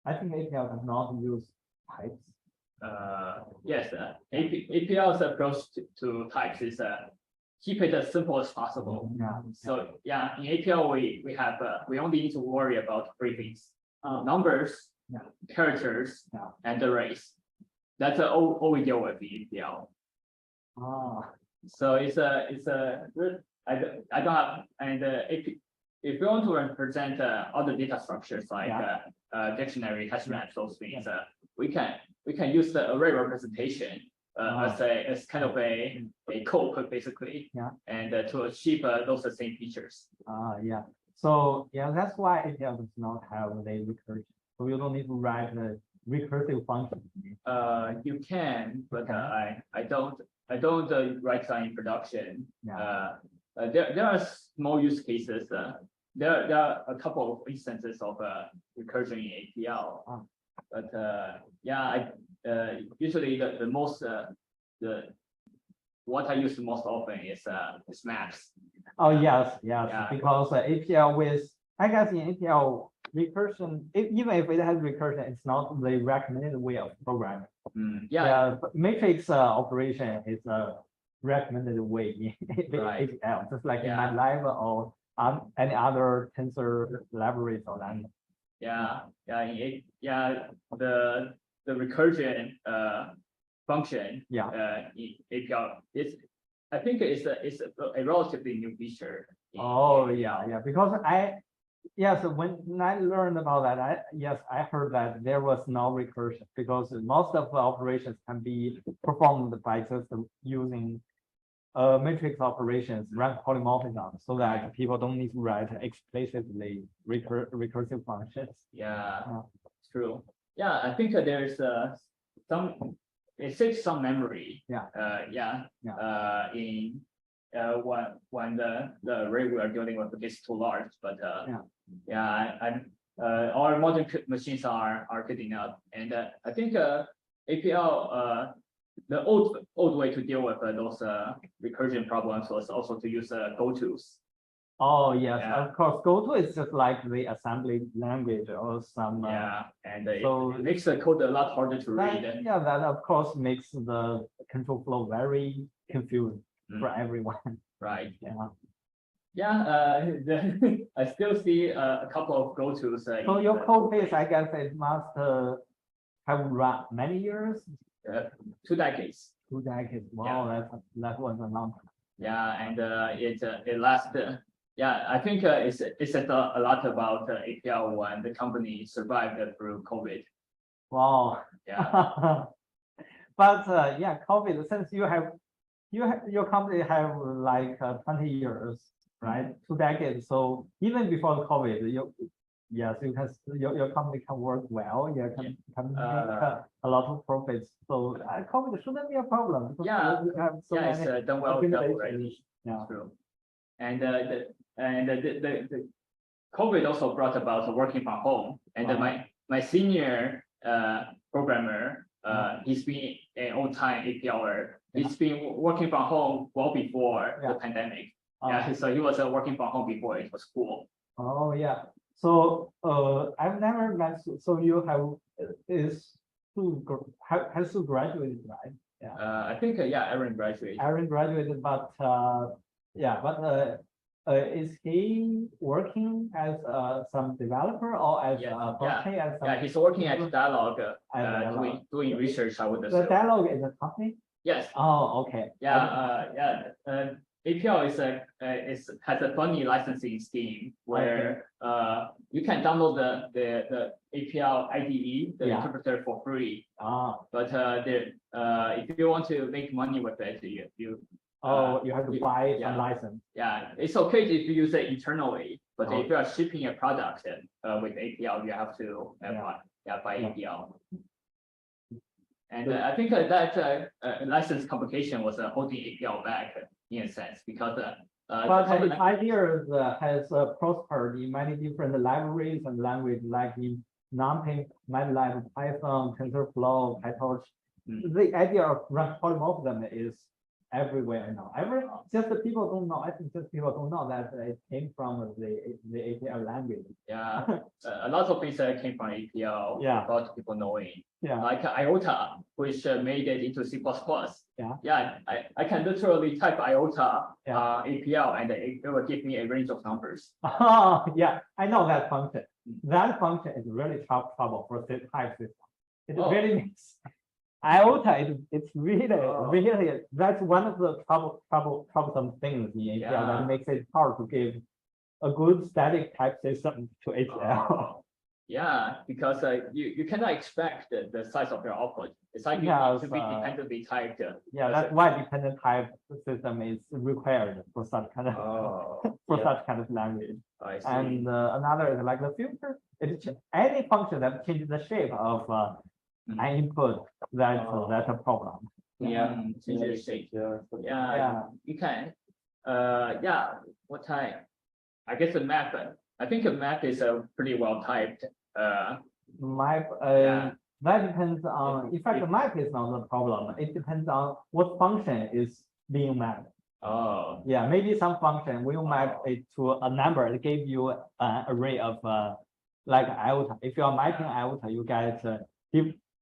G: I think APL does not use types.
E: Yes, APL's approach to types is keep it as simple as possible.
G: Yeah.
E: So yeah, in APL we only need to worry about three things: numbers,
G: Yeah.
E: characters,
G: Yeah.
E: and arrays. That's all we deal with in APL.
G: Ah.
E: So I don't have, and if you want to represent other data structures like dictionary, hash maps, those things, we can use the array representation as kind of a code basically, and to achieve those same features.
G: Yeah. So yeah, that's why APL does not have the recursion. So you don't need to write the recursive function.
E: You can, but I don't write that in production. There are small use cases. There are a couple of instances of recursion in APL, but usually the most what I use most often is maps.
G: Oh yes,
E: Yeah.
G: because APL with, I guess in APL recursion, even if it has recursion, it's not the recommended way of programming. But matrix operation is a recommended way in APL, just like in MATLAB or any other tensor libraries or that.
E: The recursion function in APL is, I think it's a relatively new feature.
G: Because when I learned about that, I heard that there was no recursion because most of the operations can be performed by just using matrix operations, rank polymorphism, so that people don't need to write explicitly recursive functions.
E: True. I think there's it saves some memory. In when the array we are dealing with gets too large, but our modern machines are good enough, and I think APL the old way to deal with those recursion problems was also to use gotos.
G: Oh yes, of course. Goto is just like the assembly language or some.
E: And so it makes the code a lot harder to read.
G: That of course makes the control flow very confusing for everyone.
E: Right. I still see a couple of go-tos.
G: So your code base, I guess it must have run many years.
E: 2 decades.
G: 2 decades. Wow, that was a long time.
E: And it lasted. I think it said a lot about APL when the company survived through COVID.
G: Wow. But COVID, since your company have like 20 years, right? 2 decades. So even before COVID, your company can work well. You can make a lot of profits. So COVID shouldn't be a problem. You have so many
E: it's done well already. True. And the COVID also brought about working from home. And my senior programmer, he's been an old-time APLer. He's been working from home well before the pandemic. So he was working from home before it was cool.
G: Oh yeah. So I've never met. So you has to graduated, right?
E: I think Aaron graduated.
G: Aaron graduated, but is he working as some developer or as
E: he's working at Dialog, doing research. I would assume.
G: The Dialog is a company.
E: Yes.
G: Oh, okay.
E: APL has a funny licensing scheme where you can download the APL IDE, the interpreter, for free. But if you want to make money with it, you
G: have to buy some license.
E: It's okay if you use it internally, but if you are shipping a product with APL, you have to buy APL. And I think that license complication was holding APL back in a sense, because
G: but the idea has prospered in many different libraries and languages, like in NumPy, MATLAB, Python, TensorFlow, PyTorch, the idea of run polymorphism is everywhere now. Just the people don't know. I think just people don't know that it came from the APL language.
E: Yeah, a lot of things came from APL
G: Yeah.
E: without people knowing.
G: Yeah.
E: Like iota, which made it into C++.
G: Yeah.
E: Yeah, I can literally type iota
G: Yeah.
E: APL and it will give me a range of numbers.
G: Oh, yeah, I know that function. That function is really trouble for this type system. It
E: Oh.
G: really makes iota. It's really,
E: Oh.
G: really, that's one of the troublesome things in APL
E: Yeah.
G: that makes it hard to give a good static type system to APL.
E: Yeah, because you cannot expect the size of your output. It's like you
G: Yeah,
E: need to be
G: it's,
E: dependently typed.
G: Yeah, that's why dependent type system is required for such kind of for
E: yeah.
G: such kind of language.
E: I see.
G: And another is like the filter. It's any function that changes the shape of an input. That's a problem.
E: Yeah, change the shape. Yeah,
G: Yeah.
E: you can. Yeah, what type? I guess a map. I think a map is a pretty well typed.
G: Map,
E: Yeah.
G: that depends on, in fact, the map is not the problem. It depends on what function is being mapped.
E: Oh,
G: Yeah, maybe some function will map it to a number. It gave you an array of like iota. If you are mapping iota, you get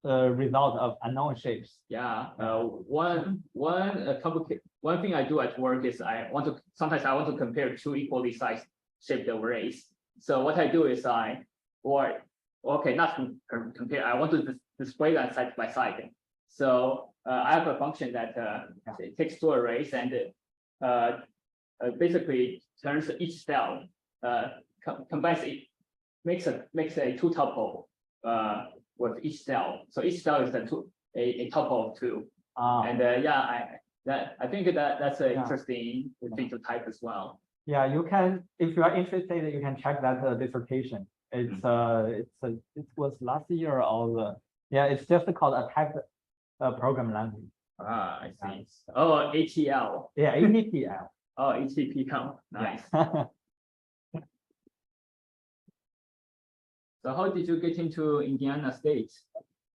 G: result of unknown shapes.
E: yeah. One thing I do at work is sometimes I want to compare two equally sized shaped arrays. So what I do is not compare. I want to display that side by side. So I have a function that it takes two arrays and basically turns each cell, combines it, makes a two tuple with each cell. So each cell is a tuple of two. And I think that's an interesting thing to type as well.
G: Yeah, you can, if you are interested, you can check that dissertation. It was last year or it's just called a typed program language.
E: Ah, I see. Oh, ATL.
G: Yeah, APL.
E: Oh, HTTP. Nice. So how did you get into Indiana State?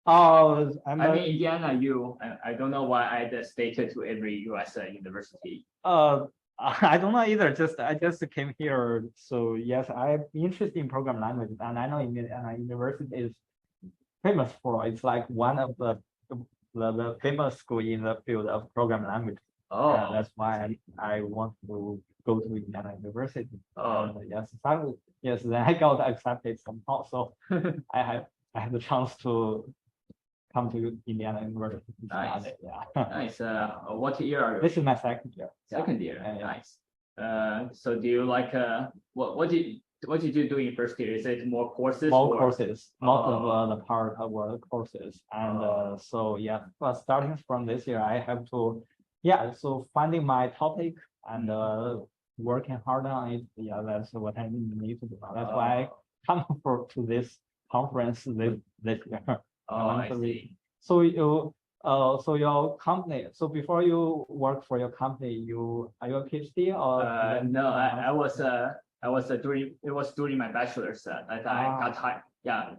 G: Oh,
E: I mean, Indiana, I don't know why I just stated to every US university.
G: I don't know either. I just came here. So yes, I'm interested in program languages, and I know Indiana University is famous for it's like one of the famous school in the field of program language.
E: Oh,
G: that's why I want to go to Indiana University.
E: Oh.
G: Yes, then I got accepted somehow. So I had the chance to come to Indiana University.
E: Nice.
G: Yeah.
E: Nice. What year are you?
G: This is my second year.
E: Second year.
G: Yeah.
E: Nice. So do you like what did you do in first year? Is it more courses?
G: More
E: or?
G: courses. Most of the part of our courses, and so yeah. But starting from this year, I have to so finding my topic and working hard on it. Yeah, that's what I need to do. That's why I come to this conference this year.
E: Oh, I see.
G: So so your company. So before you work for your company, are you a PhD or?
E: No, I was during my bachelor's that I got hired. Yeah,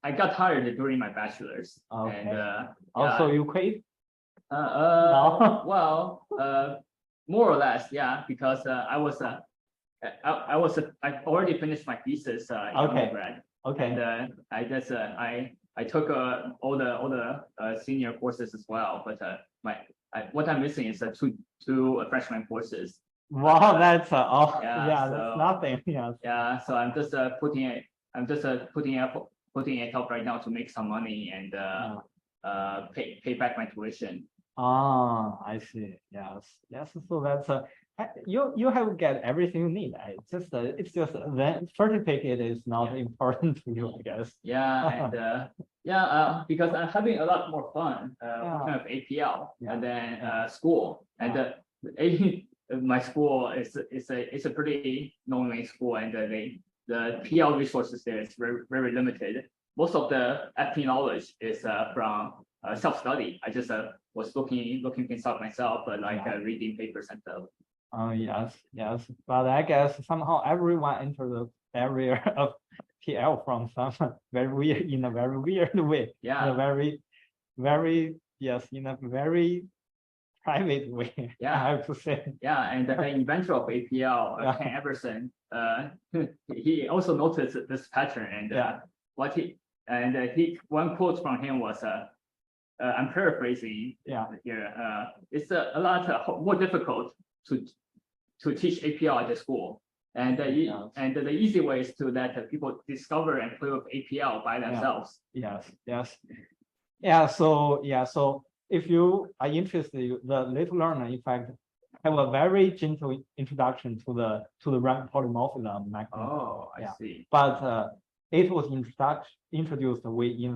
E: I got hired during my bachelor's.
G: Okay.
E: And
G: also you quit?
E: No. Well, more or less, yeah, because I already finished my thesis in undergrad.
G: Okay.
E: And I took all the senior courses as well, but what I'm missing is two freshman courses.
G: Wow, that's
E: that's
G: nothing. Yeah.
E: Yeah, so I'm just putting it up right now to make some money and pay back my tuition.
G: I see. Yes. So that's you have get everything you need. It's just the certificate is not important to you, I guess.
E: Yeah, and because I'm having a lot more fun working with APL and then school and my school is a pretty long-range school, and the PL resources there is very, very limited. Most of the FP knowledge is from self-study. I just was looking things up myself, but reading papers and stuff.
G: Oh yes. But I guess somehow everyone entered the area of PL from some very weird way.
E: Yeah.
G: In a very yes, in a very private way.
E: Yeah.
G: I have to say.
E: Yeah, and the inventor of APL,
G: Yeah.
E: Ken Everson, he also noticed this pattern and
G: Yeah.
E: one quote from him was, I'm paraphrasing
G: Yeah.
E: here, it's a lot more difficult to teach APL at the school. And the easy way is to let people discover and play with APL by themselves.
G: Yes, yes. Yeah, so if you are interested, the little learner, in fact, have a very gentle introduction to the rank polymorphism mechanism.
E: Oh, I
G: Yeah.
E: see.
G: But it was introduced in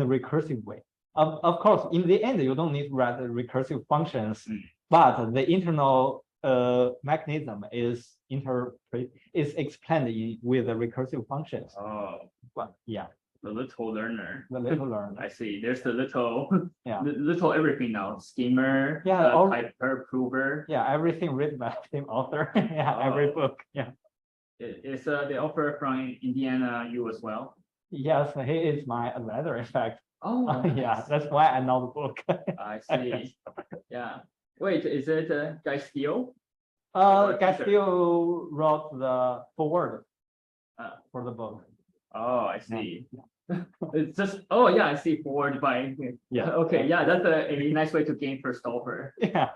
G: the recursive way. Of course, in the end, you don't need to write the recursive functions, but the internal mechanism is explained with the recursive functions.
E: Oh,
G: But yeah,
E: the little learner.
G: the little learner.
E: I see. There's the little,
G: Yeah.
E: little everything now. Schemer,
G: Yeah, all-
E: typer, prover.
G: Yeah, everything written by the same author. Yeah, every
E: Oh.
G: book. Yeah.
E: Is the author from Indiana U as well?
G: Yes, he is my advisor, in fact.
E: Oh,
G: Yeah,
E: nice.
G: that's why I know the book.
E: I see. Yeah. Wait, is it Guy Steele?
G: Castillo wrote the forward for the book.
E: Oh, I see. It's just, oh yeah, I see forward by.
G: Yeah.
E: Okay, yeah, that's a nice way to gain first offer.
G: Yeah.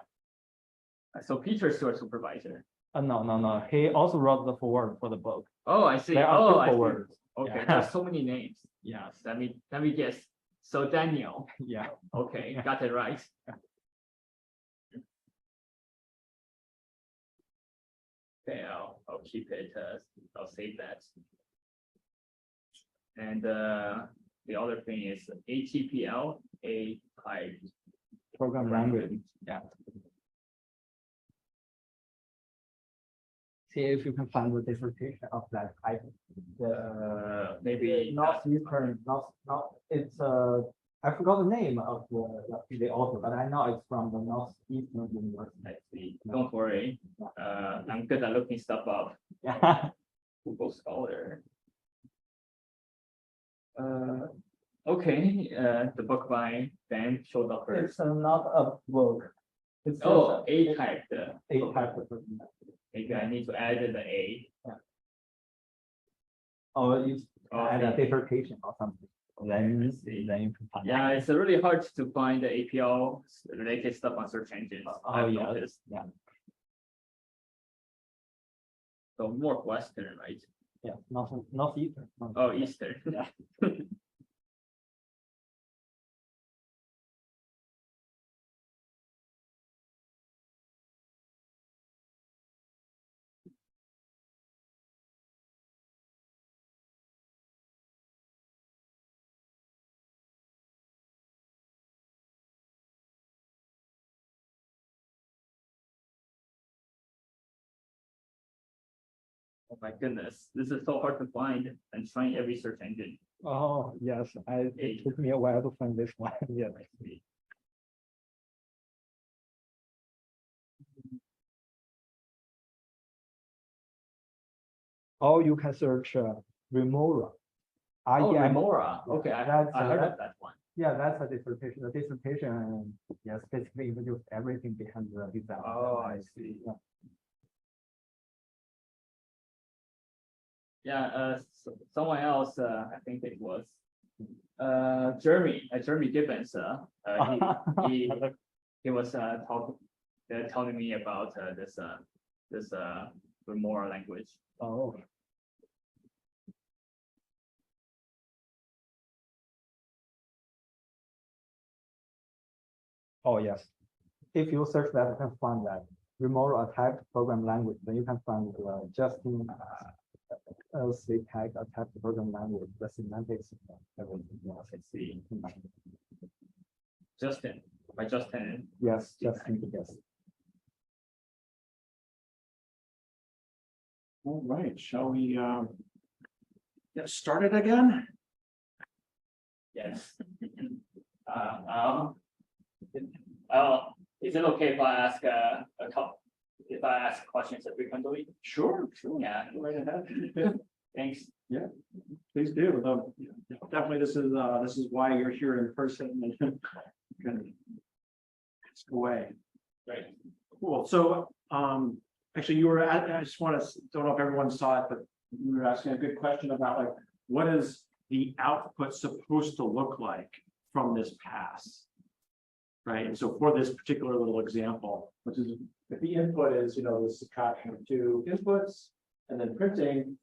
E: So Peter's your supervisor.
G: No. He also wrote the forward for the book.
E: Oh, I see.
G: There are
E: Oh,
G: two
E: I see.
G: forwards.
E: Okay,
G: Yeah.
E: there's so many names.
G: Yes.
E: Let me guess. So Daniel.
G: Yeah.
E: Okay,
G: Yeah.
E: got it right. Okay, I'll keep it. I'll save that. And the other thing is ATPL, a type.
G: Program language. Yeah. See if you can find the dissertation of that type.
E: Maybe
G: Northeastern, it's I forgot the name of the author, but I know it's from the Northeastern University.
E: I see. Don't worry. I'm good at looking stuff up.
G: Yeah.
E: Google Scholar. Okay. The book by Ben showed up first.
G: It's not a book. It's
E: Oh,
G: just
E: A type.
G: a type of.
E: Maybe I need to add the A.
G: Or you add a
E: Okay.
G: dissertation or something. Then
E: I see.
G: you can find.
E: Yeah, it's really hard to find the APL related stuff on search engines. I've
G: yeah.
E: noticed.
G: Yeah.
E: So more Western, right?
G: Yeah, Northeastern.
E: Oh, Eastern.
G: Yeah.
E: Oh my goodness, this is so hard to find and trying every search engine.
G: Oh, yes, it took me a while to find this one. Yeah.
E: I see.
G: Or you can search Remora.
E: Oh,
G: IEM.
E: Remora. Okay, I
G: That's,
E: heard of that one.
G: Yeah, that's a dissertation. The dissertation, yes, basically introduced everything behind the design.
E: Oh, I see.
G: Yeah.
E: Yeah, someone else, I think it was Jeremy Gibbons. He was telling me about this Remora language.
G: Oh. Oh, yes. If you search that, you can find that Remora typed program language, then you can find Justin Siek a typed program language, the semantics, everything. Yes,
E: I see. Justin, by Justin.
G: Yes, Justin, yes.
A: All right, shall we get started again?
E: Yes. Is it okay if I ask a couple? If I ask questions frequently?
A: Sure.
E: Yeah.
A: Go right ahead.
E: Thanks.
A: Please do. Definitely, this is why you're here in person. Gonna ask away.
E: Right.
A: Cool. So, actually, you were at, I just want to, don't know if everyone saw it, but you were asking a good question about like, what is the output supposed to look like from this pass? Right. And so for this particular little example, which is if the input is, the subtraction of two inputs and then printing,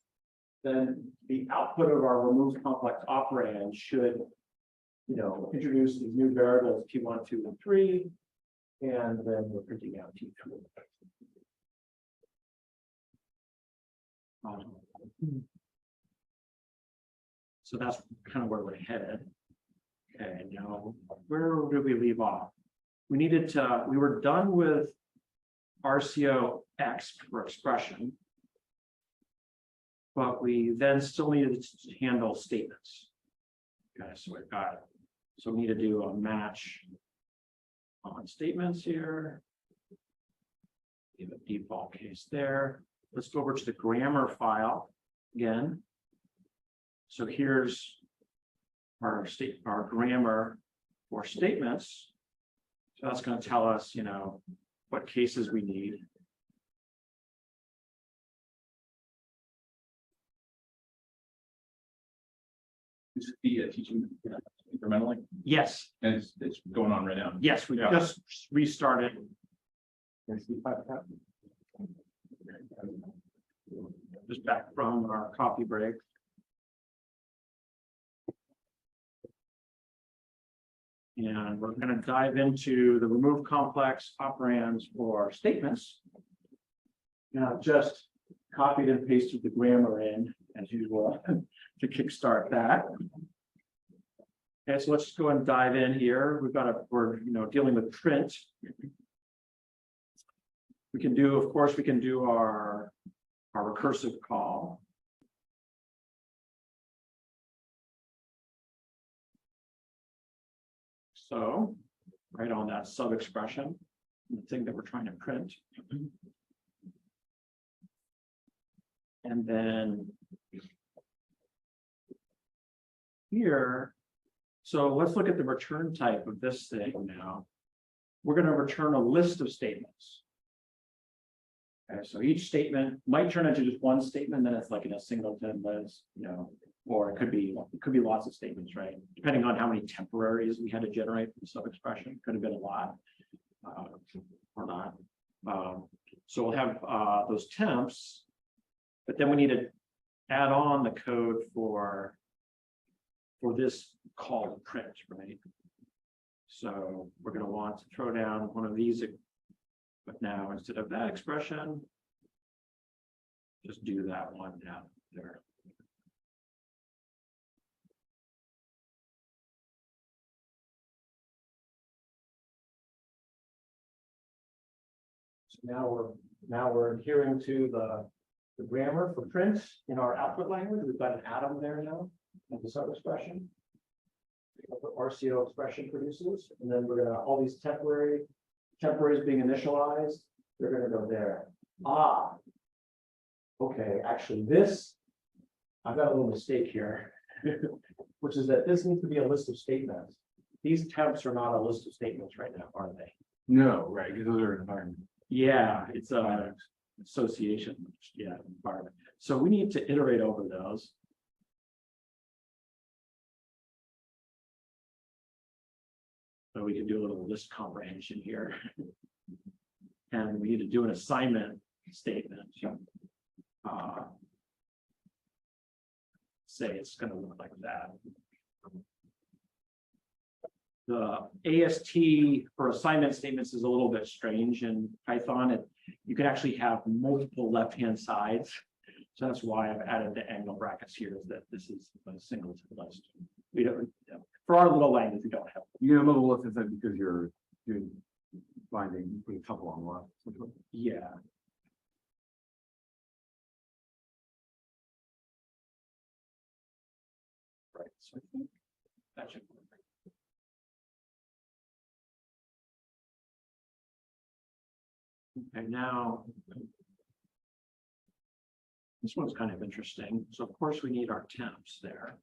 A: then the output of our removed complex operand should, introduce these new variables T1, 2, and 3, and then we're printing out T3. So that's kind of where we're headed. Okay, now where did we leave off? We were done with RCO X for expression, but we then still needed to handle statements. Okay, so we've got, so we need to do a match on statements here. We have a default case there. Let's go over to the grammar file again. So here's our grammar for statements. So that's going to tell us, what cases we need.
H: Is the teaching incrementally?
A: Yes,
H: And it's going on right now.
A: yes, we
H: Yeah.
A: just restarted. Just back from our coffee break. And we're going to dive into the remove complex operands for statements. Now, just copied and pasted the grammar in as usual to kickstart that. Okay, so let's just go and dive in here. We're dealing with print. We can do, of course, our recursive call. So, right on that sub expression, the thing that we're trying to print. And then here, so let's look at the return type of this thing now. We're going to return a list of statements. Okay, so each statement might turn into just one statement, then it's like in a singleton list, or it could be lots of statements, right? Depending on how many temporaries we had to generate for the sub-expression, could have been a lot or not. So we'll have those temps, but then we need to add on the code for this call to print, right? So we're going to want to throw down one of these, but now instead of that expression, just do that one down there. So now we're adhering to the grammar for print in our output language. We've got an atom there now at the sub expression. The RCO expression produces, and then we're gonna all these temporaries being initialized. They're gonna go there. Okay. Actually, I've got a little mistake here, which is that this needs to be a list of statements. These temps are not a list of statements right now, are they?
C: No, right, because those are environment.
A: Yeah, it's a association, environment. So we need to iterate over those. So we can do a little list comprehension here. And we need to do an assignment statement. Say it's going to look like that. The AST for assignment statements is a little bit strange in Python. You can actually have multiple left-hand sides. So that's why I've added the angle brackets here, is that this is a single list. We don't, for our little language, we don't have.
C: You have a little left inside because you're doing binding, putting a couple on one.
A: Yeah. Right. So I think that should work. Okay, now this one's kind of interesting. So of course we need our temps there.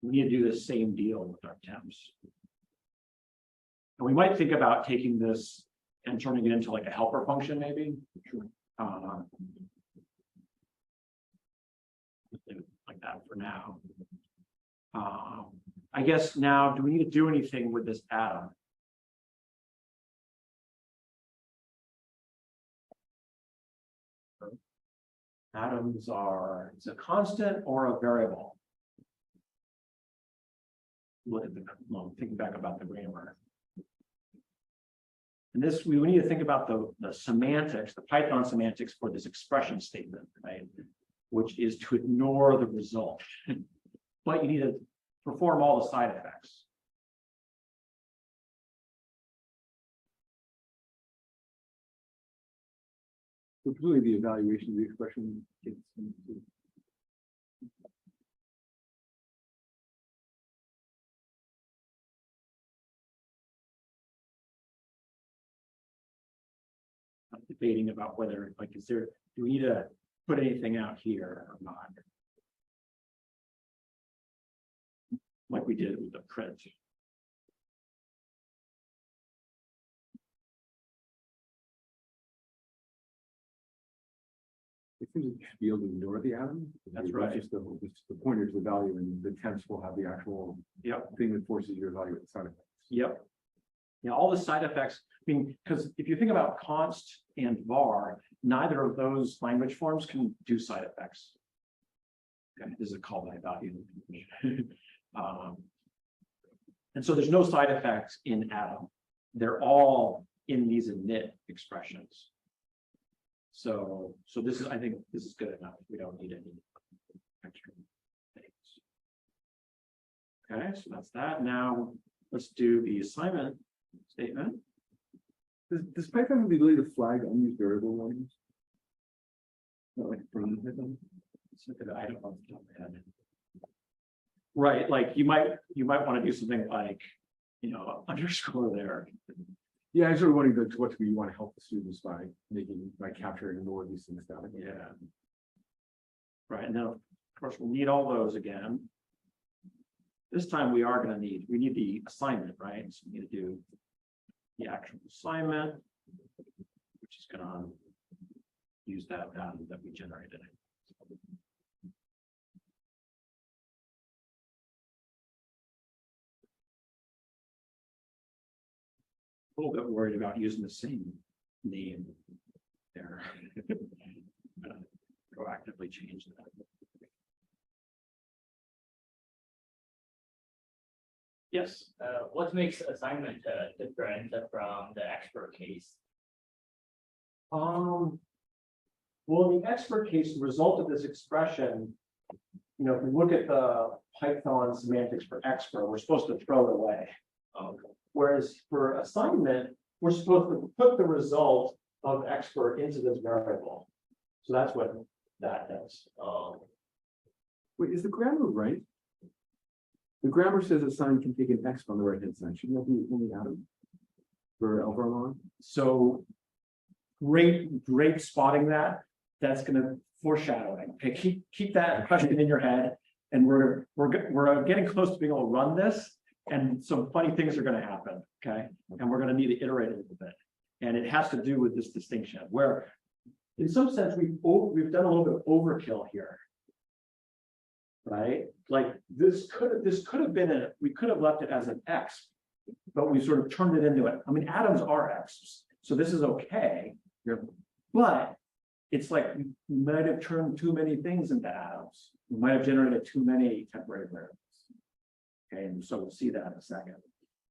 A: We need to do the same deal with our temps. And we might think about taking this and turning it into like a helper function, maybe. Like that for now. I guess now, do we need to do anything with this atom? Atoms are, it's a constant or a variable. Look at the, well, thinking back about the grammar. And this, we need to think about the semantics, the Python semantics for this expression statement, right? Which is to ignore the result. But you need to perform all the side effects.
C: It's really the evaluation of the expression.
A: I'm debating about whether, like, is there, do we need to put anything out here or not? Like we did with the print.
C: It seems you should be able to ignore the atom.
A: That's right.
C: Just the pointer to the value, and the temps will have the actual thing that forces you to evaluate the side effects.
A: Yep. Yeah, all the side effects. I mean, because if you think about const and var, neither of those language forms can do side effects. Okay, this is a call by value. And so there's no side effects in atom. They're all in these init expressions. So this is, I think this is good enough. We don't need any extra things. Okay, so that's that. Now let's do the assignment statement.
C: Does Python have the ability to flag unused variable names?
A: Not like from them. I don't know off the top of my head. Right, like you might want to do something like, you know, underscore there.
C: Yeah, I sort of wondering to what degree you want to help the students by capturing more of these things down.
A: Yeah. Right, and then of course we'll need all those again. This time we need the assignment, right? So we need to do the actual assignment, which is going to use that atom that we generated. A little bit worried about using the same name there. Proactively change that. Yes.
E: What makes assignment different from the expert case?
A: Well, in the expert case, the result of this expression, you know, if we look at the Python semantics for expert, we're supposed to throw it away. Whereas for assignment, we're supposed to put the result of expert into this variable. So that's what that does.
C: Wait, is the grammar right? The grammar says assign can take an X on the right hand side. Shouldn't that be only atom for Lvar?
A: So great spotting that. That's going to foreshadowing. Okay, keep that question in your head, and we're getting close to being able to run this. And some funny things are going to happen, okay? And we're going to need to iterate a little bit. And it has to do with this distinction, where in some sense we've done a little bit of overkill here, right? Like this could have been we could have left it as an X, but we sort of turned it into it. I mean, atoms are X's, so this is okay. But it's like we might have turned too many things into atoms. We might have generated too many temporary variables. Okay, and so we'll see that in a second.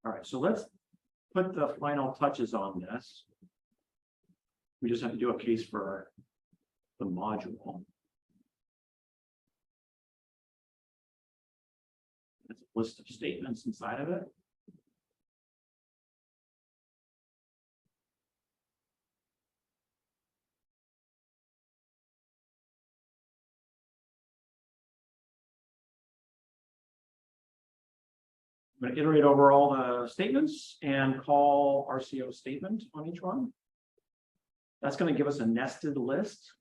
A: All right, so let's put the final touches on this. We just have to do a case for the module. That's a list of statements inside of it. I'm going to iterate over all the statements and call RCO statement on each one. That's going to give us a nested list.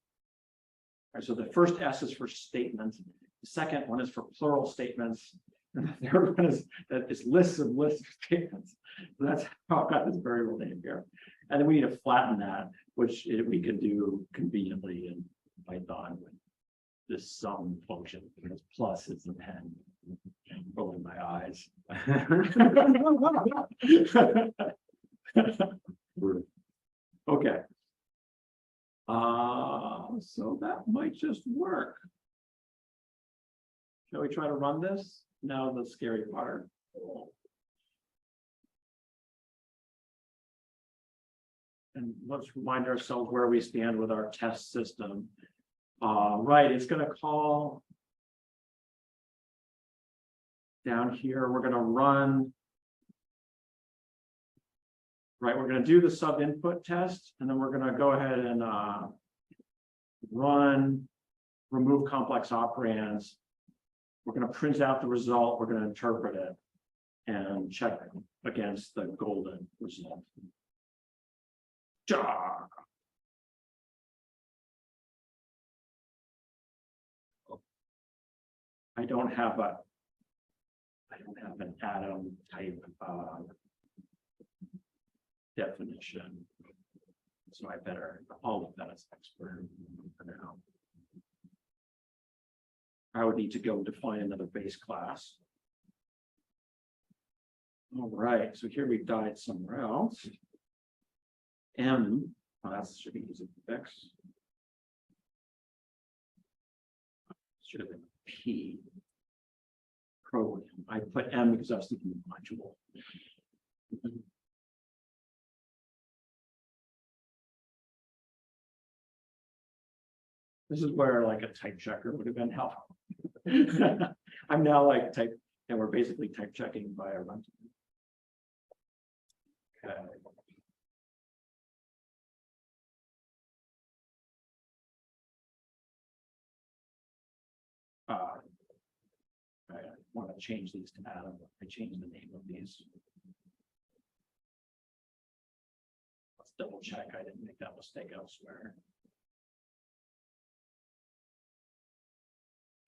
A: All right, so the first S is for statement. The second one is for plural statements. And the third one is that is lists of statements. So that's how I've got this variable name here. And then we need to flatten that, which we can do conveniently in Python with this sum function, because plus is the pen. Rolling my eyes. Okay. So that might just work. Shall we try to run this? Now the scary part. And let's remind ourselves where we stand with our test system. Right, it's going to call down here. We're going to run. Right, we're going to do the sub input test, and then we're going to go ahead and run remove complex operands. We're going to print out the result. We're going to interpret it and check against the golden result. I don't have an atom type definition, so I better all of that as expert for now. I would need to go define another base class. All right, so here we've died somewhere else. M, that should be using X. Should have been P. Program. I put M because I was thinking module. This is where like a type checker would have been helpful. I'm now like type, and we're basically type checking by a runtime. Okay. I want to change these to Adam. I changed the name of these. Let's double check. I didn't make that mistake elsewhere.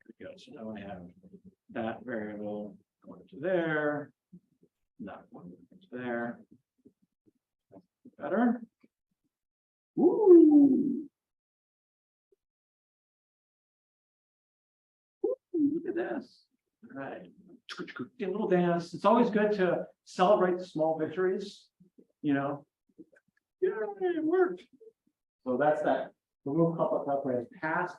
A: There we go. So now I have that variable going to there, that one going to there. Better. Woo! Look at this. All right. A little dance. It's always good to celebrate the small victories, you know. Yeah, it worked. So that's that. Remove complex operands passed.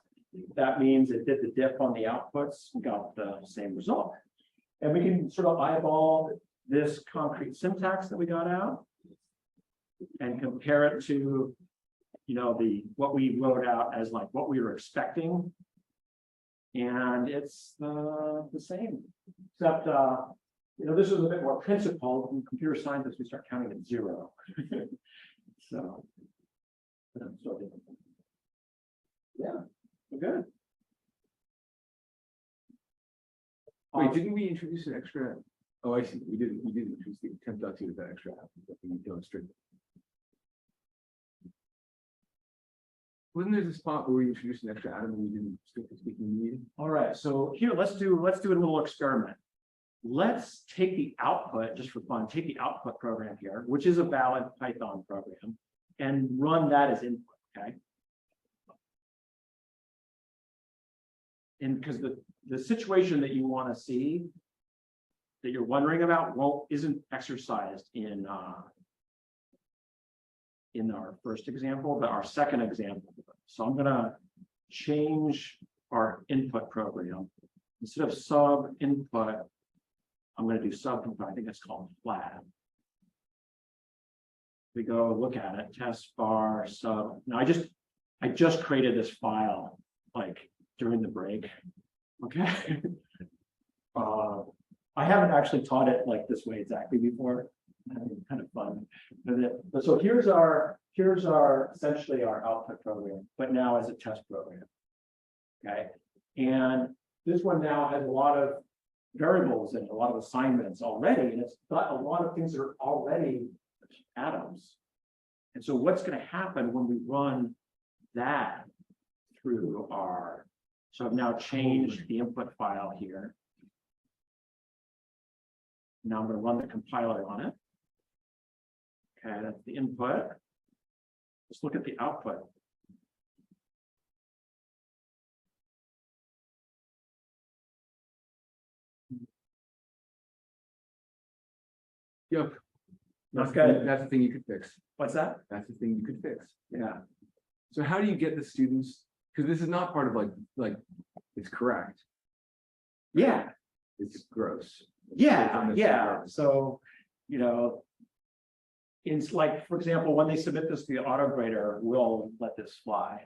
A: That means it did the diff on the outputs, got the same result. And we can sort of eyeball this concrete syntax that we got out and compare it to, you know, what we wrote out as like what we were expecting. And it's the same, except, you know, this is a bit more principled. In computer science, we start counting at 0. So, yeah, we're good.
C: Wait, didn't we introduce an extra? Oh, I see. We didn't introduce the temp.2 with that extra that we illustrated. Wasn't there a spot where we introduced an extra atom and we didn't speak in the meeting?
A: All right, so here let's do a little experiment. Let's take the output, just for fun, take the output program here, which is a valid Python program, and run that as input, okay? And because the situation that you want to see, that you're wondering about, isn't exercised in our first example, but our second example. So I'm going to change our input program. Instead of sub input, I'm going to do sub input. I think it's called flat. We go look at it, test bar sub. Now I just created this file like during the break. Okay. I haven't actually taught it like this way exactly before. Kind of fun with it. But so here's our essentially our output program, but now as a test program. Okay. And this one now has a lot of variables and a lot of assignments already, and it's got a lot of things that are already atoms. And so what's going to happen when we run that through so I've now changed the input file here. Now I'm going to run the compiler on it. Okay, that's the input. Let's look at the output.
C: Yep.
A: Not
C: That's
A: good.
C: that's the thing you could fix.
A: What's that?
C: That's the thing you could fix.
A: Yeah.
C: So how do you get the students, because this is not part of like, it's correct,
A: Yeah.
C: it's gross.
A: Yeah. Yeah. So, you know, it's like, for example, when they submit this to the auto grader, we'll let this fly.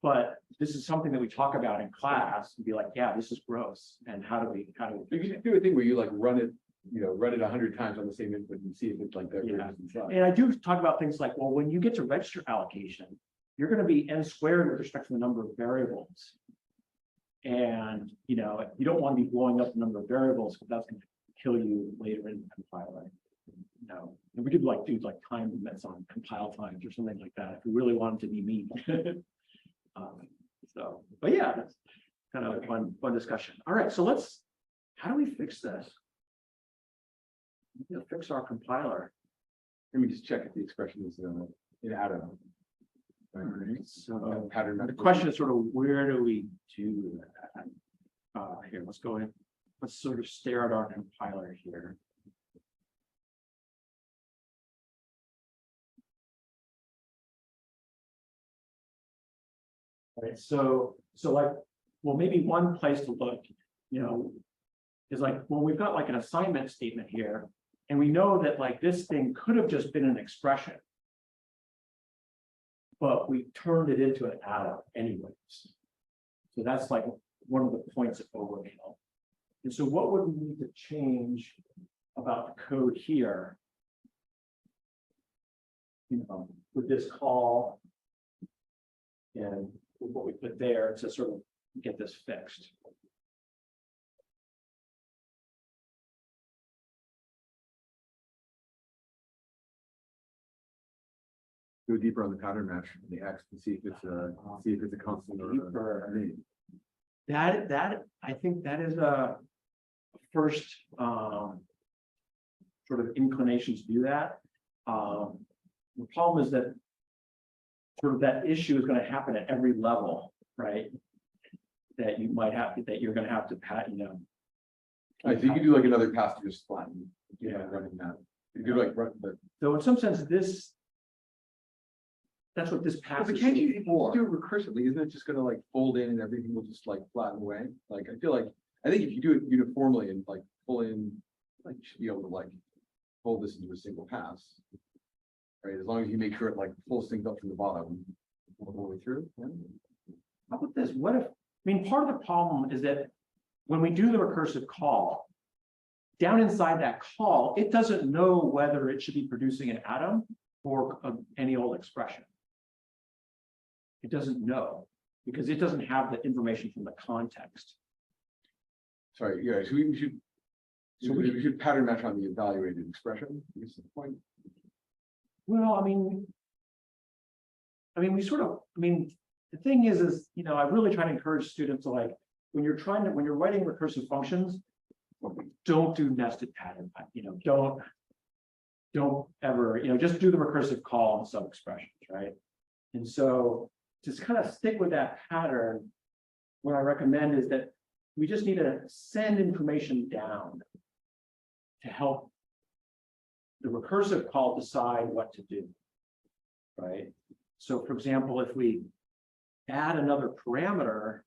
A: But this is something that we talk about in class and be like, yeah, this is gross. And how do we
C: You can do a thing where you like run it, run it 100 times on the same input and see if it's like that.
A: Yeah. And I do talk about things like, well, when you get to register allocation, you're going to be n squared with respect to the number of variables. And, you don't want to be blowing up the number of variables because that's going to kill you later in the compiler. And we could do time limits on compile times or something like that if we really wanted to be mean. But yeah, that's kind of a fun discussion. All right, so how do we fix this? We'll fix our compiler.
C: Let me just check if the expression is in add-on.
A: All right, so
C: Pattern.
A: the question is sort of where do we do that? Here, let's go in. Let's sort of stare at our compiler here. All right, so well, maybe one place to look, is like, well, we've got like an assignment statement here, and we know that like this thing could have just been an expression, but we turned it into an add-on anyways. So that's like one of the points of overkill. And so what would we need to change about the code here? With this call and with what we put there to sort of get this fixed.
C: Go deeper on the pattern match in the X to see if it's a constant or a name.
A: That I think that is a first sort of inclination to do that. The problem is that sort of that issue is going to happen at every level, right? That you might have that you're going to have to
C: I think you could do like another pass to just flatten. Running that. You could like run the.
A: So in some sense, that's what this pass
C: But
A: is
C: can't you
A: for.
C: do it recursively? Isn't it just going to like fold in and everything will just like flatten away? Like I think if you do it uniformly and like pull in, like you should be able to like fold this into a single pass. Right, as long as you make sure it like pulls things up from the bottom all the way through. Yeah.
A: How about this? What if, part of the problem is that when we do the recursive call, down inside that call, it doesn't know whether it should be producing an atom or any old expression. It doesn't know because it doesn't have the information from the context.
C: Sorry, yeah, so we should pattern match on the evaluated expression. Is the point.
A: Well, we sort of, the thing is, I really try to encourage students to like, when you're writing recursive functions, don't do nested pattern, don't ever, just do the recursive call and sub expressions, right? And so just kind of stick with that pattern. What I recommend is that we just need to send information down to help the recursive call decide what to do, right? So for example, if we add another parameter,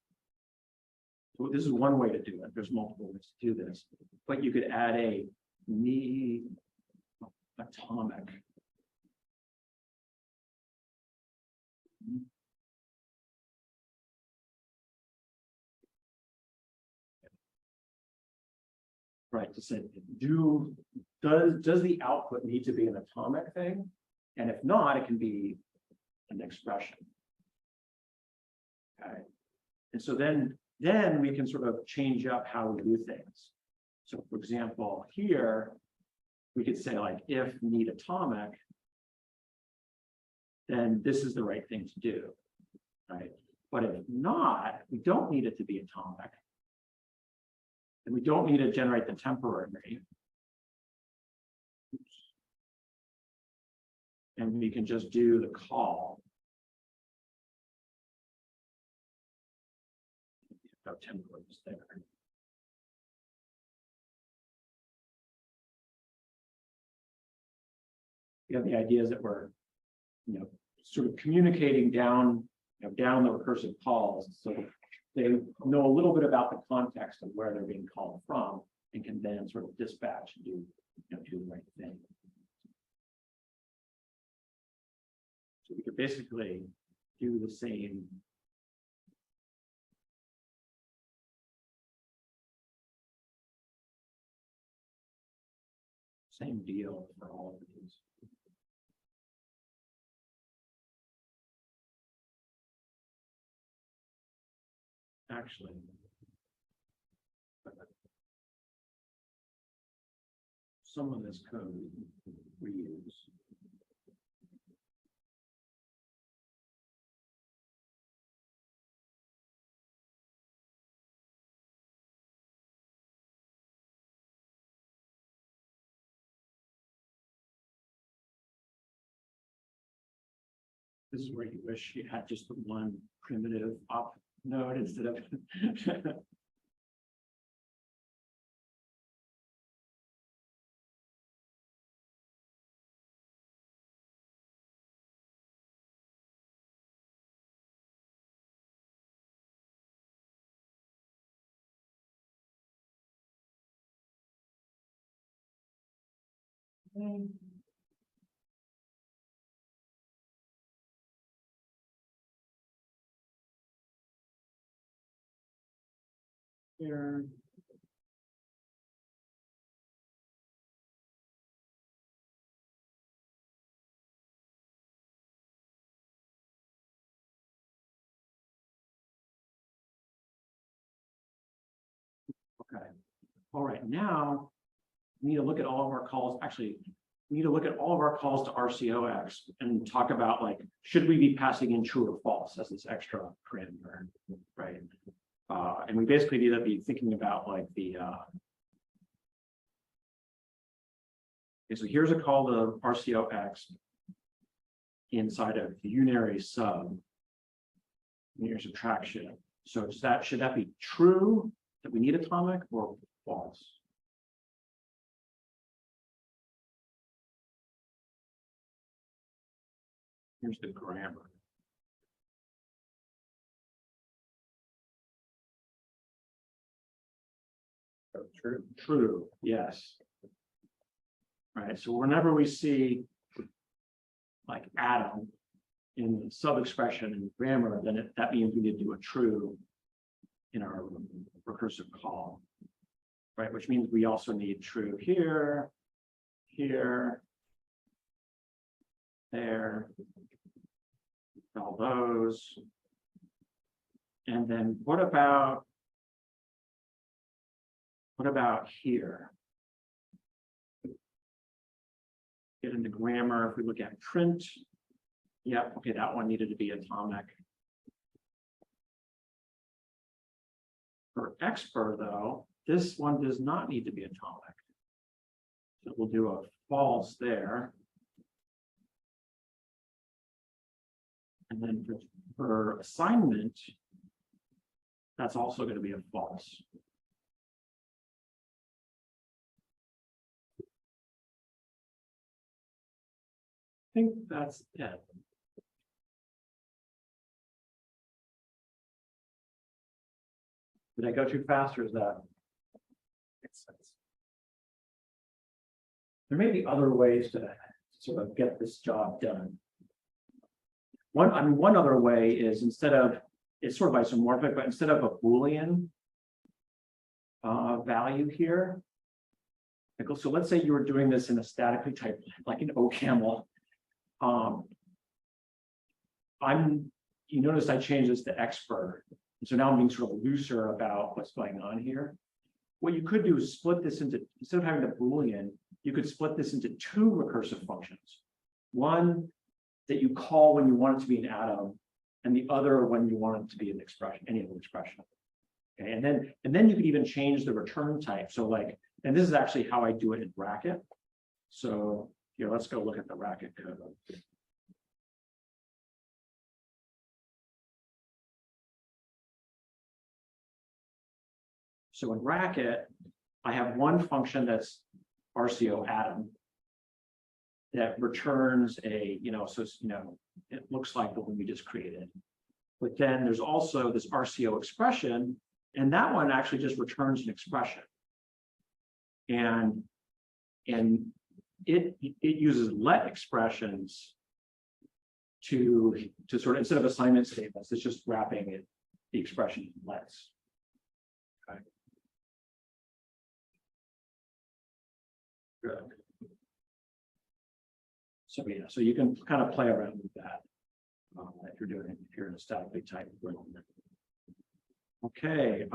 A: so this is one way to do it. There's multiple ways to do this, but you could add a need atomic. Right, to say, does the output need to be an atomic thing? And if not, it can be an expression. Okay. And so then we can sort of change up how we do things. So for example, here, we could say like, if need atomic, then this is the right thing to do, right? But if not, we don't need it to be atomic. And we don't need to generate the temporary. And we can just do the call. About 10 words there. The idea is that we're, sort of communicating down, down the recursive calls, so they know a little bit about the context of where they're being called from, and can then sort of dispatch and do, do the right thing. So we could basically do the same. Same deal for all of these. Actually, some of this code we use. This is where you wish you had just the one primitive op node instead of here. Okay. All right, now we need to look at all of our calls. Actually, we need to look at all of our calls to RCOX and talk about, like, should we be passing in true or false as this extra parameter, right? And we basically need to be thinking about, like, the okay, so here's a call to RCOX inside of the Unary sub linear subtraction. So should that be true that we need atomic, or false? Here's the grammar.
H: Oh, true.
A: True, yes. Right, so whenever we see like atom in the sub-expression in grammar, then that means we need to do a true in our recursive call, right? Which means we also need true here, here, there, all those. And then what about here? Get into grammar. If we look at print, yeah, okay, that one needed to be atomic. For expr, though, this one does not need to be atomic. So we'll do a false there. And then for assignment, that's also going to be a false. I think that's it. Did I go too fast, or is that makes sense? There may be other ways to sort of get this job done. One other way is, instead of, it's sort of isomorphic, but instead of a Boolean value here, so let's say you were doing this in a statically typed, like an OCaml. You notice I changed this to expr, so now I'm being sort of looser about what's going on here. What you could do is split this into, instead of having the Boolean, you could split this into two recursive functions. One that you call when you want it to be an atom, and the other when you want it to be an expression, any other expression. Okay, and then you could even change the return type. So like, and this is actually how I do it in Racket. So Here, let's go look at the Racket code. So in Racket, I have one function that's RCO atom that returns a, so it's, it looks like the one we just created. But then there's also this RCO expression, and that one actually just returns an expression. And it uses let expressions to sort of, instead of assignment statements, it's just wrapping it, the expression in lets. Okay. Good. So yeah, so you can kind of play around with that if you're doing it here in a statically typed environment. Okay,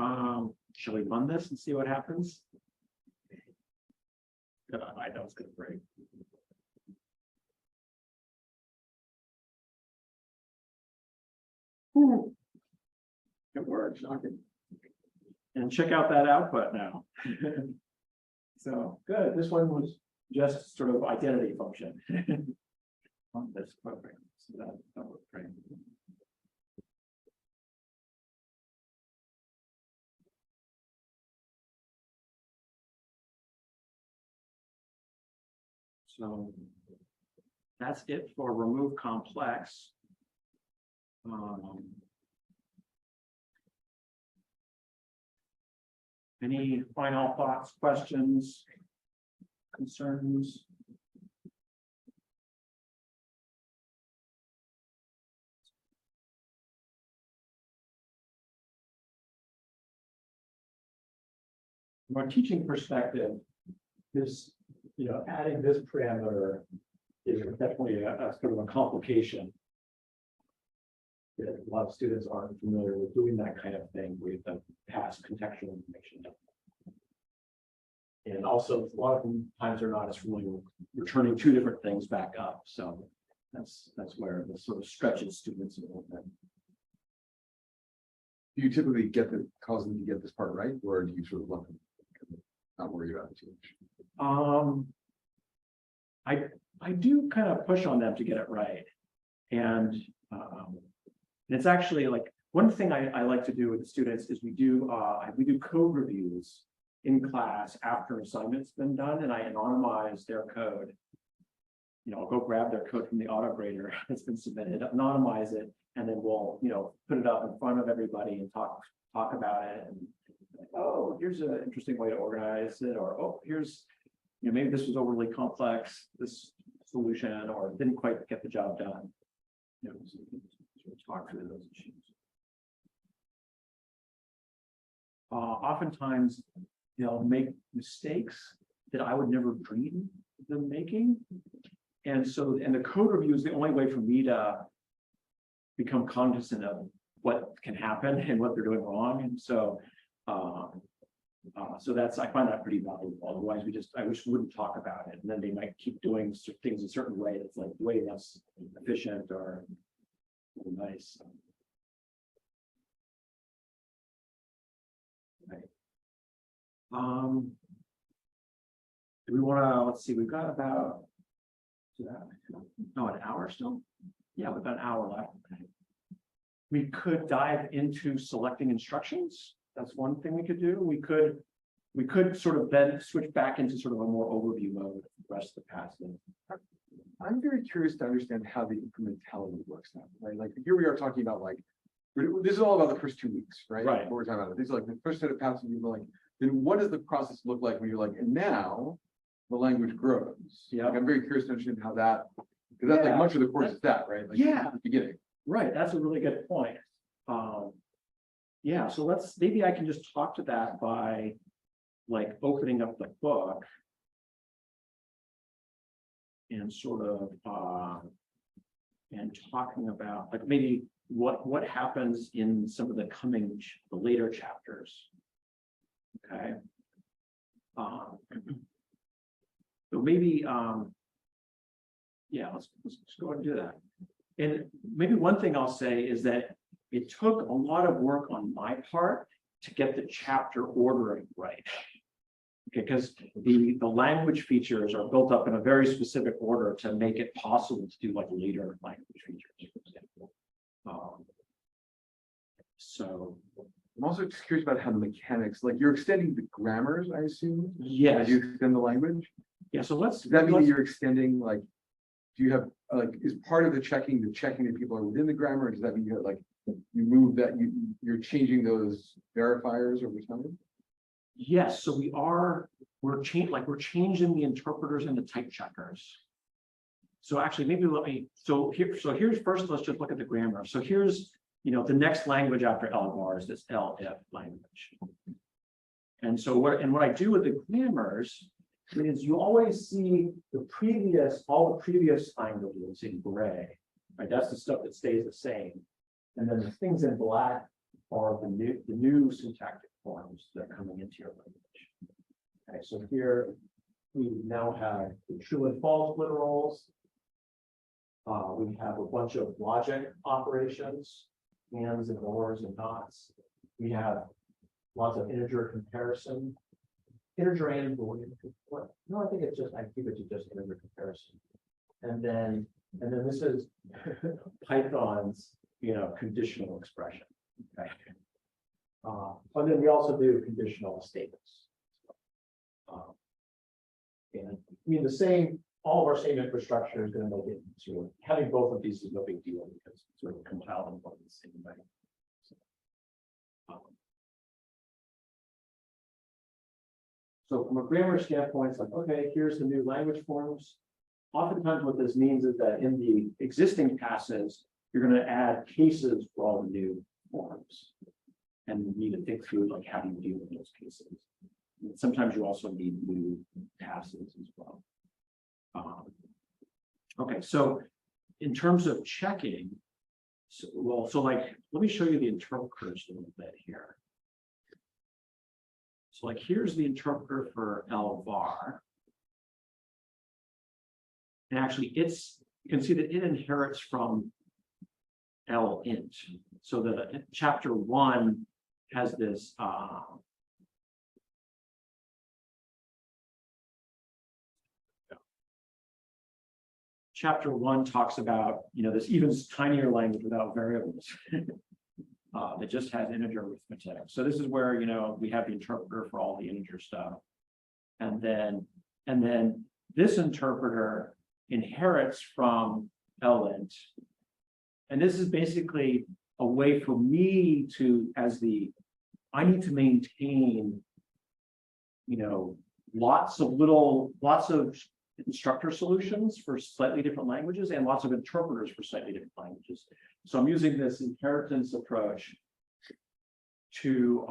A: shall we run this and see what happens? I know it's gonna break. It works. Okay. And check out that output now. So good. This one was just sort of identity function on this program. So that worked great. So that's it for remove complex. Any final thoughts, questions, concerns? From a teaching perspective, this, adding this parameter is definitely a sort of a complication. A lot of students aren't familiar with doing that kind of thing with the past contextual information. And also, a lot of times they're not as familiar with returning two different things back up. So that's where this sort of stretches students a little bit.
C: Do you typically cause them to get this part right, or do you sort of let them not worry about it too much?
A: I do kind of push on them to get it right. And it's actually like one thing I like to do with the students is we do code reviews in class after assignment's been done, and I anonymize their code. I'll go grab their code from the auto grader that's been submitted, anonymize it, and then we'll put it up in front of everybody and talk about it. And oh, here's an interesting way to organize it, or oh, here's maybe this was overly complex, this solution, or didn't quite get the job done. So we can sort of talk through those issues. Oftentimes they'll make mistakes that I would never dream of them making. And so, the code review is the only way for me to become cognizant of what can happen and what they're doing wrong. And so, so I find that pretty valuable. Otherwise, I wish we wouldn't talk about it. And then they might keep doing things a certain way that's like way less efficient or nice. Right. Do we want to, let's see, we've got about, an hour still? Yeah, we've got an hour left. We could dive into selecting instructions. That's one thing we could do. We could sort of then switch back into sort of a more overview mode for the rest of the passage.
C: I'm very curious to understand how the incrementality works now, right? Like here we are talking about this is all about the first 2 weeks, right?
A: Right.
C: What we're talking about. These are like the first set of passages. Then what does the process look like when you're like, and now the language grows?
A: Yeah.
C: I'm very curious to understand how that, because that's much of the course is that, right? Like
A: Yeah.
C: at the beginning.
A: Right, that's a really good point. Yeah, so maybe I can just talk to that by opening up the book and sort of and talking about maybe what happens in some of the later chapters. Okay. So maybe yeah, let's go ahead and do that. And maybe one thing I'll say is that it took a lot of work on my part to get the chapter ordering right. Okay, because the language features are built up in a very specific order to make it possible to do like later language features, for example. So
C: I'm also just curious about how the mechanics, like you're extending the grammars, I assume,
A: yes,
C: as you extend the language.
A: yeah. So let's.
C: Does that mean that
A: let's-
C: you're extending, like, do you have, like, is part of the checking that people are within the grammar? Or does that mean you like, you move that, you're changing those verifiers over time?
A: Yes, so we're changing the interpreters and the type checkers. So actually, maybe here's first, let's just look at the grammar. So here's, the next language after Lvar is this LF language. And so what I do with the grammars is you always see all the previous languages in gray, right? That's the stuff that stays the same. And then the things in black are the new syntactic forms that are coming into your language. Okay, so here we now have the true and false literals. We have a bunch of logic operations, ands and ors and nots. We have lots of integer comparison. Integer and boolean. No, I think it's just, I keep it to just integer comparison. And then this is Python's, conditional expression. Okay. And then we also do conditional statements. And I mean, all of our same infrastructure is going to make it easier. Having both of these is no big deal because it's sort of compile them both the same way. So from a grammar standpoint, it's like, okay, here's the new language forms. Oftentimes what this means is that in the existing passes, you're going to add cases for all the new forms. And you need to think through like how do you deal with those cases. And sometimes you also need new passes as well. Okay, so in terms of checking, so like, let me show you the interpreters a little bit here. So like, here's the interpreter for Lvar. And actually you can see that it inherits from Lint. So the chapter 1 has this chapter 1 talks about, this even tinier language without variables. That just has integer arithmetic. So this is where, we have the interpreter for all the integer stuff. And then this interpreter inherits from Lint. And this is basically a way for me to, I need to maintain, lots of instructor solutions for slightly different languages and lots of interpreters for slightly different languages. So I'm using this inheritance approach to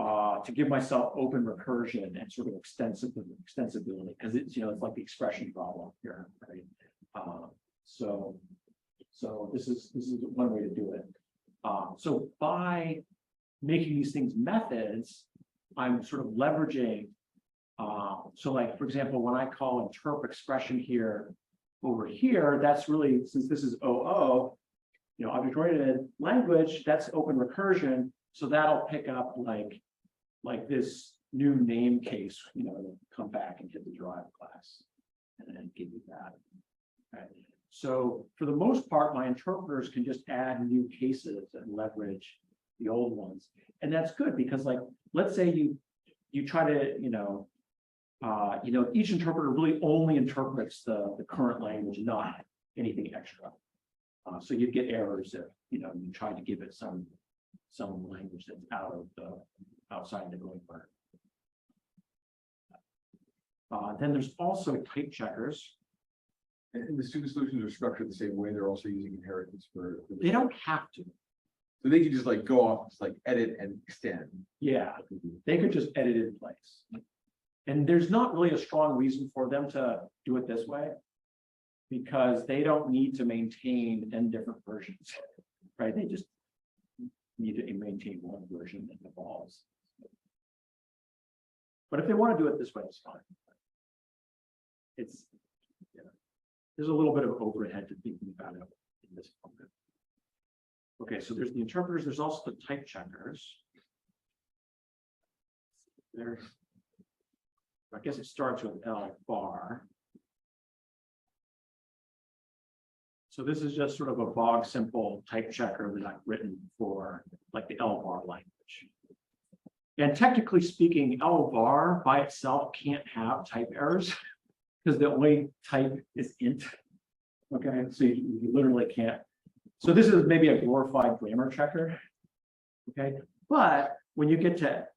A: give myself open recursion and sort of extensibility, because it's like the expression problem here, right? So this is one way to do it. So by making these things methods, I'm sort of leveraging. So like, for example, when I call interp expression here over here, that's really, since this is OO, object-oriented language, that's open recursion. So that'll pick up like this new name case, come back and hit the drive class and then give you that. Okay. So for the most part, my interpreters can just add new cases and leverage the old ones. And that's good because, like, let's say you try to, each interpreter really only interprets the current language, not anything extra. So you'd get errors if you tried to give it some language that's outside the going part. Then there's also type checkers.
C: And the student solutions are structured the same way. They're also using inheritance for
A: They don't have to.
C: So they can just like go off, just like edit and extend.
A: Yeah, they could just edit in place. And there's not really a strong reason for them to do it this way, because they don't need to maintain n different versions, right? They just need to maintain one version that evolves. But if they want to do it this way, it's fine. It's, there's a little bit of overhead to thinking about it in this program. Okay, so there's the interpreters, there's also the type checkers. I guess it starts with Lvar. So this is just sort of a bog simple type checker that I've written for like the Lvar language. And technically speaking, Lvar by itself can't have type errors because the only type is int. Okay, so you literally can't. So this is maybe a glorified grammar checker. Okay, but when you get to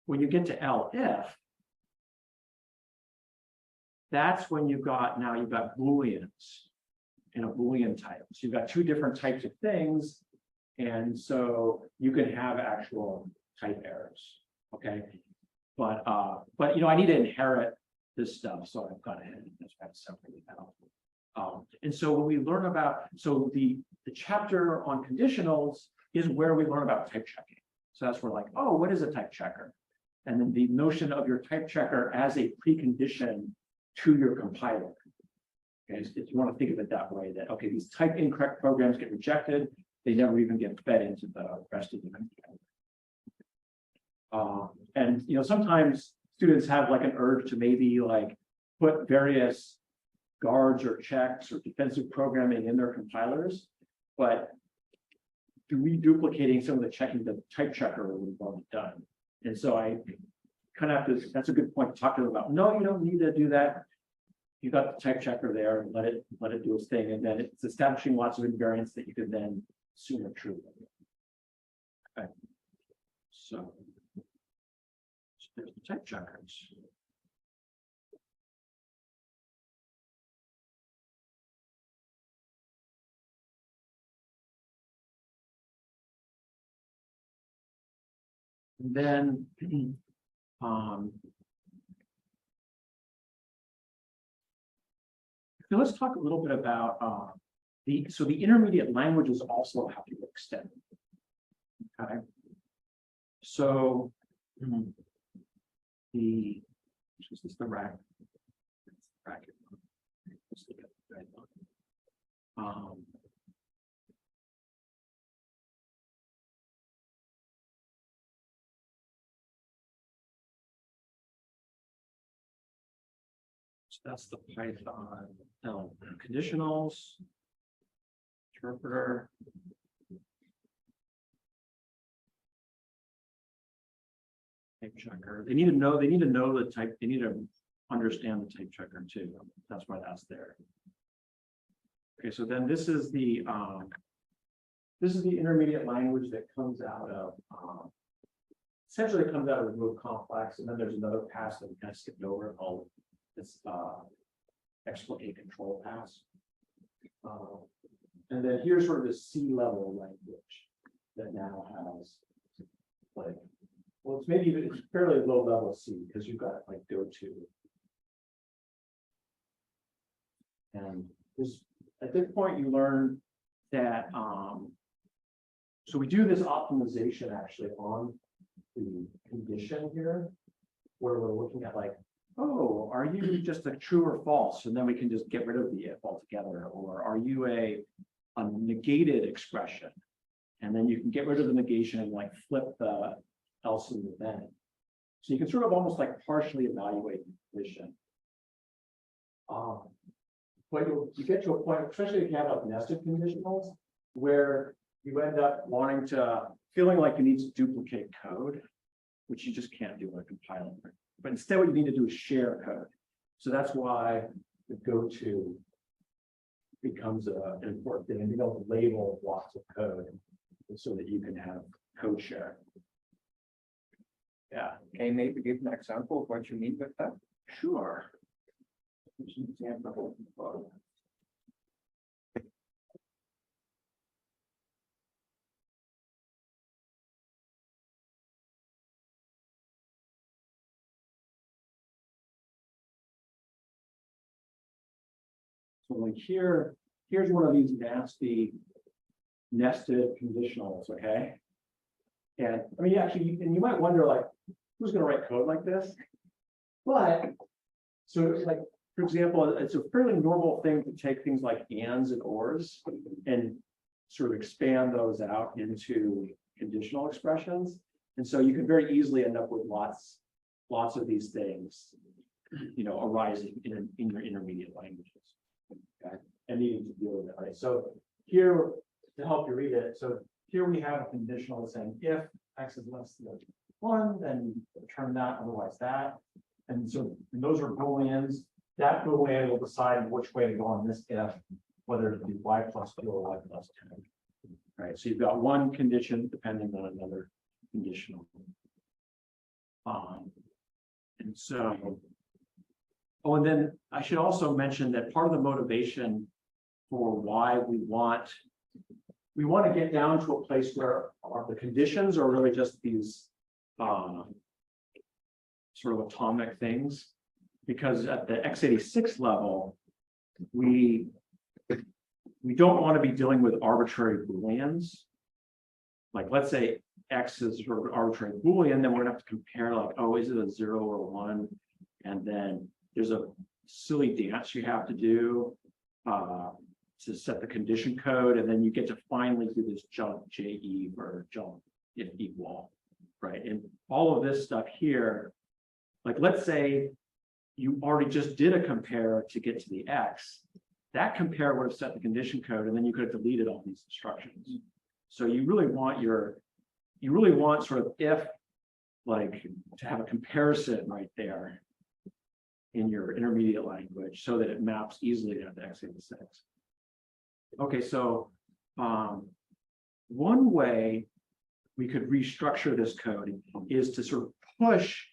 A: elif, that's when you've got Booleans in a Boolean type. So you've got two different types of things, and so you can have actual type errors. Okay, but I need to inherit this stuff, so I've got to separate it out. And so when we learn about, the chapter on conditionals is where we learn about type checking. So that's where like, oh, what is a type checker? And then the notion of your type checker as a precondition to your compiler. Okay, so if you want to think of it that way, that okay, these type incorrect programs get rejected, they never even get fed into the rest of the compiler. And sometimes students have like an urge to maybe like put various guards or checks or defensive programming in their compilers, but reduplicating some of the checking the type checker would have already done. And so I kind of have to, that's a good point to talk to them about. No, you don't need to do that. You got the type checker there, and let it do its thing, and then it's establishing lots of invariants that you can then assume are true. Okay. So there's the type checkers. And then so let's talk a little bit about the intermediate languages also have to be extended. Okay. So the Racket. Let's look at the red one. That's the Python conditionals, interpreter. Type checker. They need to know the type, they need to understand the type checker too. That's why that's there. Okay, so then this is the intermediate language that comes out of essentially it comes out of the remove complex, and then there's another pass that we kind of skipped over called this explicate control pass. And then here's sort of the C-level language that now has like, well, it's maybe even it's fairly low level C because you've got like go to. And this at this point you learn that so we do this optimization actually on the condition here, where we're looking at like, oh, are you just a true or false? And then we can just get rid of the if altogether. Or are you a negated expression? And then you can get rid of the negation and like flip the else in the then. So you can sort of almost like partially evaluate the condition. But you get to a point, especially if you have like nested conditionals, where you end up feeling like you need to duplicate code, which you just can't do in a compiler. But instead, what you need to do is share code. So that's why the go-to becomes an important thing, and you don't label blocks of code so that you can have code share. Yeah.
I: Can you maybe give an example of what you mean with that?
A: Sure. Here's an example. So like here's one of these nasty nested conditionals, okay? And I mean, actually, and you might wonder like, who's going to write code like this? But so like, for example, it's a fairly normal thing to take things like ands and ors and sort of expand those out into conditional expressions. And so you can very easily end up with lots lots of these things, arising in your intermediate languages. Okay, and needing to deal with it, right? So here, to help you read it, so here we have a conditional saying if x is less than 1, then return that, otherwise that. And so those are booleans. That boolean will decide which way to go on this if, whether it be y plus 2 or y plus 10. Right, so you've got one condition depending on another conditional. And so, oh, and then I should also mention that part of the motivation for why we want to get down to a place where the conditions are really just these sort of atomic things, because at the x86 level, we don't want to be dealing with arbitrary booleans. Like, let's say x is sort of an arbitrary boolean, then we're gonna have to compare, like, oh, is it a 0 or a 1? And then there's a silly dance you have to do to set the condition code, and then you get to finally do this jump JE or jump if equal, right? And all of this stuff here, like, let's say you already just did a compare to get to the x. That compare would have set the condition code, and then you could have deleted all these instructions. So you really want sort of if, like, to have a comparison right there in your intermediate language so that it maps easily to the x86. Okay, so one way we could restructure this code is to sort of push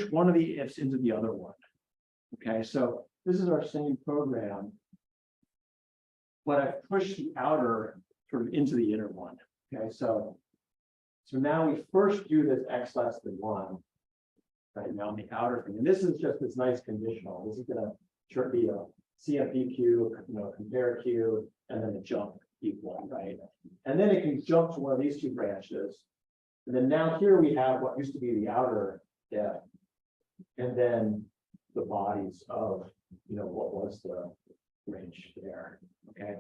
A: one of the ifs into the other one. Okay, so this is our same program, but I pushed the outer sort of into the inner one. Okay, so now we first do this x less than 1, right now on the outer thing, and this is just this nice conditional. This is going to be a CMP compare Q, and then a jump equal, right? And then it can jump to one of these two branches, and then now here we have what used to be the outer if, and then the bodies of what was the range there. Okay,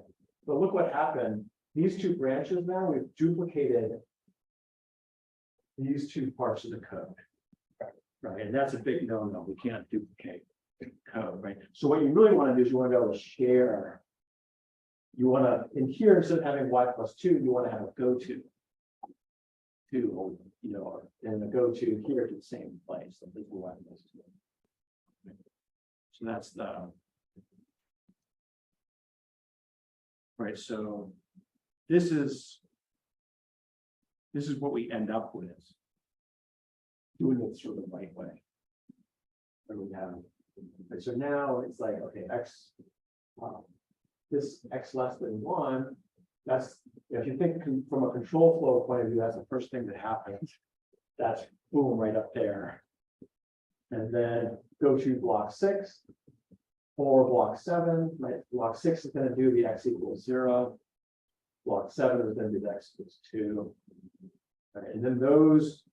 A: but look what happened. These two branches now, we've duplicated these two parts of the code, right? And that's a big no-no. We can't duplicate code, right? So what you really want to do is you want to be able to share. You want to, in here, instead of having y plus 2, you want to have a go-to, and a go-to here to the same place. So this is y plus 2. So that's the right. So this is what we end up with, doing it sort of the right way. And we have, okay, so now it's like, okay, x, this x less than 1. That's, if you think from a control flow point of view, that's the first thing that happens. That's boom right up there. And then go to block 6 or block 7, right? Block 6 is going to do the x equals 0. Block 7 is going to do the x equals 2. Right, and then those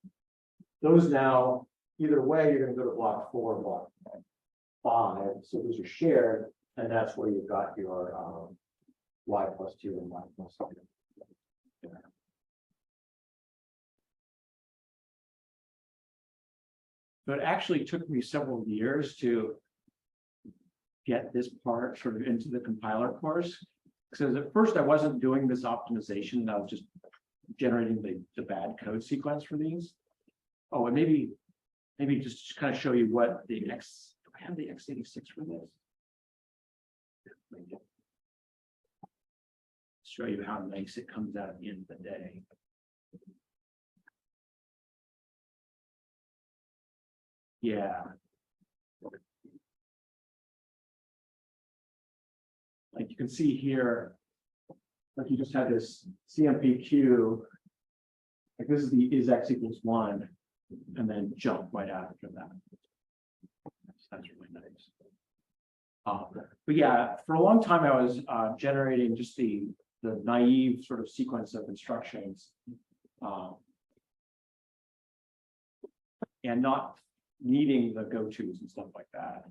A: now, either way, you're going to go to block 4 or block 5. So those are shared, and that's where you've got your y plus 2 and y plus 3. So it actually took me several years to get this part sort of into the compiler course. Because at first I wasn't doing this optimization, I was just generating the bad code sequence for these. Oh, and maybe just kind of show you what the do I have the x86 for this? Show you how nice it comes out at the end of the day. Yeah. Like you can see here, like you just had this CMPQ, like this is the is x equals 1, and then jump right after that. That's really nice. But yeah, for a long time I was generating just the naive sort of sequence of instructions, and not needing the go-tos and stuff like that.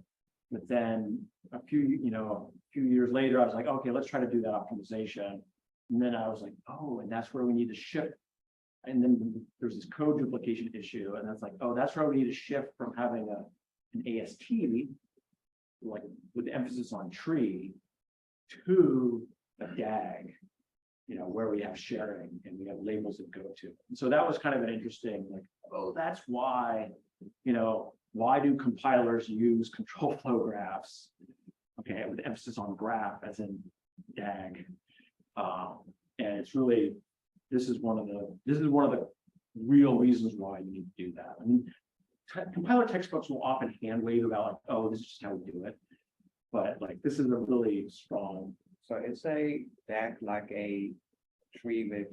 A: But then a few years later, I was like, okay, let's try to do that optimization. And then I was like, oh, and that's where we need to shift and then there's this code duplication issue, and that's like, oh, that's why we need to shift from having an AST, like with the emphasis on tree, to a DAG, where we have sharing and we have labels that go to. And so that was kind of an interesting, like, oh, that's why, why do compilers use control flow graphs? Okay, with emphasis on graph as in DAG. And it's really, this is one of the real reasons why you need to do that. I mean, compiler textbooks will often hand wave about like, oh, this is just how we do it. But like, this is a really strong.
I: So it's a DAG like a tree with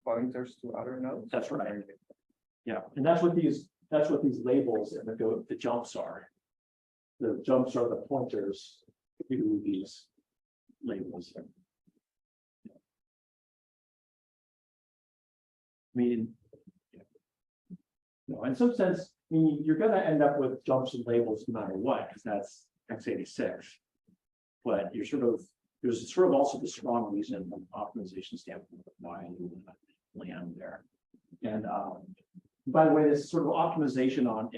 I: pointers to other nodes?
A: That's right. Yeah, and that's what these labels and the jumps are. The jumps are the pointers to these labels. I mean, in some sense, I mean, you're going to end up with jumps and labels no matter what, because that's x86. But you're there's sort of also the strong reason from an optimization standpoint why you land there. And by the way, this sort of optimization on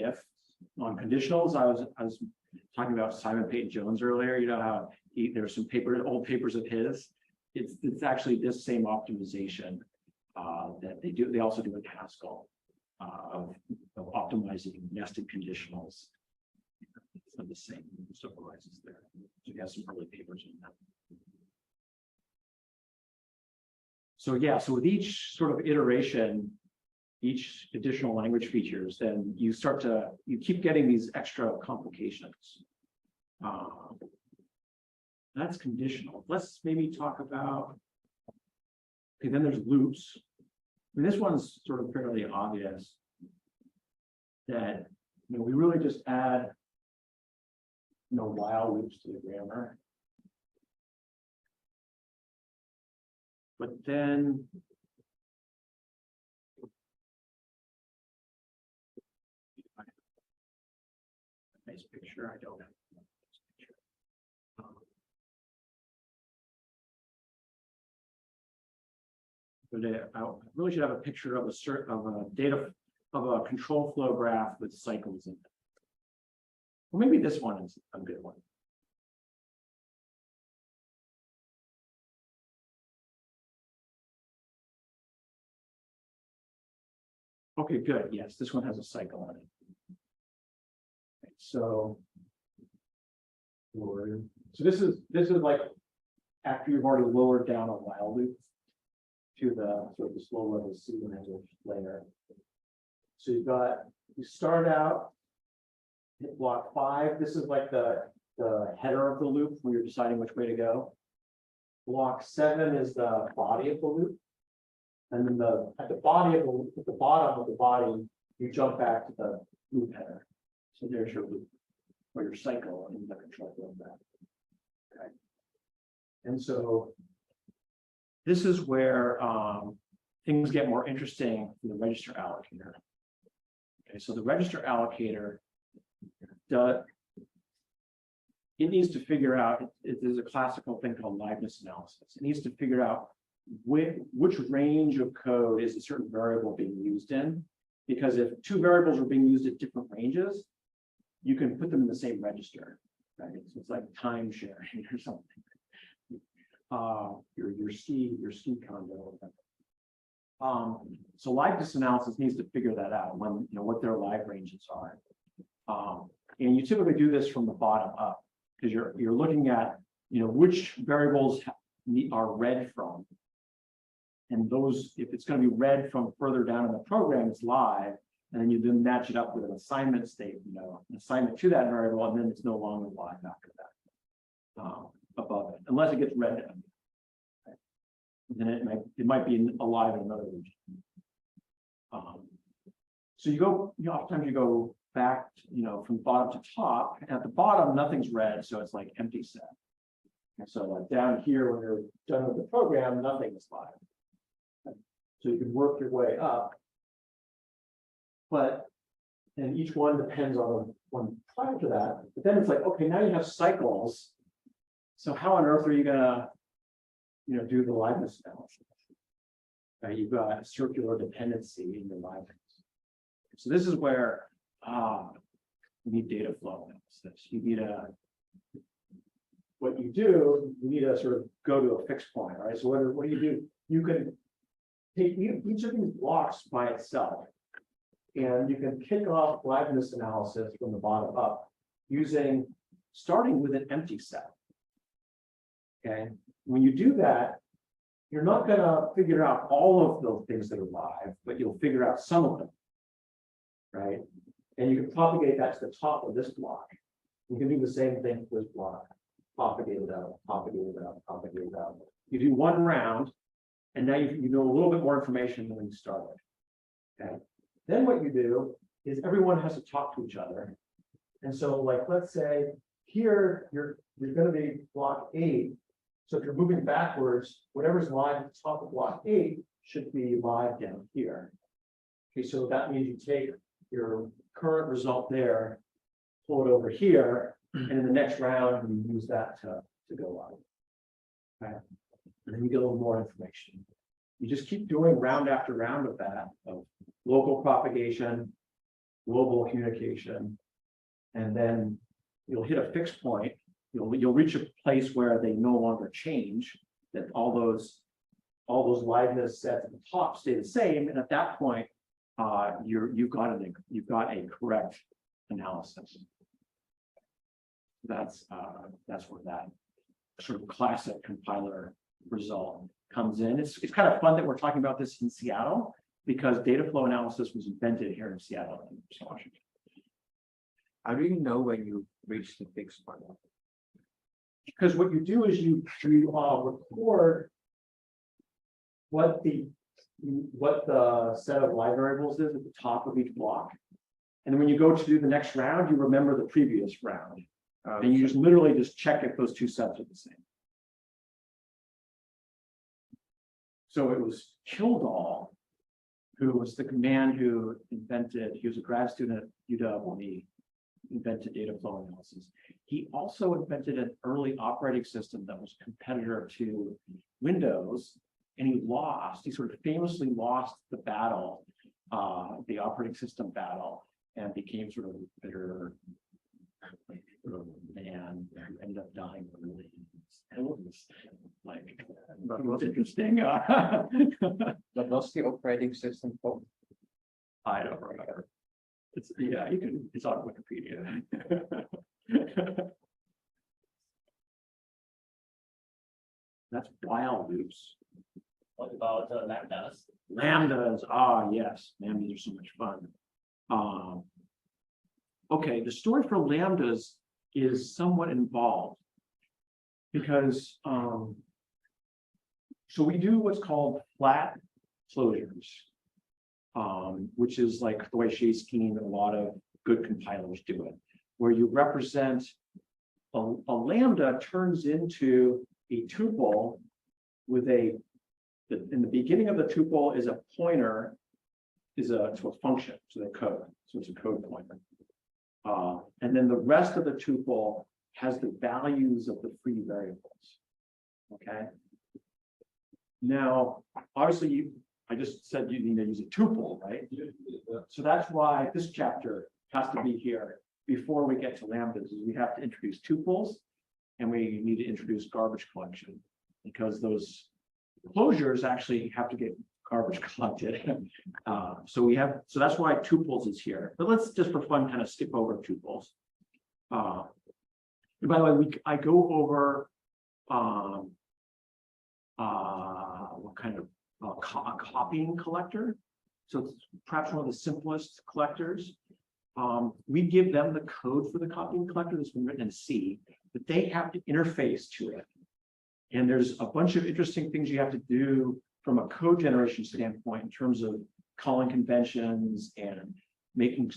A: conditionals, I was talking about Simon Peyton Jones earlier. How there's some old papers of his. It's actually this same optimization that they do. They also do in Haskell of optimizing nested conditionals. It's the same stuff arises there. So you have some early papers on that. So yeah, so with each sort of iteration, each additional language features, then you keep getting these extra complications. That's conditional. Let's maybe talk about, okay, then there's loops. I mean, this one's sort of fairly obvious that, we really just add, while loops to the grammar. But then nice picture. I don't have a nice picture. But I really should have a picture of a control flow graph with cycles in it. Well, maybe this one is a good one. Okay, good. Yes, this one has a cycle on it. Okay, so this is like after you've already lowered down a while loop to the sort of this low level C language layer. So you start out hit block 5. This is like the header of the loop where you're deciding which way to go. Block 7 is the body of the loop. And then at the bottom of the body, you jump back to the loop header. So there's your loop or your cycle in the control flow graph. Okay. And so this is where things get more interesting for the register allocator. Okay, so the register allocator it needs to figure out, there's a classical thing called liveness analysis. It needs to figure out which range of code is a certain variable being used in. Because if two variables are being used at different ranges, you can put them in the same register. Right? So it's like time sharing or something. Your ski condo. So liveness analysis needs to figure that out when what their live ranges are. And you typically do this from the bottom up because you're looking at which variables are read from, and those, if it's going to be read from further down in the program, it's live, and then you match it up with an assignment state, an assignment to that variable, and then it's no longer live after that above it, unless it gets read. Okay. Then it might be alive in another region. So you go, oftentimes you go back, from bottom to top, and at the bottom, nothing's read, so it's like empty set. And so like down here, when you're done with the program, nothing is live. Okay. So you can work your way up, and each one depends on the one prior to that. But then it's like, okay, now you have cycles. So how on earth are you gonna, do the liveness analysis? You've got a circular dependency in your libraries. So this is where you need data flow analysis. You need what you do, you need to sort of go to a fixed point, right? So what do you do? You can take each of these blocks by itself, and you can kick off liveness analysis from the bottom up starting with an empty set. Okay, when you do that, you're not going to figure out all of the things that are live, but you'll figure out some of them, right? And you can propagate that to the top of this block. You can do the same thing for this block. Propagate it out, propagate it out, propagate it out. You do one round, and now you know a little bit more information than when you started. Okay. Then what you do is everyone has to talk to each other. And so, like, let's say here you're going to be block 8. So if you're moving backwards, whatever's live at the top of block 8 should be live down here. Okay, so that means you take your current result there, pull it over here, and in the next round, you use that to go live. Okay. And then you get a little more information. You just keep doing round after round of that, of local propagation, global communication, and then you'll hit a fixed point. You'll reach a place where they no longer change, that all those liveness sets at the top stay the same, and at that point, you've got a correct analysis. That's where that sort of classic compiler result comes in. It's kind of fun that we're talking about this in Seattle, because data flow analysis was invented here in Seattle and Washington.
I: How do you know when you reach the fixed point?
A: Because what you do is you record what the set of live variables is at the top of each block, and then when you go to do the next round, you remember the previous round, and you just literally just check if those two sets are the same. So it was Kildall, who was the man who invented. He was a grad student at UW when he invented data flow analysis. He also invented an early operating system that was a competitor to Windows, and he sort of famously lost the battle, the operating system battle, and became sort of a bitter man who ended up dying early. It was like, but it was interesting.
I: But what's the operating system called?
A: I don't remember. It's it's on Wikipedia. That's while loops.
E: What about lambdas?
A: Lambdas, yes, lambdas are so much fun. Okay, the story for lambdas is somewhat involved because so we do what's called flat closures, which is like the way Shea-Scheme and a lot of good compilers do it, where you represent a lambda turns into a tuple with in the beginning of the tuple is a pointer, to a function, to the code. So it's a code pointer. And then the rest of the tuple has the values of the free variables. Okay. Now, obviously, I just said you need to use a tuple, right? So that's why this chapter has to be here before we get to lambdas. Is we have to introduce tuples, and we need to introduce garbage collection, because those closures actually have to get garbage collected. So that's why tuples is here. But let's just for fun kind of skip over tuples. And by the way, I go over what kind of a copying collector. So it's perhaps one of the simplest collectors. We give them the code for the copying collector that's been written in C, but they have to interface to it. And there's a bunch of interesting things you have to do from a code generation standpoint in terms of calling conventions and making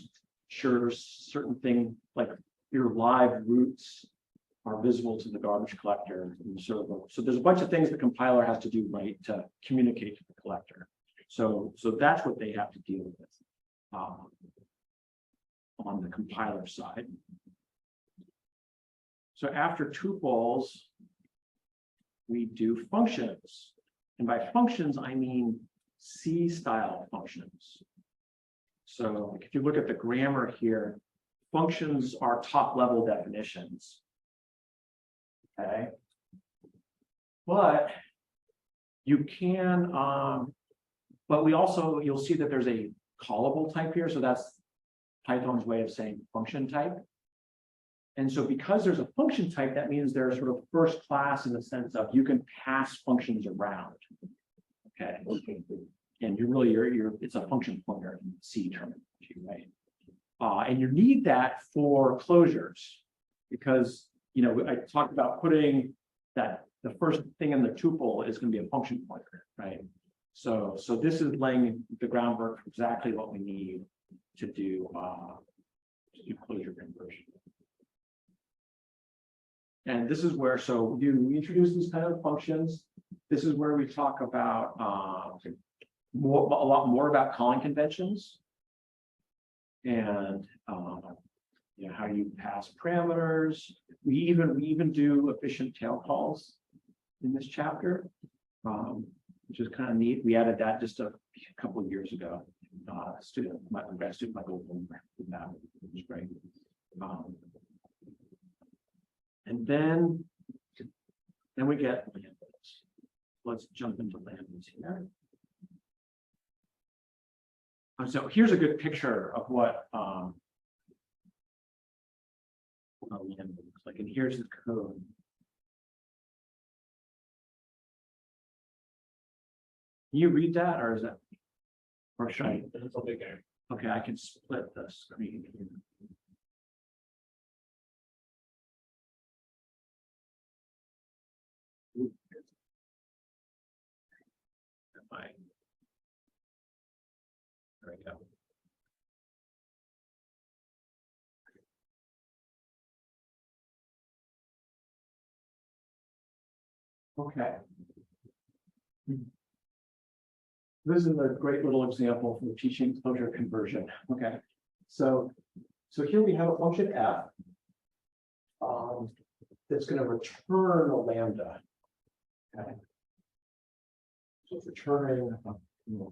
A: sure certain things like your live routes are visible to the garbage collector and the server. So there's a bunch of things the compiler has to do right to communicate to the collector. So that's what they have to deal with on the compiler side. So after tuples, we do functions. And by functions, I mean C style functions. So if you look at the grammar here, functions are top level definitions. Okay. But you can, but we also, you'll see that there's a callable type here. So that's Python's way of saying function type. And so because there's a function type, that means they're sort of first class in the sense of you can pass functions around. Okay. And you really, it's a function pointer in C terminology, right? And you need that for closures because, you know, I talked about putting that the first thing in the tuple is going to be a function pointer, right? So this is laying the groundwork for exactly what we need to do closure conversion. And this is where, so you introduce these kind of functions. This is where we talk about a lot more about calling conventions and you know, how you pass parameters. We even do efficient tail calls in this chapter, which is kind of neat. We added that just a couple of years ago. My student Michael did that, which is great. And then we get lambdas. Let's jump into lambdas here. So here's a good picture of what a lambda looks like, and here's the code. Can you read that, or is that, or should I? Okay, I can split the screen here. There we go. Okay. This is a great little example from teaching closure conversion. Okay. So here we have a function f that's going to return a lambda. Okay. So it's returning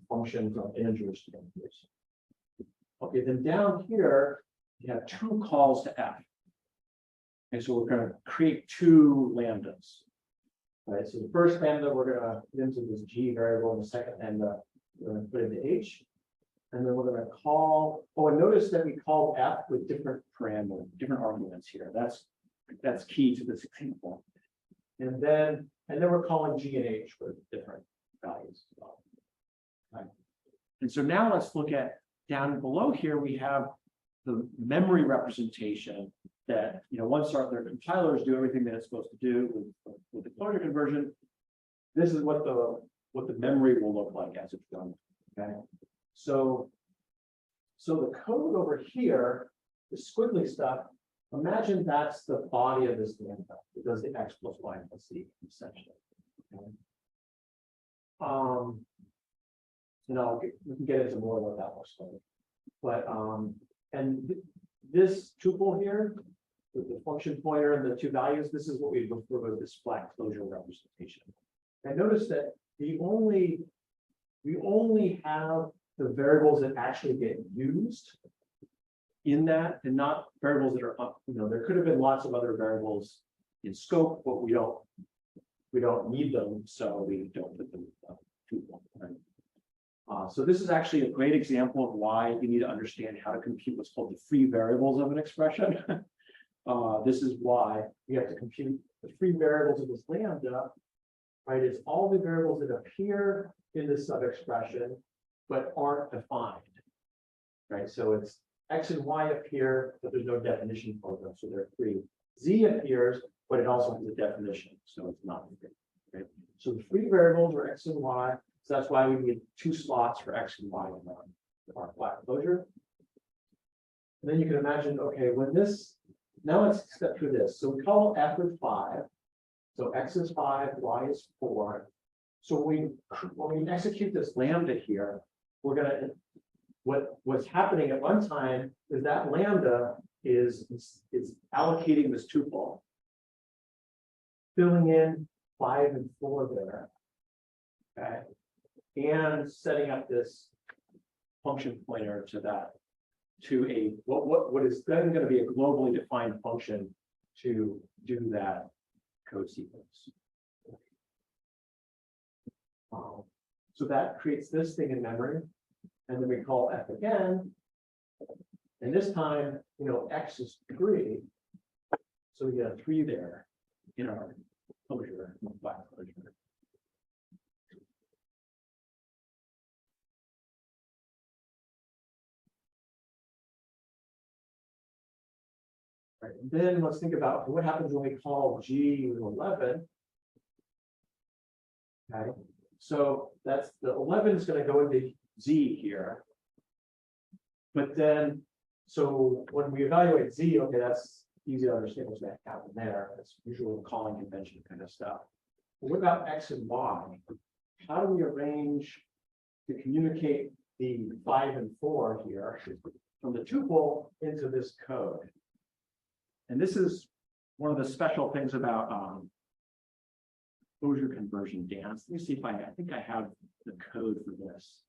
A: functions of integers to integers. Okay, then down here, you have two calls to f. Okay, so we're going to create two lambdas. Right, so the first lambda we're going to put into this g variable, and the second lambda we're going to put into h. And then we're going to call, oh, and notice that we call f with different parameters, different arguments here. That's key to this example. And then we're calling g and h with different values as well. Right. And so now let's look at down below here, we have the memory representation that, you know, once their compilers do everything that it's supposed to do with the closure conversion, this is what the memory will look like as it's done. Okay. So the code over here, the squiggly stuff, imagine that's the body of this lambda. It does the x plus y plus z essentially. Okay. You know, we can get into more of what that looks like. But this tuple here, with the function pointer and the two values, this is what we refer to as this flat closure representation. And notice that we only have the variables that actually get used in that, and not variables that are up. You know, there could have been lots of other variables in scope, but we don't need them, so we don't put them in the tuple. Right? So this is actually a great example of why you need to understand how to compute what's called the free variables of an expression. This is why you have to compute the free variables of this lambda, right? It's all the variables that appear in this sub-expression, but aren't defined, right? So it's x and y appear, but there's no definition for them, so they're free. Z appears, but it also has a definition, so it's not free. Okay? So the free variables are x and y. So that's why we need two slots for x and y in our flat closure. And then you can imagine, okay, when this, now let's step through this. So we call f with 5. So x is 5, y is 4. So when we execute this lambda here, we're gonna, what's happening at runtime is that lambda is allocating this tuple, filling in 5 and 4 there. Okay. and setting up this function pointer to that, to a, what is then going to be a globally defined function to do that code sequence. So that creates this thing in memory, and then we call f again. And this time, x is 3. So we get a 3 there in our closure, class closure. Right, and then let's think about what happens when we call G11. Okay, so that's the 11 is going to go into Z here. But then, so when we evaluate Z, okay, that's easy to understand what's going to happen there. That's usual calling convention kind of stuff. But what about X and Y? How do we arrange to communicate the 5 and 4 here from the tuple into this code? And this is one of the special things about closure conversion dance. Let me see if I think I have the code for this.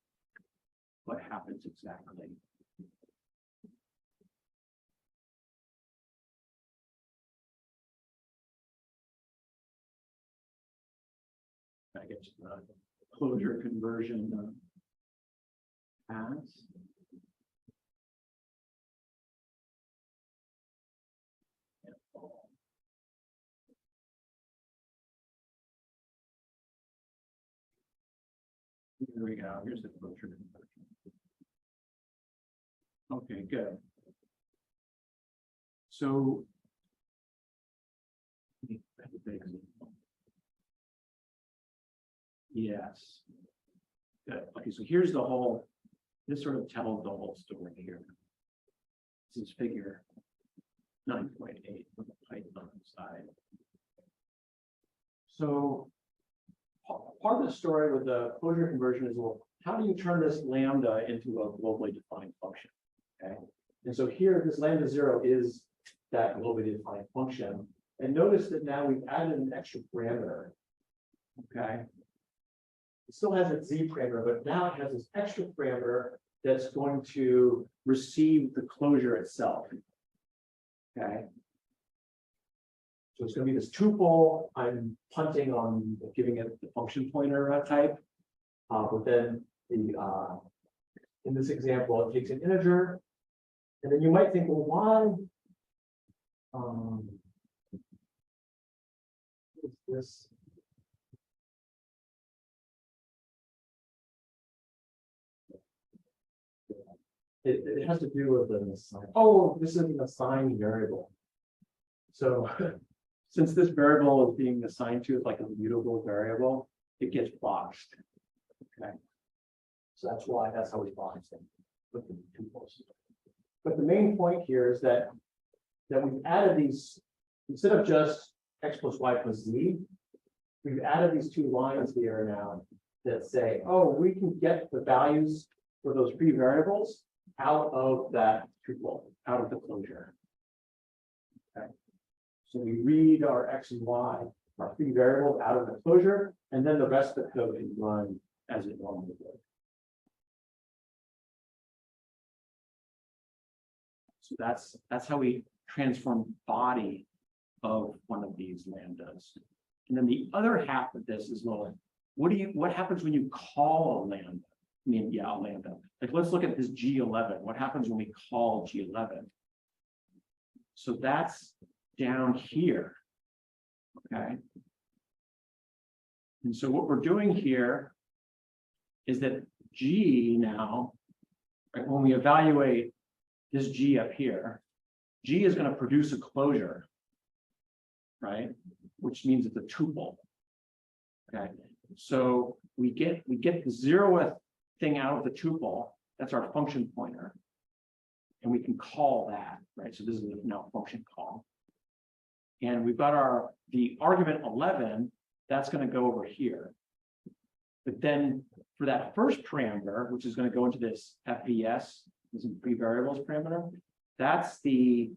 A: What happens exactly? I get closure conversion as. Here we go. Here's the closure conversion. Okay, good. So yes. Good. Okay, so here's the whole, this sort of tells the whole story here. This is figure 9.8 on the Python side. So part of the story with the closure conversion is, well, how do you turn this lambda into a globally defined function? Okay, and so here this lambda 0 is that globally defined function. And notice that now we've added an extra parameter. Okay. It still has its Z parameter, but now it has this extra parameter that's going to receive the closure itself. Okay. So it's going to be this tuple. I'm punting on giving it the function pointer type. But then the in this example, it takes an integer. And then you might think, well, why is this? It has to do with an assign. Oh, this is an assigned variable. So since this variable is being assigned to it like a mutable variable, it gets boxed. Okay. So that's how we box it with the tuples. But the main point here is that we've added these, instead of just x plus y plus z, we've added these two lines here now that say, oh, we can get the values for those free variables out of that tuple, out of the closure. Okay. So we read our x and y, our free variables out of the closure, and then the rest of the code can run as it normally would. So that's how we transform body of one of these lambdas. And then the other half of this is, well, what happens when you call a lambda? I mean, yeah, a lambda. Like, let's look at this G11. What happens when we call G11? So that's down here. Okay. And so what we're doing here is that G now, right, when we evaluate this G up here, G is going to produce a closure, right? Which means it's a tuple. Okay. So we get the 0th thing out of the tuple. That's our function pointer. And we can call that, right? So this is now a function call. And we've got the argument 11, that's going to go over here. But then for that first parameter, which is going to go into this FVS, this is free variables parameter, that's the,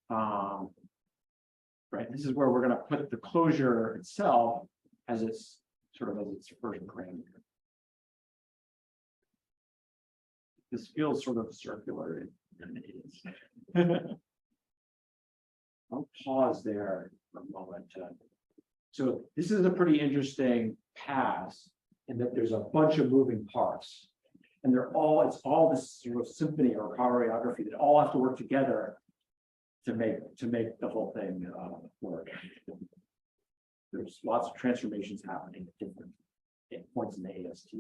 A: right, this is where we're going to put the closure itself as its sort of as its first parameter. this feels sort of circular. And it is. I'll pause there for a moment. So this is a pretty interesting pass in that there's a bunch of moving parts. And it's all this sort of symphony or choreography that all have to work together to make the whole thing work. There's lots of transformations happening at different points in the AST.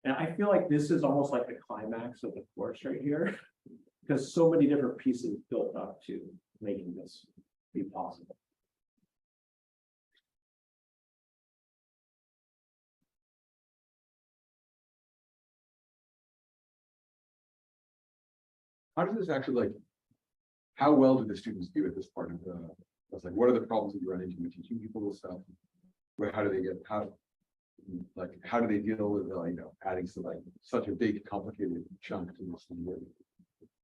A: And I feel like this is almost like the climax of the course right here, because so many different pieces built up to making this be possible.
C: How does this actually like, how well do the students do at this part of the, it's like, what are the problems that you run into when teaching people this stuff? How do they get, how do they deal with, adding some like such a big complicated chunk to this thing?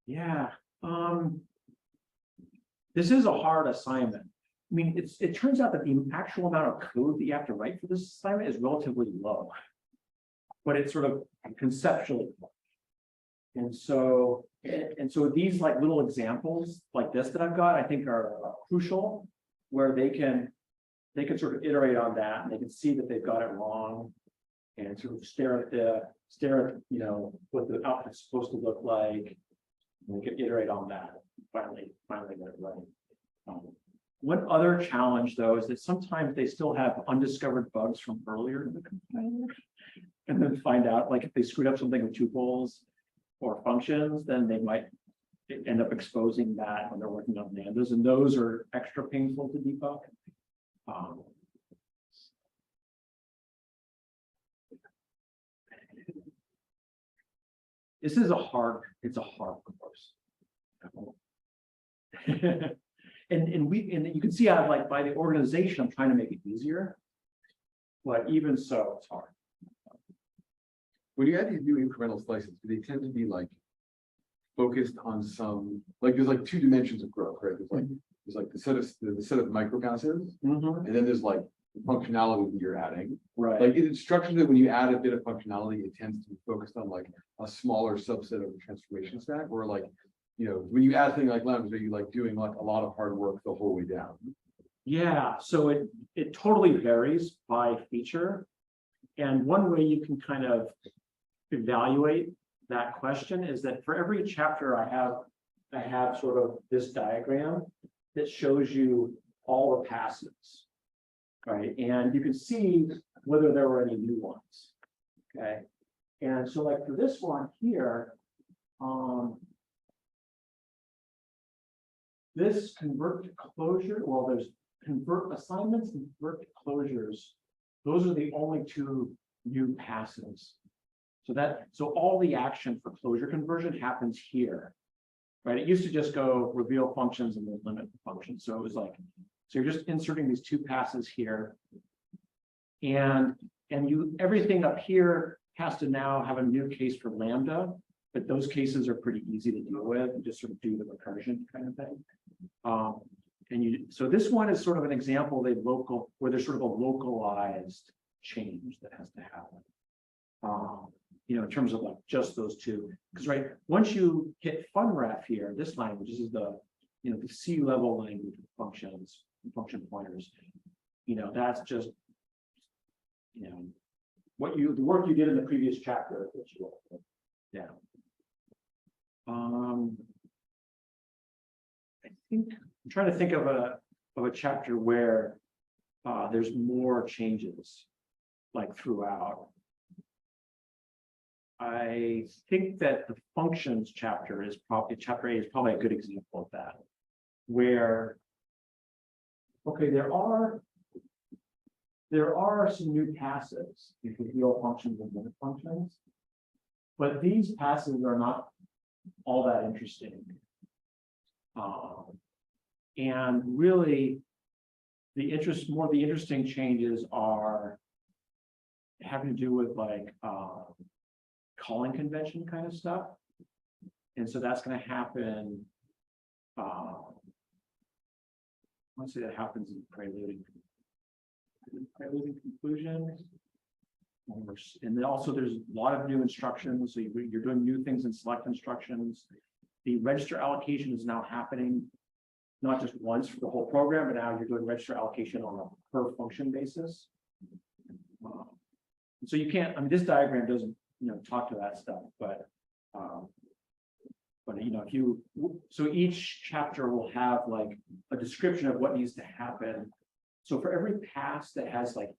A: Yeah, this is a hard assignment. I mean, it turns out that the actual amount of code that you have to write for this assignment is relatively low, but it's sort of conceptually. And so these like little examples like this that I've got, I think are crucial, where they can sort of iterate on that, and they can see that they've got it wrong, and sort of stare at what the output's supposed to look like, and they can iterate on that. Finally get it right. One other challenge though is that sometimes they still have undiscovered bugs from earlier in the compiler, and then find out like if they screwed up something with tuples or functions, then they might end up exposing that when they're working on lambdas, and those are extra painful to debug. This is it's a hard course. and you can see how like by the organization, I'm trying to make it easier, but even so, it's hard.
C: When you add these new incremental slices, do they tend to be like focused on some, like there's like two dimensions of growth, right? There's like the set of microclasses, and then there's like the functionality that you're adding.
A: Right.
C: Like it's structured that when you add a bit of functionality, it tends to be focused on like a smaller subset of the transformation stack, or like, when you add something like lambdas, are you like doing like a lot of hard work the whole way down?
A: Yeah, so it totally varies by feature. And one way you can kind of evaluate that question is that for every chapter I have sort of this diagram that shows you all the passes, right? And you can see whether there were any new ones, okay? And so like for this one here, this convert to closure, well, there's convert assignments and convert to closures. Those are the only two new passes. So all the action for closure conversion happens here, right? It used to just go reveal functions and then limit the function. So it was like, so you're just inserting these two passes here, and everything up here has to now have a new case for lambda, but those cases are pretty easy to deal with. You just sort of do the recursion kind of thing. So this one is sort of an example where there's sort of a localized change that has to happen. In terms of like just those two, because right, once you hit funref here, this language, this is the the C-level language of functions, function pointers. That's just the work you did in the previous chapter, which you will, yeah. I think I'm trying to think of a chapter where there's more changes like throughout. I think that the functions chapter is probably chapter 8 is probably a good example of that, where there are some new passes. You can real functions and limit functions, but these passes are not all that interesting. And really, the interesting changes are having to do with like calling convention kind of stuff. And so that's going to happen. I want to say that happens in prelude and conclusion. And then also there's a lot of new instructions. So you're doing new things in select instructions. The register allocation is now happening not just once for the whole program, but now you're doing register allocation on a per function basis. So you can't, I mean, this diagram doesn't, talk to that stuff, but if you, so each chapter will have like a description of what needs to happen. So for every pass that has like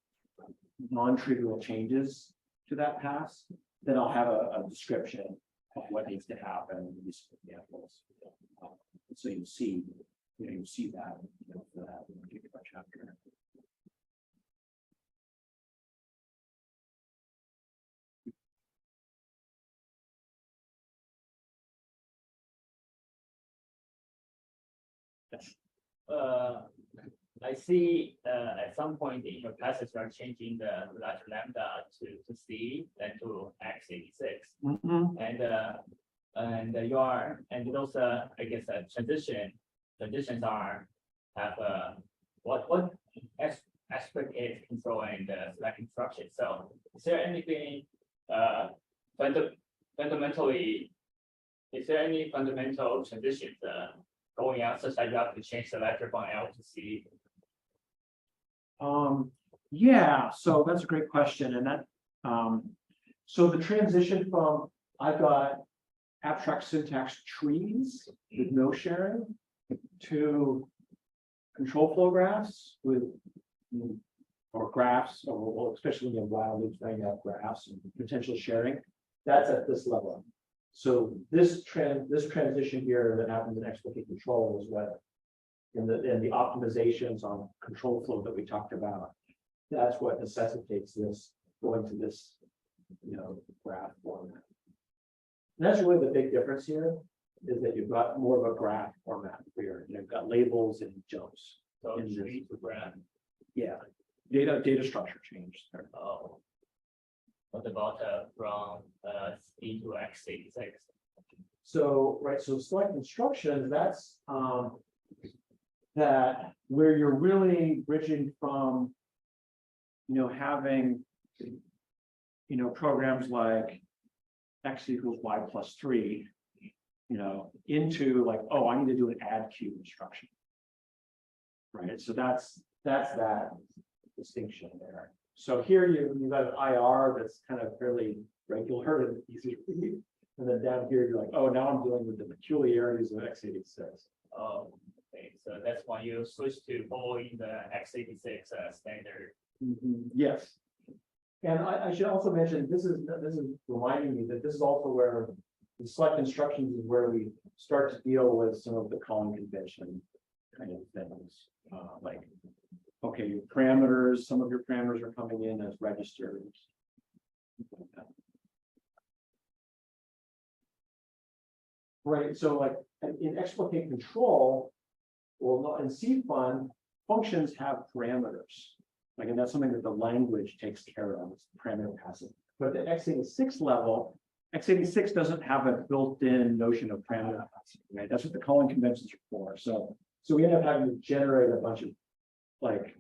A: non-trivial changes to that pass, then I'll have a description of what needs to happen. These examples. So you see, you see that for that particular chapter. Yes.
E: I see at some point in your classes you are changing the larger lambda to C then to x86. And you are and those I guess transitions are have what aspect is controlling the select instruction. So is there anything fundamentally is there any fundamental transitions going out such that you have to change the letter from L to C?
A: Yeah, so that's a great question. And that so the transition from I've got abstract syntax trees with no sharing to control flow graphs with or graphs, or especially when you have while loops, now you have graphs and potential sharing. That's at this level. So this transition here that happens in explicit control is what in the optimizations on control flow that we talked about. That's what necessitates this going to this graph format. And that's really the big difference here is that you've got more of a graph format here. You've got labels and jumps.
E: So
A: in
E: tree to graph.
A: Yeah, data structure changed.
E: Oh. What about from C to x86?
A: So so select instructions, that's that where you're really bridging from having programs like x equals y plus 3 into like, oh, I need to do an add queue instruction. Right. So that's that distinction there. So here you've got an IR that's kind of fairly regular and easy to read. And then down here, you're like, oh, now I'm dealing with the peculiarities of x86.
E: Oh, okay. So that's why you switch to following the x86 standard.
A: Yes. And I should also mention, this is reminding me that this is also where the select instructions is where we start to deal with some of the calling convention kind of things. Like, okay, your parameters, some of your parameters are coming in as registers. Right, so like in explicate control, well, in CFUN, functions have parameters. Like, and that's something that the language takes care of, it's parameter passing. But at the x86 level, x86 doesn't have a built-in notion of parameter passing, right? That's what the calling conventions are for. So we end up having to generate a bunch of like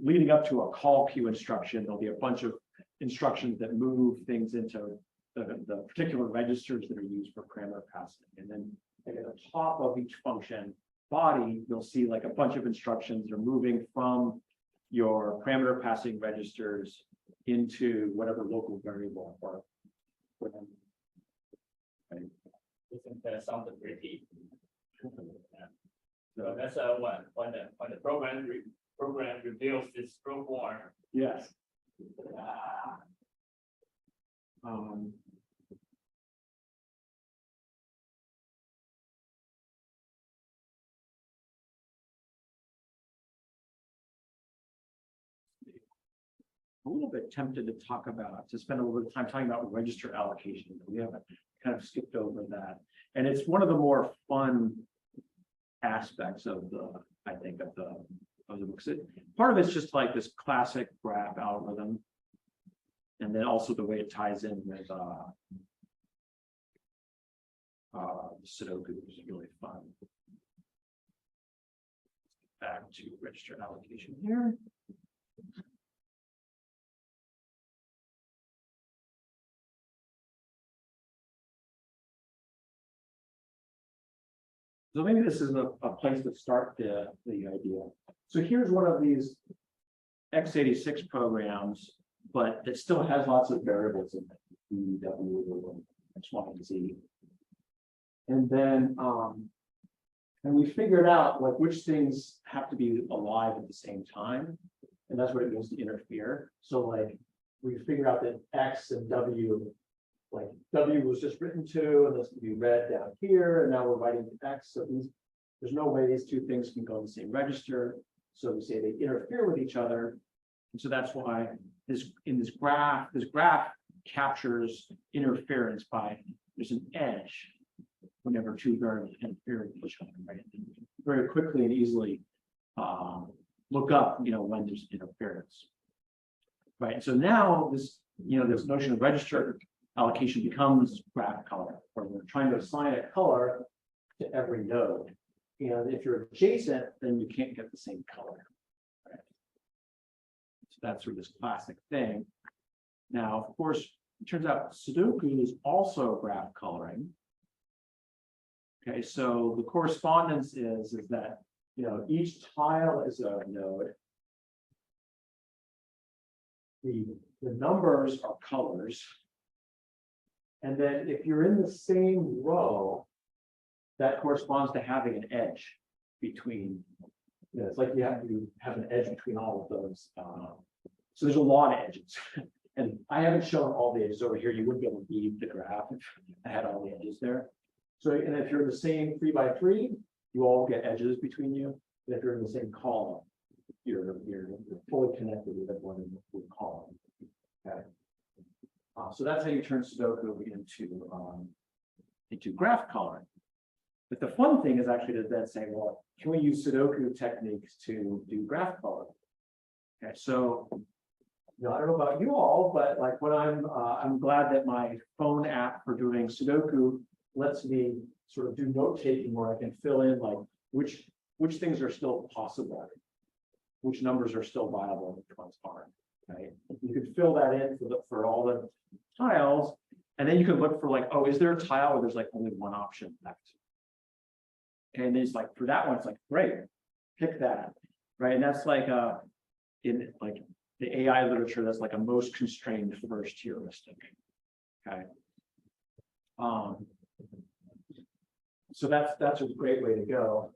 A: leading up to a call queue instruction, there'll be a bunch of instructions that move things into the particular registers that are used for parameter passing. And then at the top of each function body, you'll see like a bunch of instructions that are moving from your parameter passing registers into whatever local variable or whatever. Right.
E: That sounds pretty. So that's when the program reveals this proof form.
A: Yes. A little bit tempted to spend a little bit of time talking about register allocation. We haven't kind of skipped over that. And it's one of the more fun aspects of the book. Part of it's just like this classic graph algorithm. And then also the way it ties in with Sudoku is really fun. Back to register allocation here. So maybe this is a place to start the idea. So here's one of these x86 programs, but it still has lots of variables in it, B, W, X, Y, and Z. And then, and we figured out like which things have to be alive at the same time. And that's what it means to interfere. So like, we figured out that X and W, like W was just written to, and this can be read down here, and now we're writing to X. So there's no way these two things can go in the same register. So we say they interfere with each other. And so that's why this graph captures interference by there's an edge whenever two variables interfere with each other, right? And very quickly and easily look up, when there's interference. Right. So now this notion of register allocation becomes graph color, where we're trying to assign a color to every node. And if you're adjacent, then you can't get the same color. Right? So that's sort of this classic thing. Now, of course, it turns out Sudoku is also graph coloring. Okay, so the correspondence is that each tile is a node. The numbers are colors. And then if you're in the same row, that corresponds to having an edge between, it's like you have an edge between all of those. So there's a lot of edges. And I haven't shown all the edges over here. You wouldn't be able to read the graph if I had all the edges there. So, and if you're in the same 3 by 3, you all get edges between you. And if you're in the same column, you're fully connected with everyone in the column. Okay. So that's how you turn Sudoku into graph coloring. But the fun thing is actually to then say, well, can we use Sudoku techniques to do graph coloring? Okay, so I don't know about you all, but like when I'm glad that my phone app for doing Sudoku lets me sort of do note taking where I can fill in like which things are still possible, which numbers are still viable, which ones aren't. Right? You can fill that in for all the tiles, and then you can look for like, oh, is there a tile where there's like only one option left? And it's like for that one, it's like great, pick that, right? And that's like in like the AI literature, that's like a most constrained first heuristic. Okay. So that's a great way to go.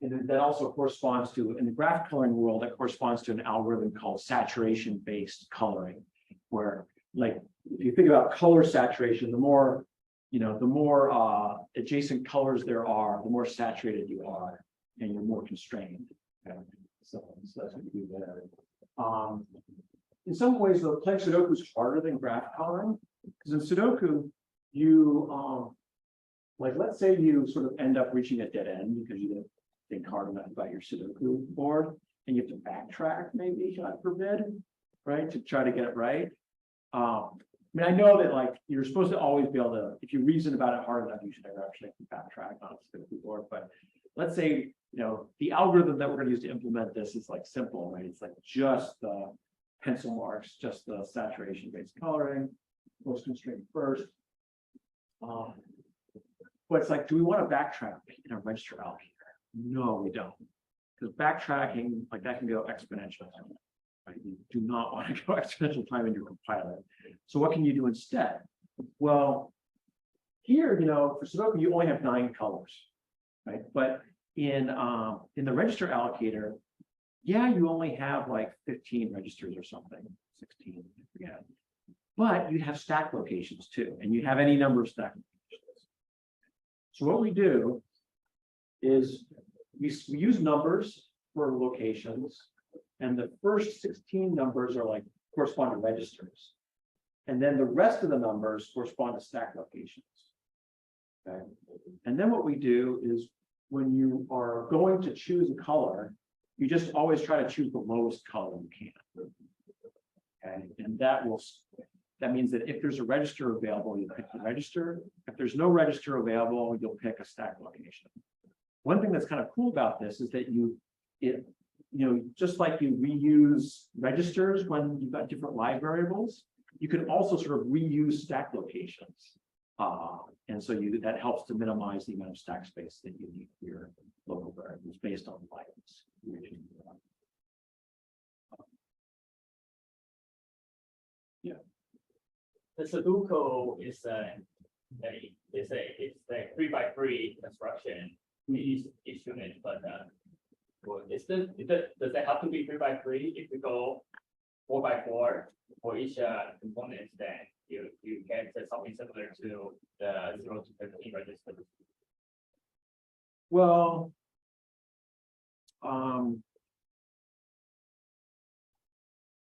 A: And that also corresponds to, in the graph coloring world, that corresponds to an algorithm called saturation-based coloring, where, like, if you think about color saturation, the more adjacent colors there are, the more saturated you are, and you're more constrained. Okay? So that's what you do there. In some ways, though, playing Sudoku is harder than graph coloring, because in Sudoku, you like, let's say you sort of end up reaching a dead end because you didn't think hard enough about your Sudoku board, and you have to backtrack, maybe, God forbid, right, to try to get it right. I mean, I know that like you're supposed to always be able to, if you reason about it hard enough, you should never actually backtrack on a Sudoku board. But let's say the algorithm that we're going to use to implement this is like simple, right? It's like just the pencil marks, just the saturation-based coloring, most constrained first. But it's like, do we want to backtrack in a register allocator? No, we don't, because backtracking, like that can go exponential. Right? You do not want to go exponential time in your compiler. So what can you do instead? Well, here, for Sudoku, you only have 9 colors, right? But in the register allocator, yeah, you only have like 15 registers or something, 16, I forget. But you have stack locations too, and you have any number of stack locations. So what we do is we use numbers for locations, and the first 16 numbers are like correspond to registers, and then the rest of the numbers correspond to stack locations. Okay, and then what we do is when you are going to choose a color, you just always try to choose the lowest color you can. Okay, and that means that if there's a register available, you pick the register. If there's no register available, you'll pick a stack location. One thing that's kind of cool about this is that just like you reuse registers when you've got different live variables, you can also sort of reuse stack locations. And so that helps to minimize the amount of stack space that you need for your local variables based on items. Yeah.
E: The Sudoku is a 3x3 construction each unit, but does it have to be 3x3? If you go 4x4 for each component, then you get something similar to the 0 to 15 register.
A: Well,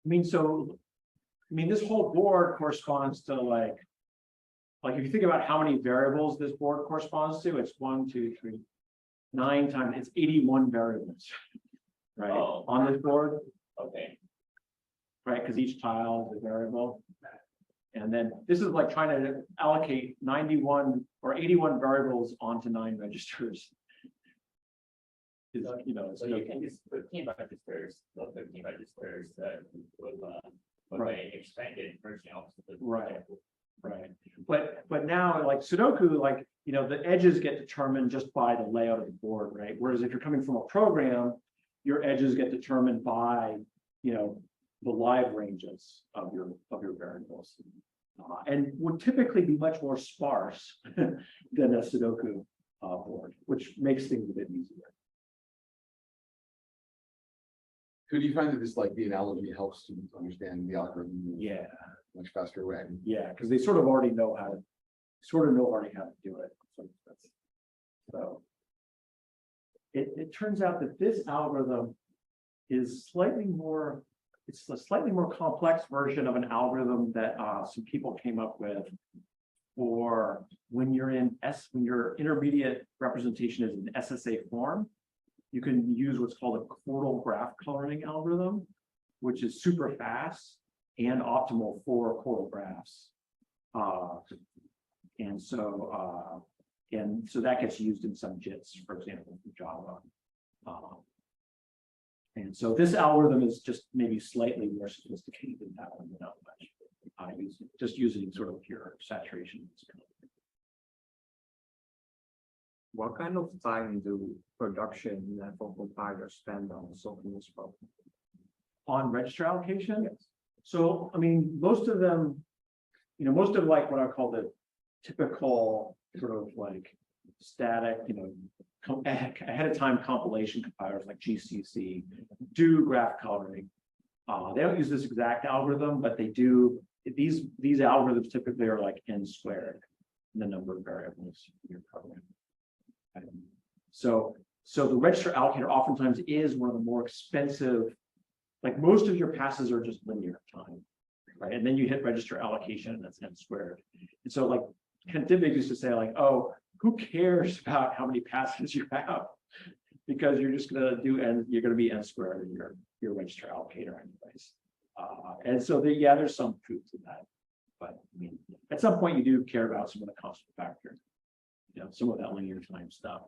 A: this whole board corresponds to like if you think about how many variables this board corresponds to, it's 1, 2, 3, 9 times, it's 81 variables, right?
E: Oh.
A: On this board,
E: Okay.
A: right? Because each tile is a variable. And then this is like trying to allocate 91 or 81 variables onto 9 registers.
E: So you can use 15 registers, those 15 registers with an expanded version of the
A: Right. But now like Sudoku, the edges get determined just by the layout of the board, right? Whereas if you're coming from a program, your edges get determined by, the live ranges of your variables. And would typically be much more sparse than a Sudoku board, which makes things a bit easier.
C: Could you find that this, like, the analogy helps students understand the algorithm in
A: Yeah,
C: a much faster way?
A: yeah, because they sort of already know how to do it. So it turns out that this algorithm is it's a slightly more complex version of an algorithm that some people came up with for when your intermediate representation is in SSA form. You can use what's called a chordal graph coloring algorithm, which is super fast and optimal for chordal graphs. And so that gets used in some JITs, for example, in Java. And so this algorithm is just maybe slightly more sophisticated than that one, not much. Just using sort of pure saturation.
I: What kind of time do production level compilers spend on solving this problem?
A: On register allocation? Yes. So, most of them, most of like what I call the typical sort of like static, ahead of time compilation compilers like GCC do graph coloring. They don't use this exact algorithm, but they do. These algorithms typically are like n squared in the number of variables in your program. So the register allocator oftentimes is one of the more expensive. Like most of your passes are just linear time, right? And then you hit register allocation, and that's n squared. And so like Debugging used to say like, oh, who cares about how many passes you have? Because you're just gonna do you're gonna be n squared in your register allocator anyways. And so there's some truth to that. But at some point you do care about some of the constant factor, some of that linear time stuff.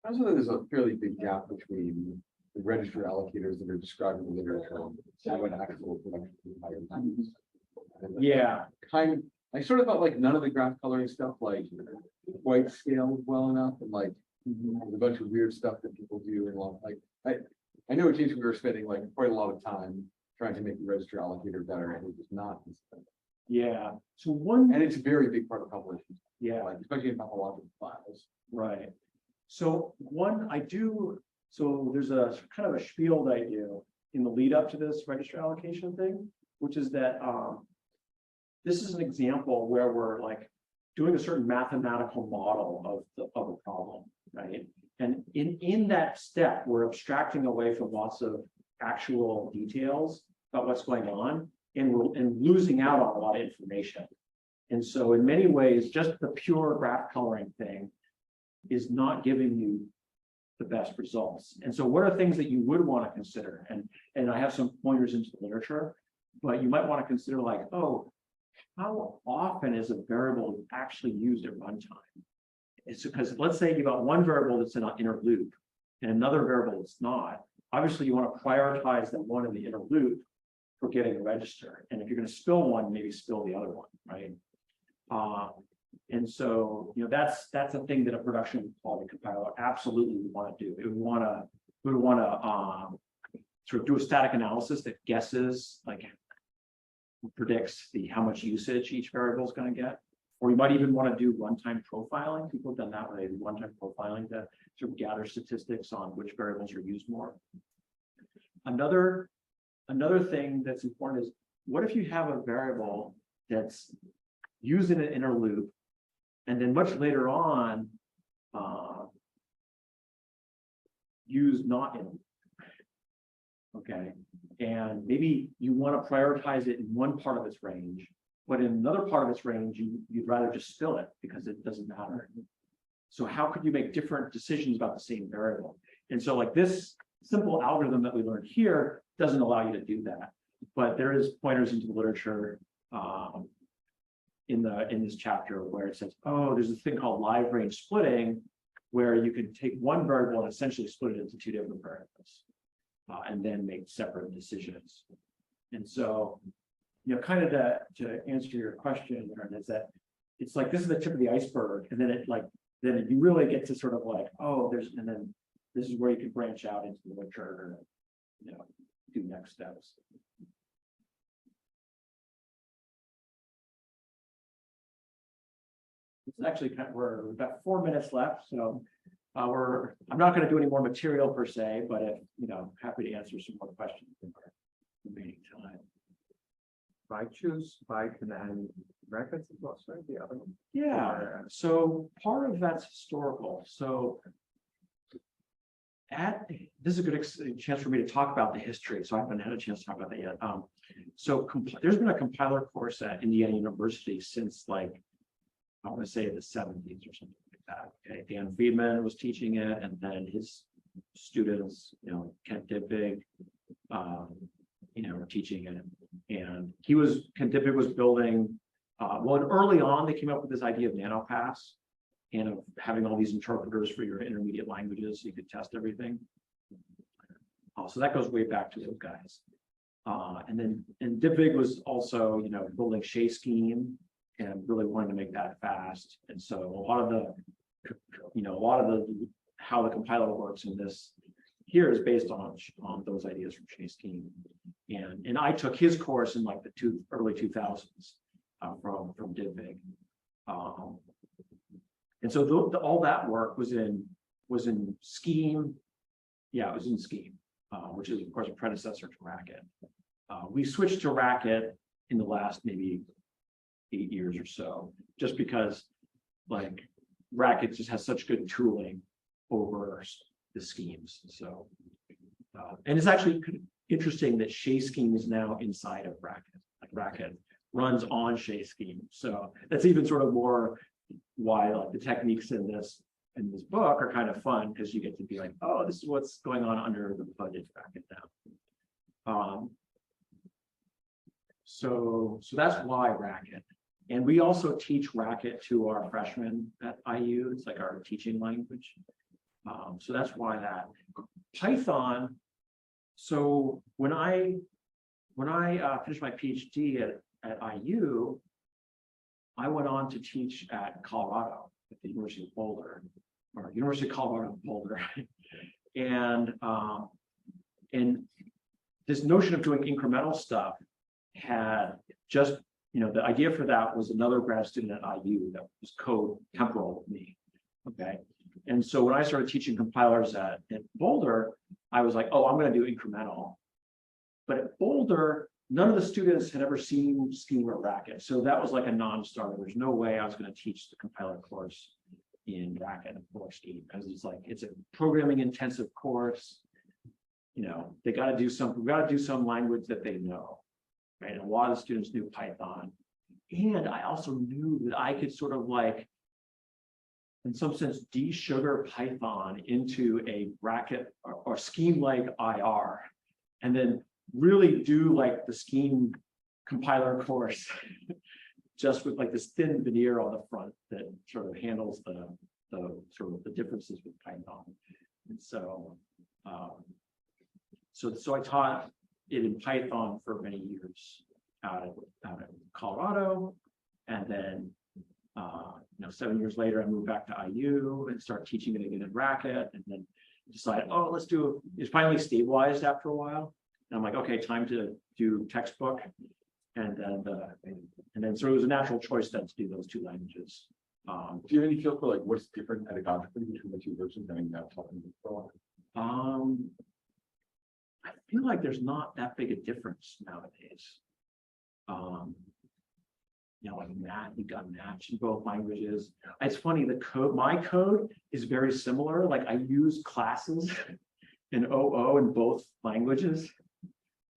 C: Also, there's a fairly big gap between the register allocators that are described in the literature and what actual production compilers.
A: Yeah.
C: I sort of felt like none of the graph coloring stuff like quite scaled well enough, and like there's a bunch of weird stuff that people do and I know it seems we were spending like quite a lot of time trying to make the register allocator better, and it was not.
A: Yeah.
C: And it's a very big part of compilation.
A: Yeah.
C: Like, especially in topological files.
A: Right. So there's a kind of a spiel that I do in the lead up to this register allocation thing, which is that this is an example where we're like doing a certain mathematical model of a problem, right? And in that step, we're abstracting away from lots of actual details about what's going on, and losing out on a lot of information. And so in many ways, just the pure graph coloring thing is not giving you the best results. And so what are things that you would want to consider? And I have some pointers into the literature, but you might want to consider like, oh, how often is a variable actually used at runtime? It's because let's say you've got one variable that's in an inner loop and another variable that's not. Obviously, you want to prioritize that one in the inner loop for getting a register. And if you're going to spill one, maybe spill the other one, right? And so, that's a thing that a production quality compiler absolutely would want to do. It would want to sort of do a static analysis that guesses, like predicts how much usage each variable is going to get. Or you might even want to do runtime profiling. People have done that where they do runtime profiling to sort of gather statistics on which variables are used more. Another thing that's important is, what if you have a variable that's used in an inner loop, and then much later on, used not in a loop? Okay, and maybe you want to prioritize it in one part of its range, but in another part of its range, you'd rather just spill it because it doesn't matter. So how could you make different decisions about the same variable? And so like this simple algorithm that we learned here doesn't allow you to do that. But there is pointers into the literature in this chapter where it says, oh, there's this thing called live range splitting, where you can take one variable and essentially split it into two different variables, and then make separate decisions. And so, kind of to answer your question, Aaron, is that it's like this is the tip of the iceberg, and then then you really get to sort of like, oh, and then this is where you can branch out into the literature, do next steps. It's actually we're about 4 minutes left, so I'm not going to do any more material per se, but if happy to answer some more questions in our remaining time.
I: I choose Python and Racket was right, the other one.
A: Yeah, so part of that's historical. So this is a good chance for me to talk about the history. So I haven't had a chance to talk about that yet. So there's been a compiler course at Indiana University since I want to say the 70s or something like that. Okay, Dan Friedman was teaching it, and then his students, Kent Dibbig, were teaching it. And Kent Dibbig was building, early on, they came up with this idea of Nanopass and of having all these interpreters for your intermediate languages so you could test everything. So that goes way back to those guys. And Dibbig was also, building Shea scheme and really wanting to make that fast. And so a lot of how the compiler works in this here is based on those ideas from Shea scheme. And I took his course in like the early 2000s from Dibbig. And so all that work was in Scheme. Yeah, it was in Scheme, which is of course a predecessor to Racket. We switched to Racket in the last maybe 8 years or so, just because Racket just has such good tooling over the schemes. So, and it's actually interesting that Shea scheme is now inside of Racket. Racket runs on Shea scheme. So that's even sort of more why the techniques in this book are kind of fun, because you get to be like, oh, this is what's going on under the hood Racket now. So that's why Racket. And we also teach Racket to our freshmen at IU. It's like our teaching language. So that's why that. Python. So when I finished my PhD at IU, I went on to teach at Colorado at the University of Boulder, or University of Colorado Boulder, and this notion of doing incremental stuff had just, the idea for that was another grad student at IU that was co-temporal with me. Okay. And so when I started teaching compilers at Boulder, I was like, oh, I'm going to do incremental. But at Boulder, none of the students had ever seen Scheme or Racket. So that was like a non-starter. There's no way I was going to teach the compiler course in Racket or Scheme, because it's a programming intensive course. They got to do some language that they know. Right. And a lot of the students knew Python. And I also knew that I could sort of in some sense, de-sugar Python into a Racket or Scheme-like IR, and then really do the Scheme compiler course, just with this thin veneer on the front that sort of handles the sort of the differences with Python. And so, so I taught it in Python for many years out of Colorado, and then 7 years later, I moved back to IU and started teaching it again in Racket, and then decided, oh, let's do it. Finally stabilized after a while. And I'm like, okay, time to do textbook. And then so it was a natural choice then to do those two languages.
C: Do you have any feel for like what's different pedagogically between the two versions? I mean, now talking for a while.
A: I feel like there's not that big a difference nowadays. Like math, you got match in both languages. It's funny, the code, my code is very similar. Like I use classes in OO in both languages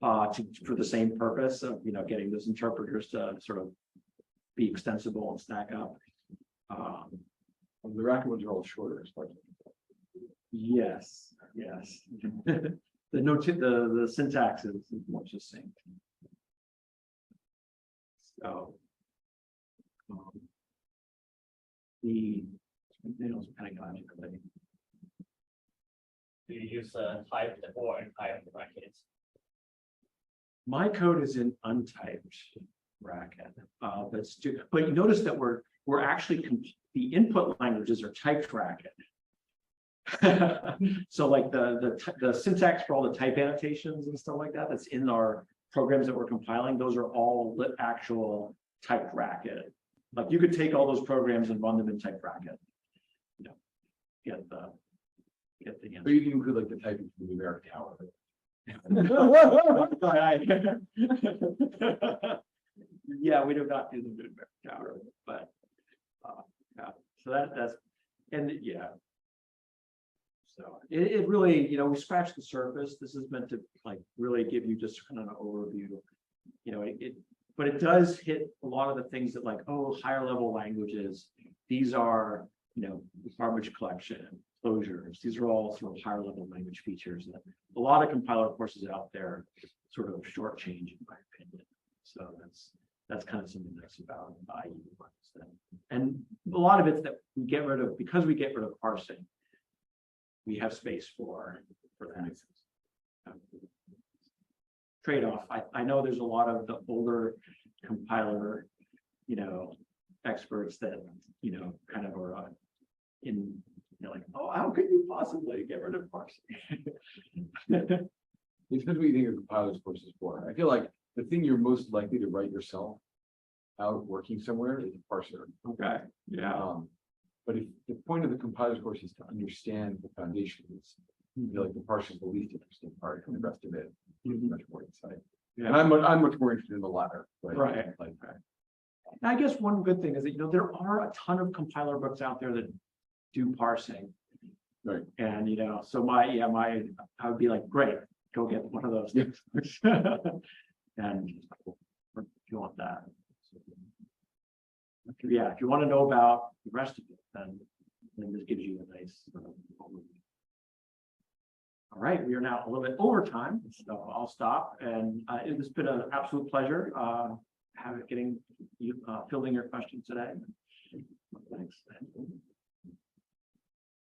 A: for the same purpose of, getting those interpreters to sort of be extensible and stack up.
C: The Racket ones are all shorter as far as.
A: Yes. the syntax is much the same. So the pedagogically.
E: Do you use typed or untyped brackets?
A: My code is in untyped Racket, but you notice that we're actually the input languages are typed Racket. So like the syntax for all the type annotations and stuff like that, that's in our programs that we're compiling, those are all actual typed Racket. Like you could take all those programs and run them in typed Racket. Get the answer.
C: But you can include like the typing from the numeric tower.
A: Yeah, we do not do the numeric tower, but yeah. So that's yeah. So it really, we scratched the surface. This is meant to like really give you just kind of an overview. But it does hit a lot of the things that like, higher level languages. These are, garbage collection, closures. These are all sort of higher level language features that a lot of compiler courses out there sort of shortchange, in my opinion. So that's kind of something nice about IU. And a lot of it's that we get rid of, because we get rid of parsing, we have space for that. Trade-off. I know there's a lot of the older compiler, experts that, kind of are like, how could you possibly get rid of parsing?
C: It's because we think of compilers courses for. I feel like the thing you're most likely to write yourself out working somewhere is a parser.
A: Okay. Yeah.
C: But if the point of the compiler's course is to understand the foundations, I feel like the parser is the least interesting part, and the rest of it is much more insight.
A: Yeah.
C: And I'm much more interested in the latter.
A: Right. I guess one good thing is that there are a ton of compiler books out there that do parsing.
C: Right.
A: And so I would be like, great, go get one of those. And if you want that. Yeah, if you want to know about the rest of it, then this gives you a nice overview. All right, we are now a little bit over time, so I'll stop. And it's been an absolute pleasure fielding your questions today.